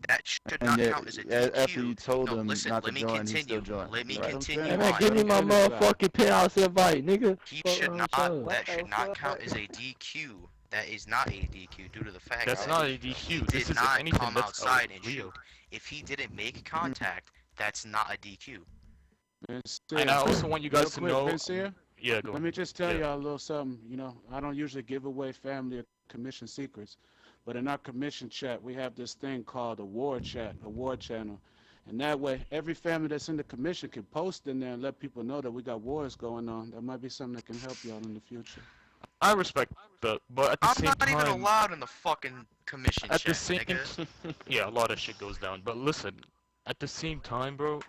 That should And not yet, count as a after DQ. you told No, him listen. not to Let me join, he still continue. joined. Let me Right? continue Hey man, on. give me my motherfucking penthouse invite, nigga. He Fuck should around not. with y'all. That should not count as a DQ. That is not a DQ due to the fact That's that not a he DQ. did This is, if not anything, come that's outside and illegal. shoot. If he didn't make contact, that's not a DQ. And I also want you guys to Real quick, know. Vince here. Yeah, go Let ahead. me just tell Yeah. y'all a little something. I don't usually give away family or commission secrets, but in our commission chat, we have this thing called a war chat, a war channel. And that way, every family that's in the commission can post in there and let people know that we got wars going on. That might be something that can help y'all in the future. I respect that, but at the I'm same not time, even allowed in the fucking commission at chat, the same, nigga. yeah, a lot of shit goes down. But listen, at the same time, bro,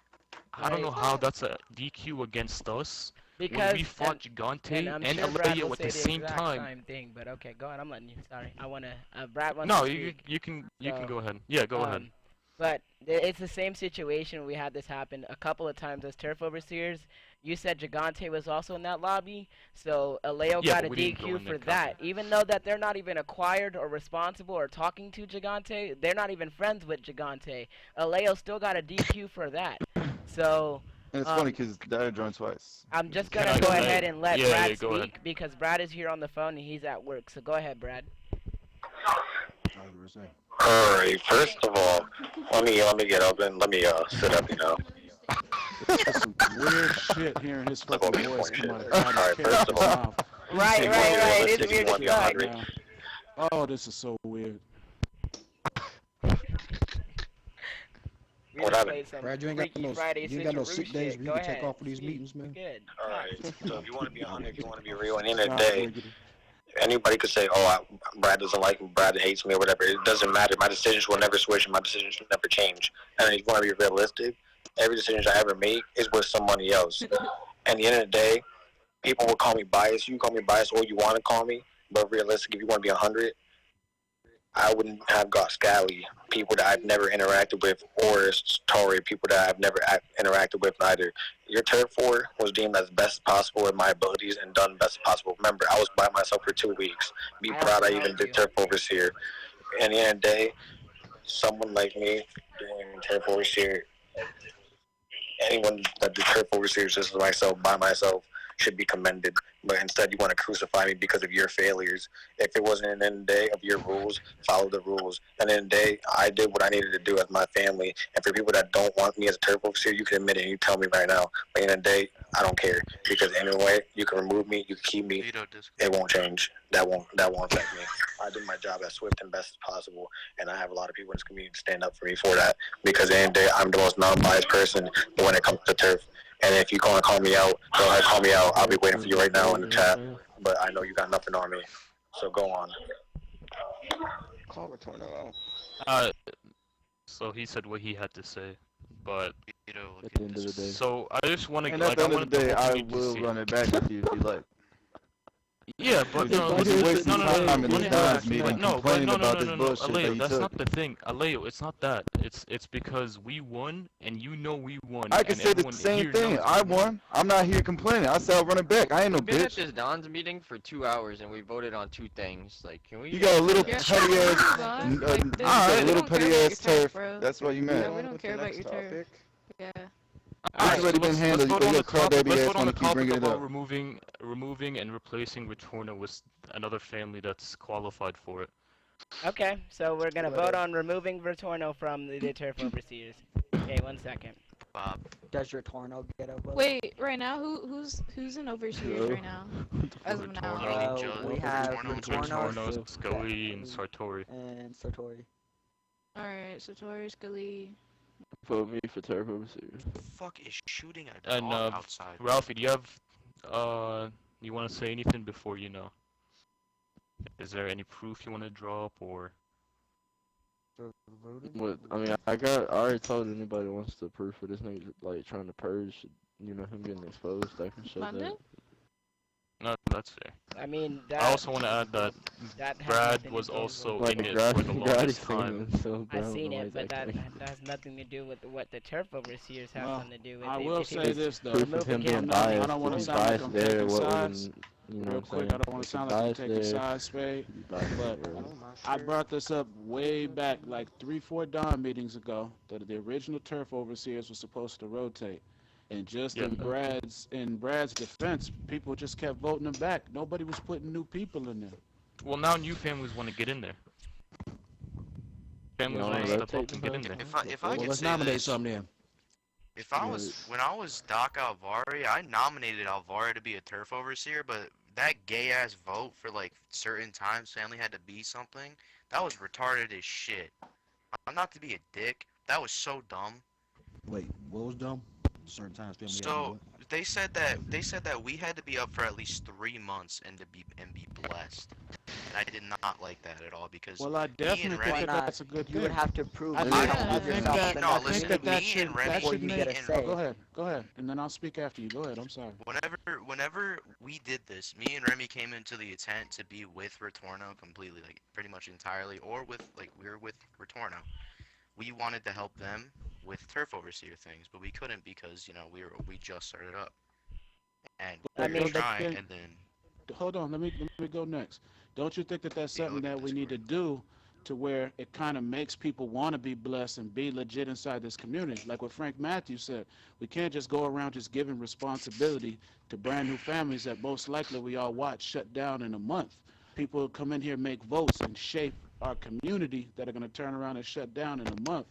I don't know Right. how that's a DQ against us. Because when we fought Gigante and and I'm sure Brad Alejo will at say the the same exact time. same thing, but okay, go ahead. I'm letting you. Sorry, I wanna. Brad wants No, to you speak. you can So, go ahead. Yeah, go ahead. But it's the same situation. We had this happen a couple of times as turf overseers. You said Gigante was also in that lobby, so Alejo Yeah, got but a we didn't go DQ in for there that. Even though that they're not even acquired or responsible or talking to Gigante, they're not even friends with Gigante. Alejo still got a DQ for that. So. And it's funny because Dara joined twice. I'm just Can gonna I go go ahead ahead? and let Yeah, Brad yeah, go speak ahead. because Brad is here on the phone and he's at work. So go ahead, Brad. Alright, first of all, let me get up and let me sit up, That's some weird shit hearing his fucking voice come out of Alright, his first of all, mouth. Right. It's realistic, weird you as want to be fuck. 100. Oh, this is so weird. We What just happened? played some Brad, you ain't got Freaky no Friday you ain't got no Switcheroo sick days shit. where Go you can take ahead. off for these Speak. meetings, man. Good. Alright, so if you want to be 100, if you want to be real, at the end Stop, of the day, Riggedy. anybody could say, oh, Brad doesn't like me, Brad hates me, or whatever. It doesn't matter. My decisions will never switch, and my decisions will never change. And if you want to be realistic, every decision I ever make is with somebody else. And at the end of the day, people will call me biased. You can call me biased all you want to call me, but realistic, if you want to be 100, I wouldn't have got Scally, people that I've never interacted with, or Tory, people that I've never interacted with neither. Your turf war was deemed as best possible with my abilities and done best possible. Remember, I was by myself for 2 weeks. Be proud I even did turf overseer. And at the end of the day, someone like me doing turf overseer, anyone that did turf overseer just as myself, by myself, should be commended. But instead you want to crucify me because of your failures. If it wasn't an end day of your rules, follow the rules. And in the day, I did what I needed to do as my family. And for people that don't want me as a turf overseer, you can admit it and you tell me right now. But in the day, I don't care. Because anyway, you can remove me, you can keep me. It won't change. That won't affect me. I do my job as swift and best as possible, and I have a lot of people in this community to stand up for me for that. Because at the end of the day, I'm the most non-biased person when it comes to turf. And if you gonna call me out, go ahead, call me out. I'll be waiting for you right now in the chat. But I know you got nothing on me, so go on. Call Retorno out. So he said what he had to say, but You know, At the end of the day. so I just want to And at like the I end of wanted the the day, whole I community to will see run it. it back with you if you like. Yeah, but no, You're just wasting no, time in let this me Don's ask, meeting but no, complaining no, about this bullshit that Aleo, you that's took. not the thing. Aleo, it's not that. It's because we won, and you know we won. I can and say the everyone same here thing. knows I we won. won. I'm not here complaining. I said I'll run it back. I ain't no We've been at bitch. this Don's meeting for 2 hours and we voted on 2 things. Like, can we? You got a little Yeah, petty ass, Don, you like, got dude, a we little don't care petty about your ass turf, turf. bro. That's what you Yeah, meant. we don't care about your turf. Yeah. It's Alright, already so been handled. let's vote on Your the topic. crybaby Let's ass vote on wanna the keep topic bringing it about up. removing and replacing Retorno with another family that's qualified for it. Okay, so we're gonna vote on removing Vertorno from the turf overseers. Okay, 1 second. Does your Torno get a vote? Wait, right now, who's in overseers right now? As of now. We have Retorno, Retorno, Scully, and Sartori. and Sartori. Alright, so Tori, Scully. Vote me for turf overseer. Fuck is shooting a And dog outside. Ralphie, do you have you want to say anything before you know? Is there any proof you want to drop or? What? I mean, I already told anybody who wants the proof of this nigga like trying to purge, you know, him getting exposed. I can show Monday? that. No, that's fair. I mean, that. I also want to add that that has Brad nothing to was do also with- in it Grady- for the Grady's longest thing time. is so I dumb, seen I it, like but that came. has nothing to do with what the turf overseers have Well, something to do with. I If- will if he say was this though. Proof of him being I biased. don't want to If he's sound like biased I'm there, taking what sides. wouldn't, you know Real what I'm quick, saying? I don't want If to sound he's like I'm biased taking there, sides, Spade. he's biased But there. I brought this up way back, like 3-4 Dawn meetings ago, that the original turf overseers was supposed to rotate. And just in Brad's defense, people just kept voting them back. Nobody was putting new people in there. Well, now new families want to get in there. Families You want to wanna step up rotate and get in them? there. If I Well, could let's say nominate this, some then. if I was when I was Doc Alvari, I nominated Alvari to be a turf overseer, but that gay ass vote for like certain times family had to be something, that was retarded as shit. I'm not to be a dick. That was so dumb. Wait, what was dumb? Certain times family had to do So what? they said that we had to be up for at least 3 months and be blessed. And I did not like that at all because Well, I me definitely and think Remy, that that's a good thing. You would have to prove I you think, don't I move think yourself that, up in no, that listen, community that me should, and Remy, that before should you make, get a say. Go ahead, and then I'll speak after you. Go ahead, I'm sorry. whenever we did this, me and Remy came into the intent to be with Retorno completely, like pretty much entirely, or with like we were with Retorno. We wanted to help them with turf overseer things, but we couldn't because you know we just started up, and I we mean, were but trying, then- and then Hold on, let me go next. Don't you think that that's something that we need to do to where it kind of makes people want to be blessed and be legit inside this community? Like what Frank Matthews said, we can't just go around just giving responsibility to brand new families that most likely we all watch shut down in a month. People come in here, make votes, and shape our community that are going to turn around and shut down in a month.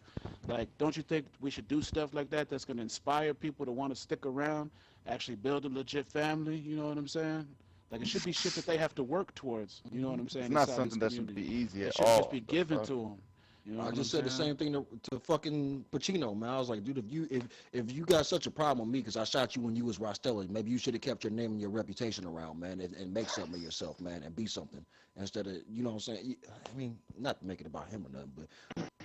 Like, don't you think we should do stuff like that that's going to inspire people to want to stick around, actually build a legit family? You know what I'm saying? Like, it should be shit that they have to work towards. You know what I'm saying? It's not inside something this that should community. be easy It at should all. just be given to them. You know I what just I'm said the saying? same thing to fucking Pacino, man. I was like, dude, if you got such a problem with me because I shot you when you was Rostelli, maybe you should have kept your name and your reputation around, man, and make something of yourself, man, and be something instead of, you know what I'm saying? I mean, not to make it about him or nothing, but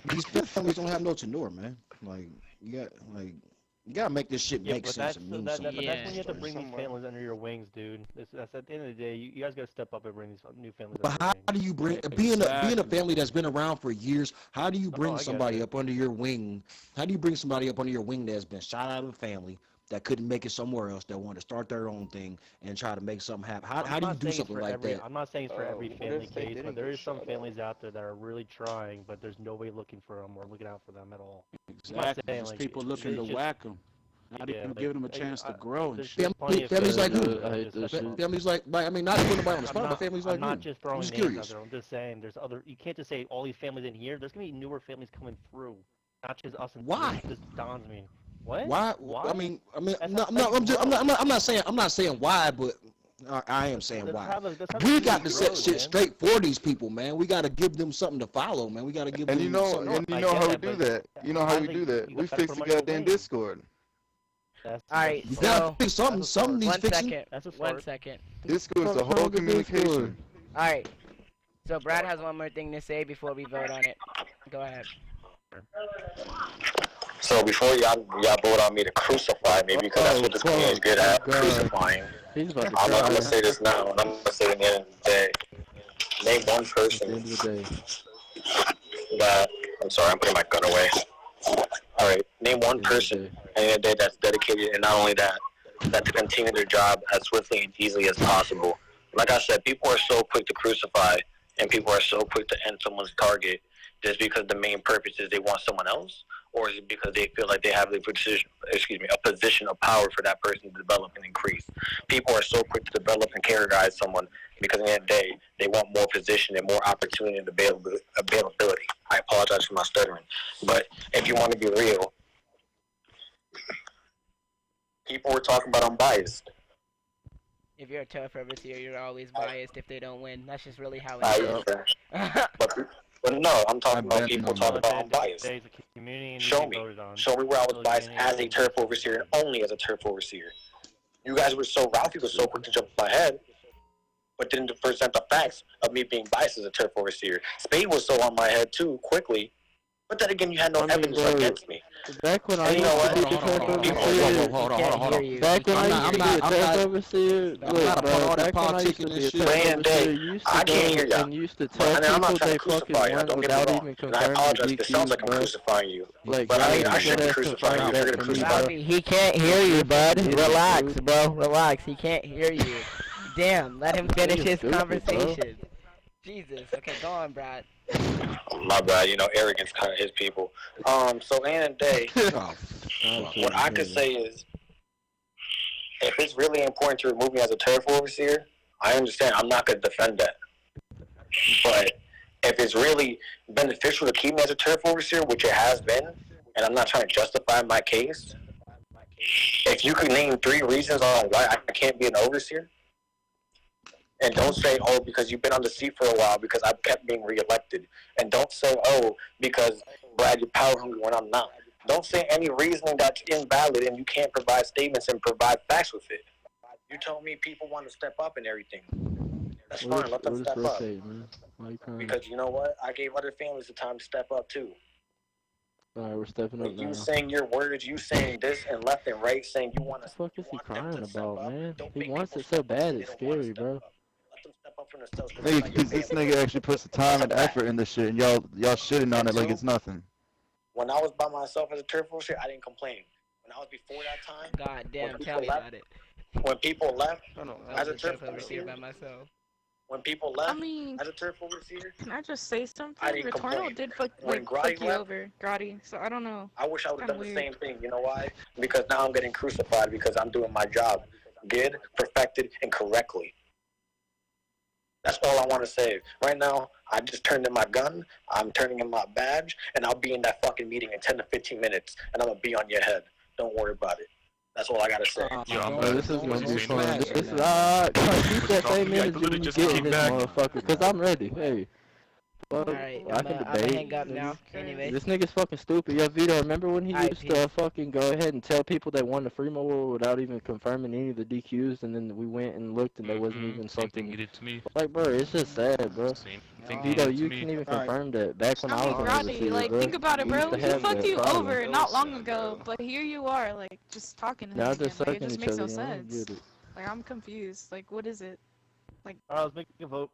these families don't have no tenure, man. Like you gotta make this shit Yeah, make but sense that's and mean but something. that's when you have to bring these Somewhere. families under your wings, dude. That's at the end of the day, you guys gotta step up and bring these new families But under how your wings. do you bring being a Exactly. family that's been around for years? How do you No, bring I get somebody it. up under your wing? How do you bring somebody up under your wing that's been shot out of the family that couldn't make it somewhere else that wanted to start their own thing and try to make something happen? How I'm do you not do saying it's something for like every. that? I'm not saying it's for every What family if they case, but didn't there get is some shot families out there that are really trying, but there's nobody looking for them or looking out for them at all. I'm not Exactly. saying Just like people looking to it's just whack them. Not yeah, even like giving them a chance to grow and there's shit. plenty of Families like families out who? there I that hate just this step shit. up. Families like I mean, not to put nobody on the spot, but families like I'm not who? just I'm throwing just names out curious. there. I'm just saying there's other. You can't just say all these families in here. There's gonna be newer families coming through, not just us and Why? just Don's. I mean, what? Why? Why? I mean, That's no, how no, you grow. I'm not saying why, but I am saying That's why. how the We got to community set grows, shit man. straight for these people, man. We got to give them something to follow, man. We got to give And them you know, something. and you I know get how we that, do but that. You know how we they- do that. you We gotta fix put the 'em under goddamn wing. Discord. All right, You so gotta fix something. That's a Something start. needs one fixing. second. That's a One start. second. Discord's the Fuck's whole wrong with Discord? communication. All right. So Brad has one more thing to say before we vote on it. Go ahead. So before y'all vote on me to crucify me, because that's what this community is good at, crucifying. He's about to I'm cry. gonna say this now, and I'm gonna say it at the end of the day. Name one At the person end of the day. that I'm sorry, I'm putting my gun away. All right, name one person at the end of the day that's dedicated, and not only that, that to continue their job as swiftly and easily as possible. Like I said, people are so quick to crucify, and people are so quick to end someone's target just because the main purpose is they want someone else, or is it because they feel like they have a position of power for that person to develop and increase? People are so quick to develop and categorize someone because at the end of the day, they want more position and more opportunity and availability. I apologize for my stuttering. But if you want to be real, people were talking about I'm biased. If you're a tough overseer, you're always biased if they don't win. That's just really how I it is. but no, I'm talking about bet people no. talking about I'm biased. There's a community and Show you me. voted on. Show me where I was biased Community as a turf overseer and only as a turf overseer. You guys were so Ralphie was so quick to jump my head, but didn't present the facts of me being biased as a turf overseer. Spade was so on my head too quickly, but then again, you had no evidence bro, against me. Back when I And you used know to what? be the turf overseer, Hold on. back when I used to be a turf overseer, I'm not about all that back when I used to politicking be a and shit. turf Man, overseer, Dave, you used I to can't hear go ya. and used to But, tell and I'm not people trying they to fucking crucify you. won Don't get me without wrong. even And I confirming apologize if it sounds like I'm DQs, crucifying you. Like, But I mean, I y'all shouldn't be should crucifying you if you're going to crucify me. Ralphie, he can't hear you, bud. Relax, bro. Relax. He can't hear you. Damn, let him finish his stupid, bro. conversation. Jesus. Okay, go on, Brad. My bad, arrogance kind of his people. So end of the day, what I could say is, if it's really important to remove me as a turf overseer, I understand. I'm not going to defend that. But if it's really beneficial to keep me as a turf overseer, which it has been, and I'm not trying to justify my case, if you could name 3 reasons on why I can't be an overseer, and don't say, oh, because you've been on the seat for a while because I've kept being reelected. And don't say, oh, because, Brad, you're power hungry when I'm not. Don't say any reasoning that's invalid and you can't provide statements and provide facts with it. You told me people want to step up and everything. That's fine, let them step up. Man. Why you crying? Because you know what? I gave other families the time to step up too. Alright, we're stepping up But you now. saying your words, you saying this and left and right, saying you want to. What the fuck is he crying about, man? Don't He make wants people it so step up bad, if it's they don't wanna scary, bro. Let them step up for themselves. Nigga, cause this nigga actually puts the time and effort in this shit, and y'all shitting on it like it's nothing. When I was by myself as a turf overseer, I didn't complain. When I was before that time, God damn, when tell me people about it. when people left I as was a a turf turf overseer overseer, by myself. when people left as a turf overseer, Can I just say something? I didn't Retorno complain. did fuck When Grotti you left- over, Grotti. So I don't know. I wish I would have Kinda done the weird. same thing. You know why? Because now I'm getting crucified because I'm doing my job good, perfected, and correctly. That's all I want to say. Right now, I just turned in my gun, I'm turning in my badge, and I'll be in that fucking meeting in 10 to 15 minutes, and I'm going to be on your head. Don't worry about it. That's all I got to say. Bro, this is gonna be fun. This is keep that Talking same to me, I energy literally when you just get in came this back. motherfucker, cause I'm ready. Hey, fuck? Alright, I I'm can gonna debate. hang up now. Anyways. This nigga's fucking stupid. Yo, Vito, remember when he Alright, used to fucking go ahead and tell people they won the free war without even confirming any of the DQs, and then we went and looked and there wasn't even Same thing something. he did to me. Like, bro, it's just sad, bro. Same thing he Vito, did to you me. can even Alright. confirm that back when I I was mean, on Roddy, overseas, like, bro. think about it, we bro. used to He have fucked that you problem. over not long ago, but here you are, like, just talking to him Now again. they're Like, it sucking just each makes no other, you know? I sense. get it. Like, I'm confused. Like, what is it? Like, Alright, let's make a vote.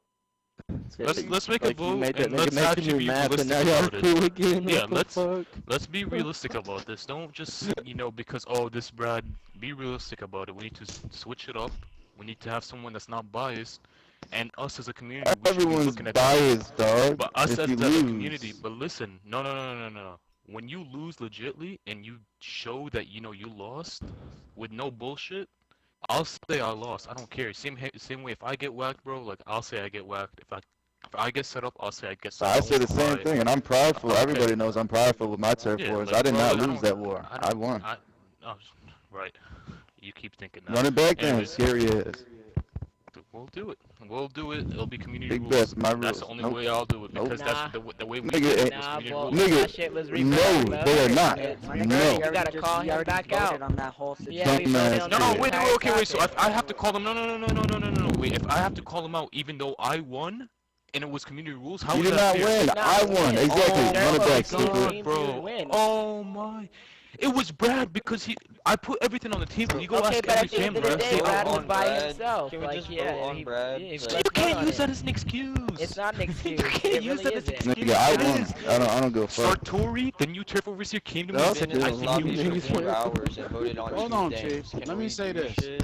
Let's make a Like, you vote made that and nigga let's make a actually new be map and realistic now y'all about it. cool again. Yeah, What the fuck? let's be realistic about this. Don't just because this Brad. Be realistic about it. We need to switch it up. We need to have someone that's not biased, and us as a community, we should be Everyone's looking at biased, dog. But us If as you the lose. community. But listen, no. When you lose legitly and you show that you lost with no bullshit, I'll say I lost. I don't care. Same way. If I get whacked, bro, like I'll say I get whacked. If I get set up, I'll say I get set up. I say the Don't same cry. thing, and I'm prideful. Okay. Everybody knows I'm prideful with my turf Yeah, wars. like, I did bro, not I lose don't- that war. I I don't- won. Oh, right. You keep thinking that. Run it back then, Anyways, scary ass. We'll do it. We'll do it. It'll be community Big rules. best, my That's the rules. only Nope. way I'll do it Nope. because that's the way we Nigga, do it. eh, was Nah, community well, rules. Nigga, that shit was no, reversed, they are not. No. You gotta call him back out. On that whole Yeah, we Dumbass voted on shit. that Wait, entire okay, wait. So topic. if I have to call them, no. Wait, if I have to call them out, even though I won, and it was community rules, how You is did that not fair? win. I won. Exactly. Run it back, stupid. Bro. Oh my. It was Brad because I put everything on the table. You go Okay, ask but every at the end of family. the day, say, Brad "Oh, was by Brad. himself. Can we Like, just yeah, vote on he- Brad? yeah, So- let's You vote can't on use it. that as an excuse. It's not an excuse. can't It use really that as an isn't. Nigga, I It won. is. I don't give a fuck. Sartori, the new turf overseer, came to me No, and said, Been in I those think lobbies you for 4 hours and voted on Hold two on, things. Chief. Can Let we me say do this. shit?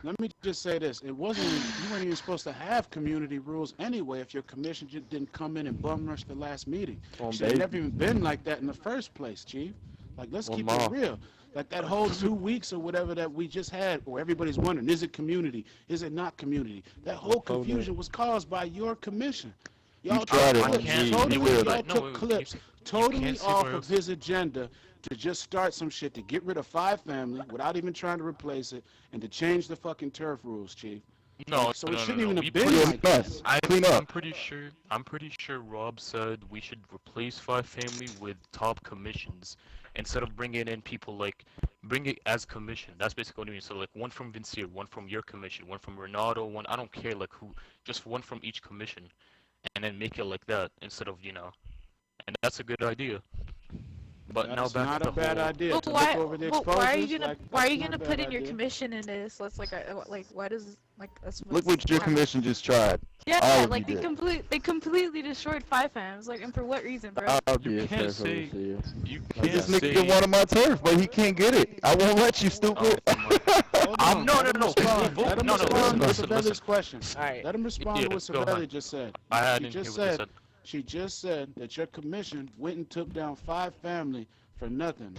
Let me just say this. It wasn't, you weren't even supposed to have community rules anyway if your commission just didn't come in and bum rush the last meeting. On Should have baby. never even been like that in the first place, Chief. Like, let's On keep Ma. it real. Like that whole 2 weeks or whatever that we just had, or everybody's wondering, is it community? Is it not community? That whole confusion was caused by your commission. Y'all tried took it. clips, You totally, failed y'all it. took clips totally can't say off where of else- his agenda to just start some shit to get rid of 5 family without even trying to replace it and to change the fucking turf rules, Chief. No, So no, it no, shouldn't no. even We have been put- like Yes. that. Clean I'm up. pretty sure Rob said we should replace 5 family with top commissions instead of bringing in people like bring it as commission. That's basically what I mean. So like one from Vincier, one from your commission, one from Renato, one I don't care like who, just one from each commission, and then make it like that instead of and that's a good idea. But now That's back not to a the bad whole. idea. But To why? look over the But why are you exposures, gonna? like, Why are that's you not a gonna bad put in your idea. commission in this? Let's like why does like that's Look what your commission just tried. Yeah, All of like you they did. completely destroyed 5 fams. Like, and for what reason, bro? I'll be You a can't turf say- overseer. You Cause can't this nigga say. can want my turf, but he can't get it. I won't let you, stupid. Hold on, No, let no, him no. respond. Vote- Let him no, no, respond listen, to listen, Savelli's question. Alright. Let him respond Yeah, to what go ahead. Savelli just said. I She didn't just hear what he said, said. she just said that your commission went and took down 5 family for nothing.